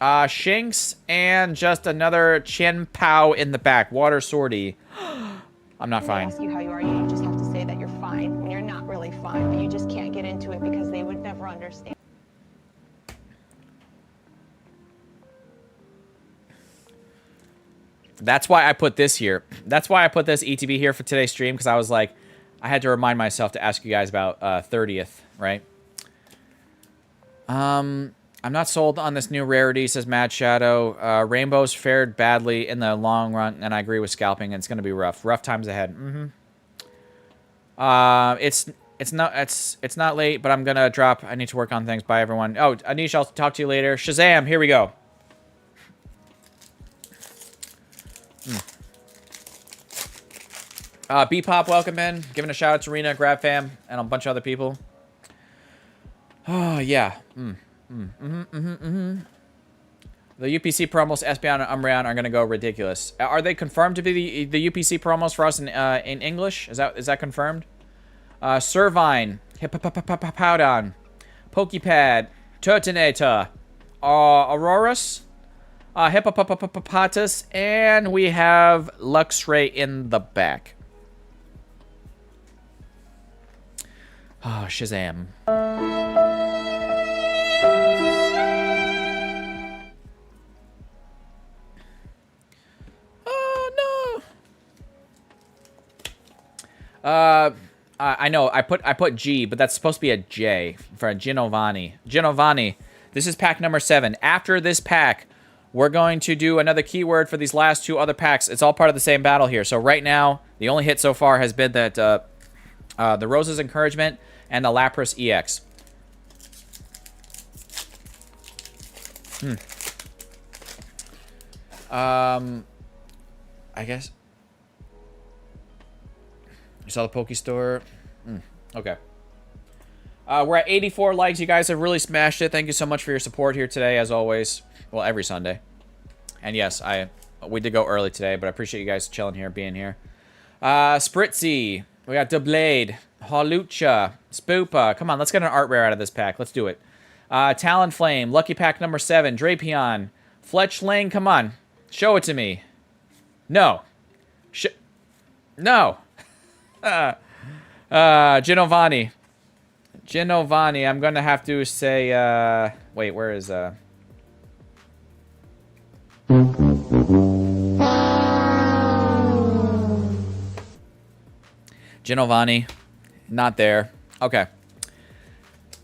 Shinx, and just another Chen Pao in the back. Water Sortie. I'm not fine. They ask you how you are, you just have to say that you're fine when you're not really fine, but you just can't get into it because they would never understand. That's why I put this here. That's why I put this ETB here for today's stream, because I was like, I had to remind myself to ask you guys about 30th, right? I'm not sold on this new rarity, says Mad Shadow. Rainbows fared badly in the long run, and I agree with scalping. It's going to be rough. Rough times ahead. It's not late, but I'm going to drop. I need to work on things. Bye, everyone. Oh, Anish, I'll talk to you later. Shazam, here we go. B-Pop, welcome in. Giving a shout out to Rena, Grab Fam, and a bunch of other people. Oh, yeah. The UPC promos, Espeon and Umbreon, are going to go ridiculous. Are they confirmed to be the UPC promos for us in English? Is that confirmed? Servine, Hippopowdon, Pokepad, Turtonator, Aurorus, Hippopotamus, and we have Luxray in the back. Oh, Shazam. Oh, no. I know, I put G, but that's supposed to be a J for Giovanni. Giovanni, this is pack number 7. After this pack, we're going to do another keyword for these last 2 other packs. It's all part of the same battle here. So right now, the only hit so far has been that the Rose's Encouragement and the Lapras EX. I guess. You saw the Poke Store? Okay. We're at 84 likes. You guys have really smashed it. Thank you so much for your support here today, as always. Well, every Sunday. And yes, we did go early today, but I appreciate you guys chilling here, being here. Spritzy. We got Doublade, Hawlucha, Spoopa. Come on, let's get an art rare out of this pack. Let's do it. Talonflame, Lucky Pack number 7, Drapion, Fletchling. Come on, show it to me. No. No. Giovanni. Giovanni, I'm gonna have to say, wait, where is, Giovanni, not there. Okay.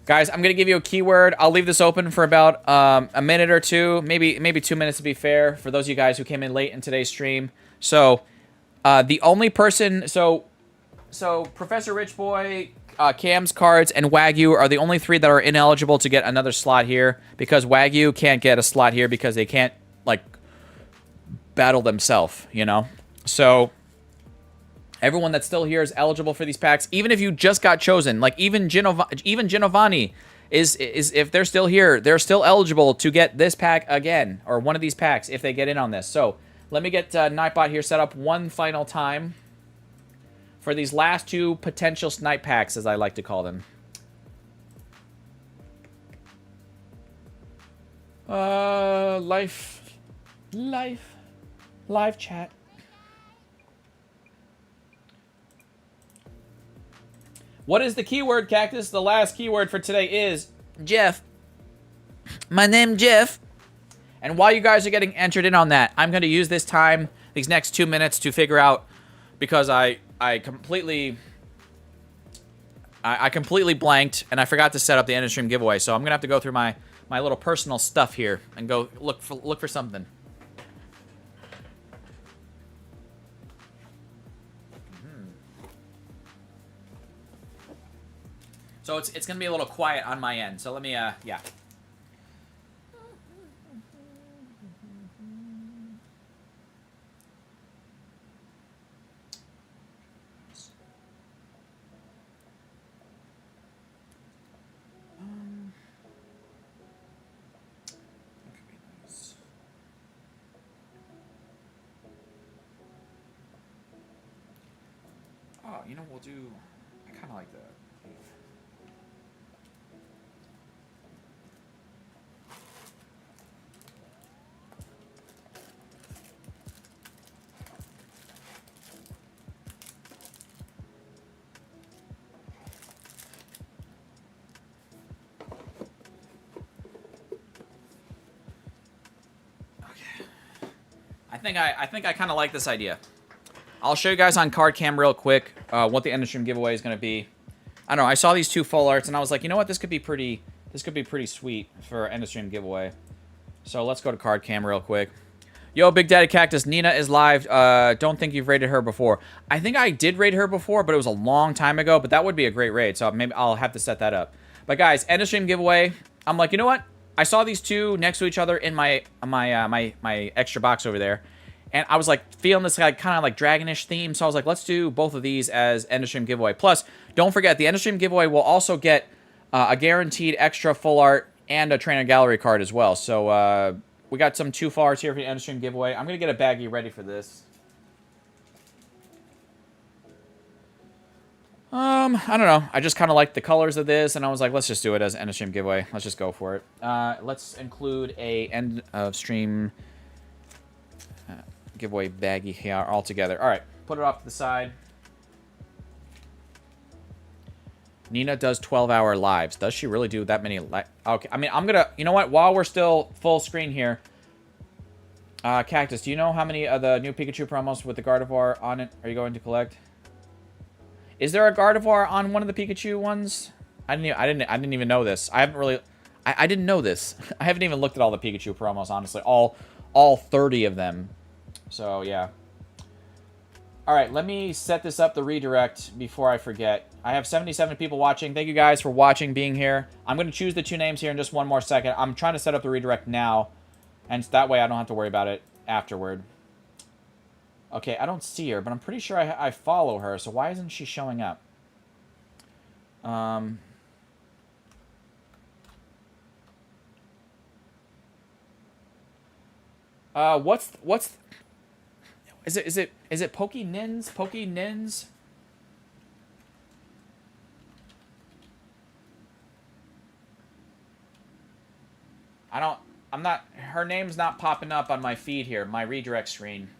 Guys, I'm going to give you a keyword. I'll leave this open for about a minute or two, maybe 2 minutes to be fair, for those of you guys who came in late in today's stream. So, the only person... So Professor Rich Boy, Cam's Cards, and Wagyu are the only 3 that are ineligible to get another slot here, because Wagyu can't get a slot here because they can't, like, battle themselves, you know? So... everyone that's still here is eligible for these packs. Even if you just got chosen, like even Giovanni is if they're still here, they're still eligible to get this pack again, or one of these packs if they get in on this. So let me get Nightbot here set up one final time for these last 2 potential snipe packs, as I like to call them. Live chat. What is the keyword, Cactus? The last keyword for today is Jeff. My name Jeff. And while you guys are getting entered in on that, I'm going to use this time, these next 2 minutes, to figure out, because I completely blanked and I forgot to set up the end of stream giveaway. So I'm going to have to go through my little personal stuff here and go look for something. So it's going to be a little quiet on my end. So let me, yeah. Oh, you know, we'll do, I kind of like that. I think I kind of like this idea. I'll show you guys on card cam real quick what the end of stream giveaway is going to be. I don't know. I saw these 2 full arts and I was like, you know what? This could be pretty sweet for end of stream giveaway. So let's go to card cam real quick. Yo, Big Daddy Cactus, Nina is live. Don't think you've raided her before. I think I did raid her before, but it was a long time ago. But that would be a great raid, so maybe I'll have to set that up. But guys, end of stream giveaway. I'm like, you know what? I saw these 2 next to each other in my extra box over there. And I was like feeling this kind of like dragonish theme. So I was like, let's do both of these as end of stream giveaway. Plus, don't forget, the end of stream giveaway will also get a guaranteed extra full art and a trainer gallery card as well. So we got some 2 full arts here for the end of stream giveaway. I'm going to get a baggie ready for this. I don't know. I just kind of like the colors of this, and I was like, let's just do it as an end of stream giveaway. Let's just go for it. Let's include a end of stream giveaway baggie here all together. All right, put it off to the side. Nina does 12-hour lives. Does she really do that many? Okay, I mean, I'm gonna. You know what? While we're still full screen here, Cactus, do you know how many of the new Pikachu promos with the Gardevoir on it are you going to collect? Is there a Gardevoir on one of the Pikachu ones? I didn't even know this. I haven't really. I didn't know this. I haven't even looked at all the Pikachu promos, honestly. All 30 of them. So yeah. All right, let me set this up, the redirect, before I forget. I have 77 people watching. Thank you guys for watching, being here. I'm going to choose the 2 names here in just one more second. I'm trying to set up the redirect now, and that way I don't have to worry about it afterward. Okay, I don't see her, but I'm pretty sure I follow her, so why isn't she showing up? What's is it Pokey Nins? Pokey Nins? I'm not, her name's not popping up on my feed here, my redirect screen.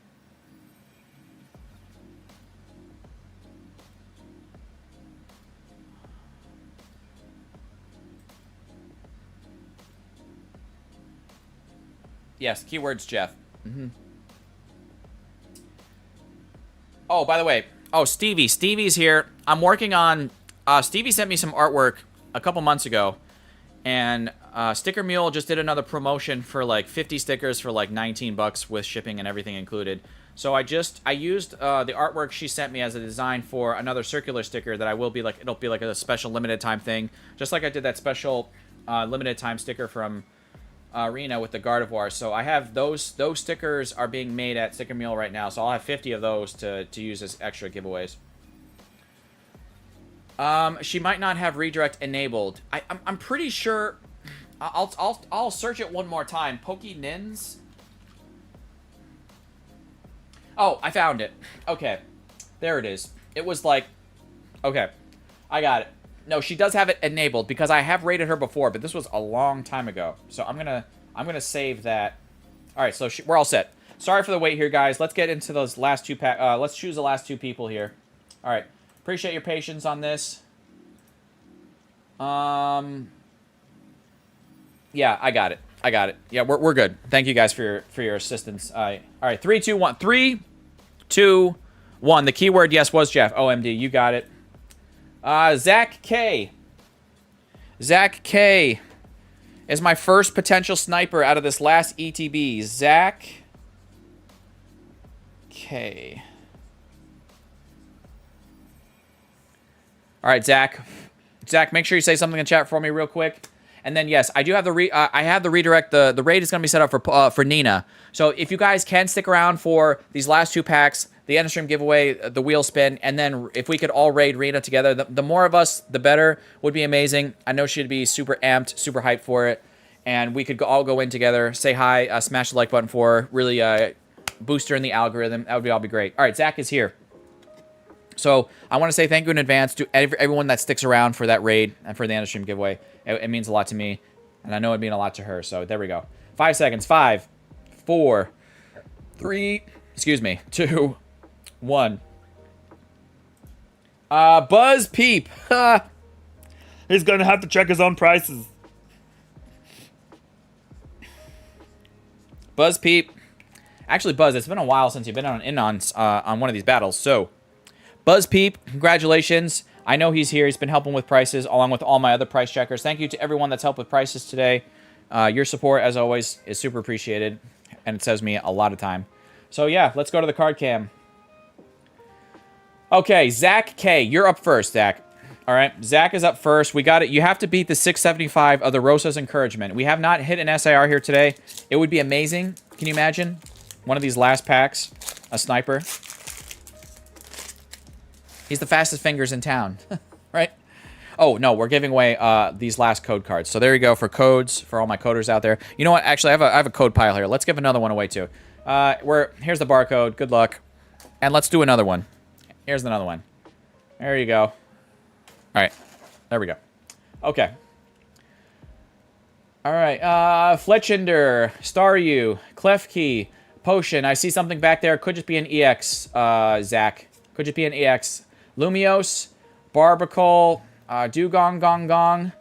Yes, keywords Jeff. Oh, by the way. Oh, Stevie. Stevie's here. I'm working on... Stevie sent me some artwork a couple months ago. And Sticker Mule just did another promotion for like 50 stickers for like 19 bucks with shipping and everything included. So I used the artwork she sent me as a design for another circular sticker that it'll be like a special limited time thing. Just like I did that special limited time sticker from... Arena with the Gardevoir. So I have those stickers are being made at Sticker Mule right now, so I'll have 50 of those to use as extra giveaways. She might not have redirect enabled. I'm pretty sure. I'll search it one more time. Pokey Nins. Oh, I found it. Okay, there it is. It was like, okay, I got it. No, she does have it enabled because I have rated her before, but this was a long time ago. So I'm gonna save that. All right, so we're all set. Sorry for the wait here, guys. Let's get into those last 2 let's choose the last 2 people here. All right, appreciate your patience on this. Yeah, I got it. Yeah, we're good. Thank you guys for your assistance. All right, 3, 2, 1. 3, 2, 1. The keyword yes was Jeff. OMD, you got it. Zach K. Zach K is my first potential sniper out of this last ETB. Zach K. All right, Zach. Zach, make sure you say something in chat for me real quick. And then, yes, I do have the redirect. The raid is going to be set up for Nina. So if you guys can stick around for these last 2 packs, the end of stream giveaway, the wheel spin, and then if we could all raid Rena together, the more of us, the better. Would be amazing. I know she'd be super amped, super hyped for it, and we could all go in together, say hi, smash the like button for her, really boost her in the algorithm. That would all be great. All right, Zach is here. So I want to say thank you in advance to everyone that sticks around for that raid and for the end of stream giveaway. It means a lot to me, and I know it'd mean a lot to her. So there we go. 5 seconds. 5, 4, 3, excuse me, 2, 1. Buzz Peep. He's gonna have to check his own prices. Buzz Peep. Actually, Buzz, it's been a while since you've been on one of these battles. So, Buzz Peep, congratulations. I know he's here. He's been helping with prices along with all my other price checkers. Thank you to everyone that's helped with prices today. Your support, as always, is super appreciated, and it saves me a lot of time. So, yeah, let's go to the card cam. Okay, Zach K. You're up first, Zach. All right, Zach is up first. We got it. You have to beat the 675 of the Rosa's Encouragement. We have not hit an SIR here today. It would be amazing. Can you imagine? One of these last packs, a sniper. He's the fastest fingers in town, right? Oh, no, we're giving away these last code cards. So there you go for codes, for all my coders out there. You know what? Actually, I have a code pile here. Let's give another one away, too. Here's the barcode. Good luck. And let's do another one. Here's another one. There you go. All right. There we go. Okay. All right. Fletchinder, Staryu, Klefki, Potion. I see something back there. Could just be an EX, Zach. Could just be an EX. Lumiose, Barbacle, Dugong Gong Gong,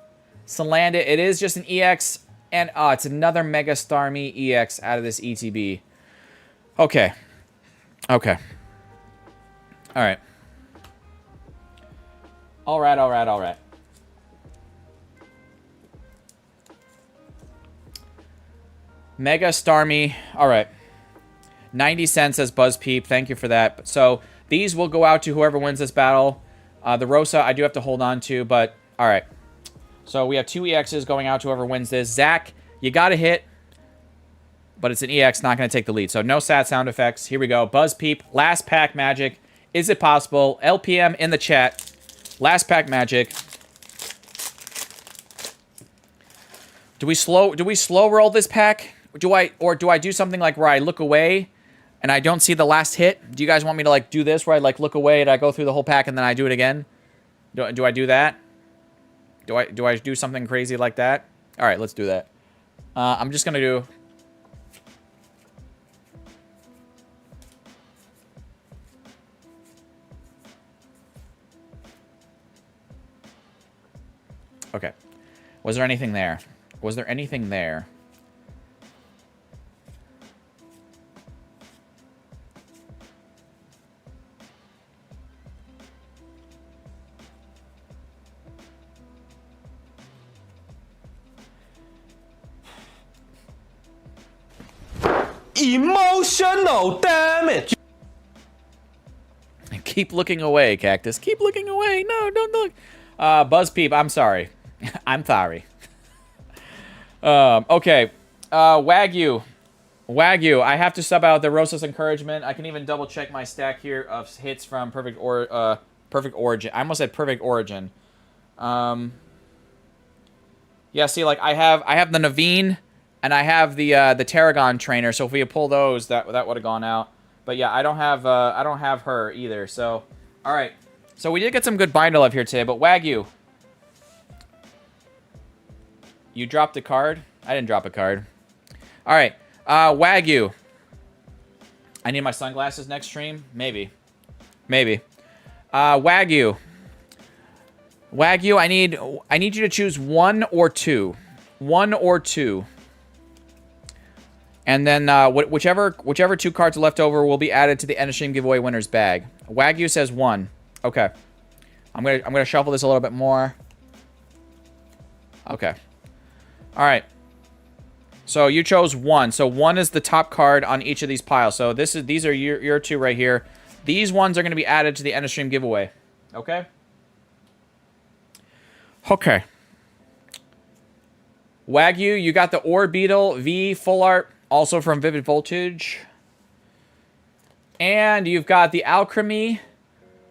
Salandit. It is just an EX. And it's another Mega Starmie EX out of this ETB. Okay. Okay. All right. All right, all right, all right. Mega Starmie. All right. 90 cents says BuzzPeep. Thank you for that. So these will go out to whoever wins this battle. The Rosa I do have to hold on to, but all right. So we have 2 EXs going out to whoever wins this. Zach, you got to hit, but it's an EX, not going to take the lead. So no sad sound effects. Here we go. BuzzPeep, last pack magic. Is it possible? LPM in the chat. Last pack magic. Do we slow roll this pack? Do I do something like where I look away and I don't see the last hit? Do you guys want me to like do this where I like look away and I go through the whole pack and then I do it again? Do I do that? Do I do something crazy like that? All right, let's do that. I'm just gonna do. Okay. Was there anything there? Was there anything there? Emotional damage. Keep looking away, Cactus. Keep looking away. No, don't look. BuzzPeep, I'm sorry. I'm sorry. Okay. Wagyu. Wagyu. I have to sub out the Rosa's Encouragement. I can even double check my stack here of hits from Perfect Origin. I almost said Perfect Origin. Yeah, see, like I have the Naveen and I have the Tarragon trainer. So if we had pulled those, that would have gone out. But yeah, I don't have her either. So all right. So we did get some good binder love here today, but Wagyu. You dropped a card? I didn't drop a card. All right. Wagyu. I need my sunglasses next stream? Maybe. Maybe. Wagyu. Wagyu, I need you to choose 1 or 2. 1 or 2. And then whichever 2 cards are left over will be added to the end of stream giveaway winner's bag. Wagyu says 1. Okay. I'm gonna shuffle this a little bit more. Okay. All right. So you chose 1. So 1 is the top card on each of these piles. So these are your 2 right here. These ones are going to be added to the end of stream giveaway. Okay? Okay. Wagyu, you got the Orbeetle V full art, also from Vivid Voltage. And you've got the Alchemy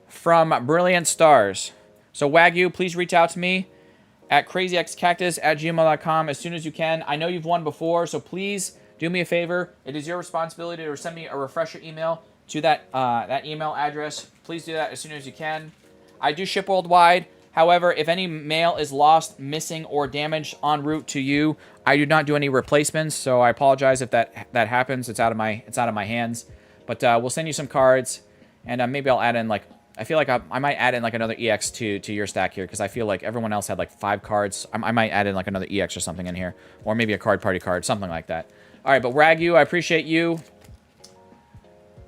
from Brilliant Stars. So Wagyu, please reach out to me at crazyxcactus@gmail.com as soon as you can. I know you've won before, so please do me a favor. It is your responsibility to send me a refresher email to that email address. Please do that as soon as you can. I do ship worldwide. However, if any mail is lost, missing, or damaged en route to you, I do not do any replacements. So I apologize if that happens. It's out of my hands. But we'll send you some cards, and maybe I'll add in like. I feel like I might add in like another EX to your stack here because I feel like everyone else had like 5 cards. I might add in like another EX or something in here. Or maybe a card party card, something like that. All right, but Wagyu, I appreciate you.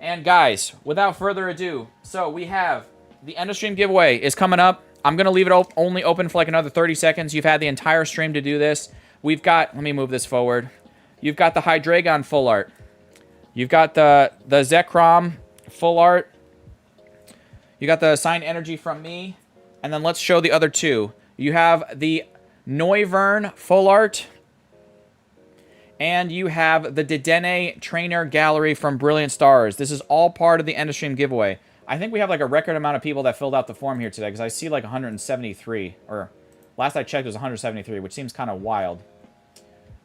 And guys, without further ado, so we have the end of stream giveaway is coming up. I'm going to leave it only open for like another 30 seconds. You've had the entire stream to do this. We've got, let me move this forward. You've got the Hydreigon full art. You've got the Zekrom full art. You got the Sign Energy from me. And then let's show the other 2. You have the Noivern full art. And you have the Dedenne Trainer Gallery from Brilliant Stars. This is all part of the end of stream giveaway. I think we have like a record amount of people that filled out the form here today because I see like 173. Or last I checked it was 173, which seems kind of wild.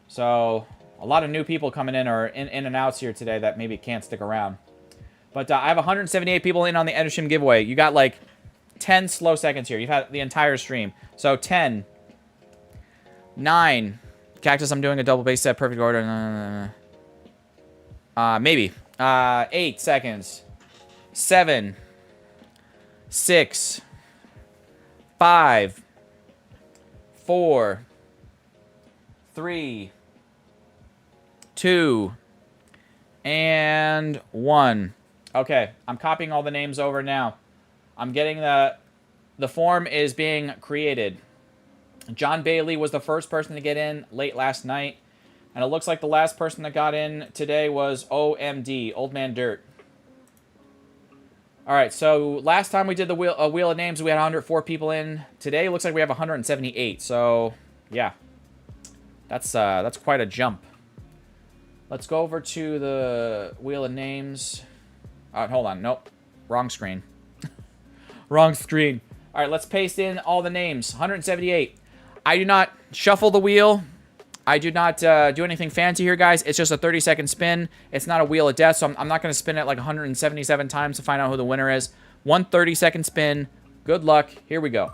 So a lot of new people coming in or in and outs here today that maybe can't stick around. But I have 178 people in on the end of stream giveaway. You got like 10 slow seconds here. You've had the entire stream. So 10, 9, Cactus, I'm doing a double base set, perfect order. Maybe. 8 seconds. 7, 6, 5, 4, 3, 2, and 1. Okay, I'm copying all the names over now. I'm getting the form is being created. John Bailey was the first person to get in late last night. And it looks like the last person that got in today was OMD, Old Man Dirt. All right, so last time we did the wheel of names, we had 104 people in. Today, it looks like we have 178. So, yeah, that's quite a jump. Let's go over to the wheel of names. Hold on, nope, wrong screen. Wrong screen. All right, let's paste in all the names. 178. I do not shuffle the wheel. I do not do anything fancy here, guys. It's just a 30-second spin. It's not a wheel of death, so I'm not going to spin it like 177 times to find out who the winner is. One 30-second spin. Good luck. Here we go.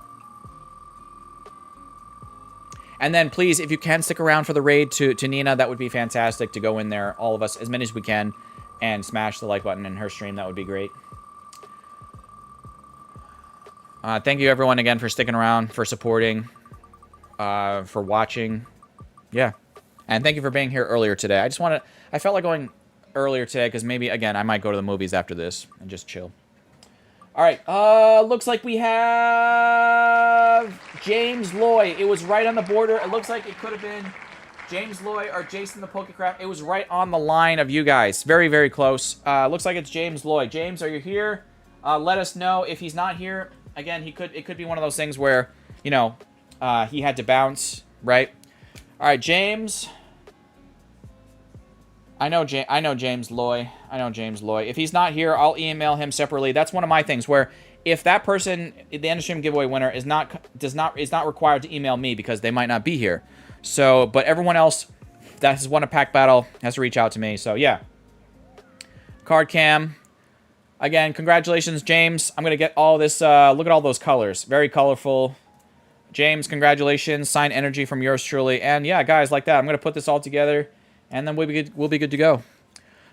And then, please, if you can stick around for the raid to Nina, that would be fantastic to go in there, all of us, as many as we can, and smash the like button in her stream. That would be great. Thank you, everyone, again, for sticking around, for supporting, for watching. Yeah. And thank you for being here earlier today. I felt like going earlier today because maybe, again, I might go to the movies after this and just chill. All right. Looks like we have James Loy. It was right on the border. It looks like it could have been James Loy or Jason the Pokecraft. It was right on the line of you guys. Very, very close. Looks like it's James Loy. James, are you here? Let us know. If he's not here, again, it could be one of those things where, you know, he had to bounce, right? All right, James. I know James Loy. I know James Loy. If he's not here, I'll email him separately. That's one of my things where if that person, the end of stream giveaway winner, is not required to email me because they might not be here. So, but everyone else that has won a pack battle has to reach out to me. So yeah. Card cam. Again, congratulations, James. I'm gonna get all this. Look at all those colors. Very colorful. James, congratulations. Signed energy from yours truly. And yeah, guys, like that. I'm going to put this all together, and then we'll be good to go.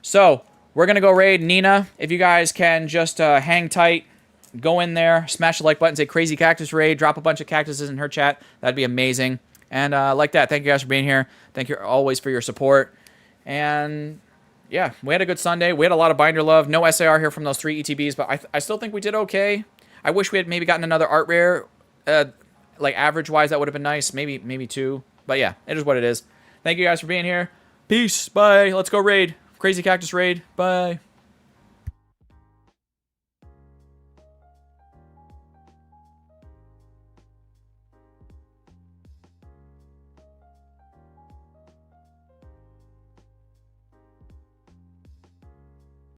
So, we're going to go raid Nina. If you guys can just hang tight, go in there, smash the like button, say Crazy Cactus Raid, drop a bunch of cactuses in her chat. That'd be amazing. And like that, thank you guys for being here. Thank you always for your support. And yeah, we had a good Sunday. We had a lot of binder love. No SAR here from those 3 ETBs, but I still think we did okay. I wish we had maybe gotten another art rare. Like average-wise, that would have been nice. Maybe 2. But yeah, it is what it is. Thank you guys for being here. Peace. Bye. Let's go raid. Crazy Cactus Raid. Bye.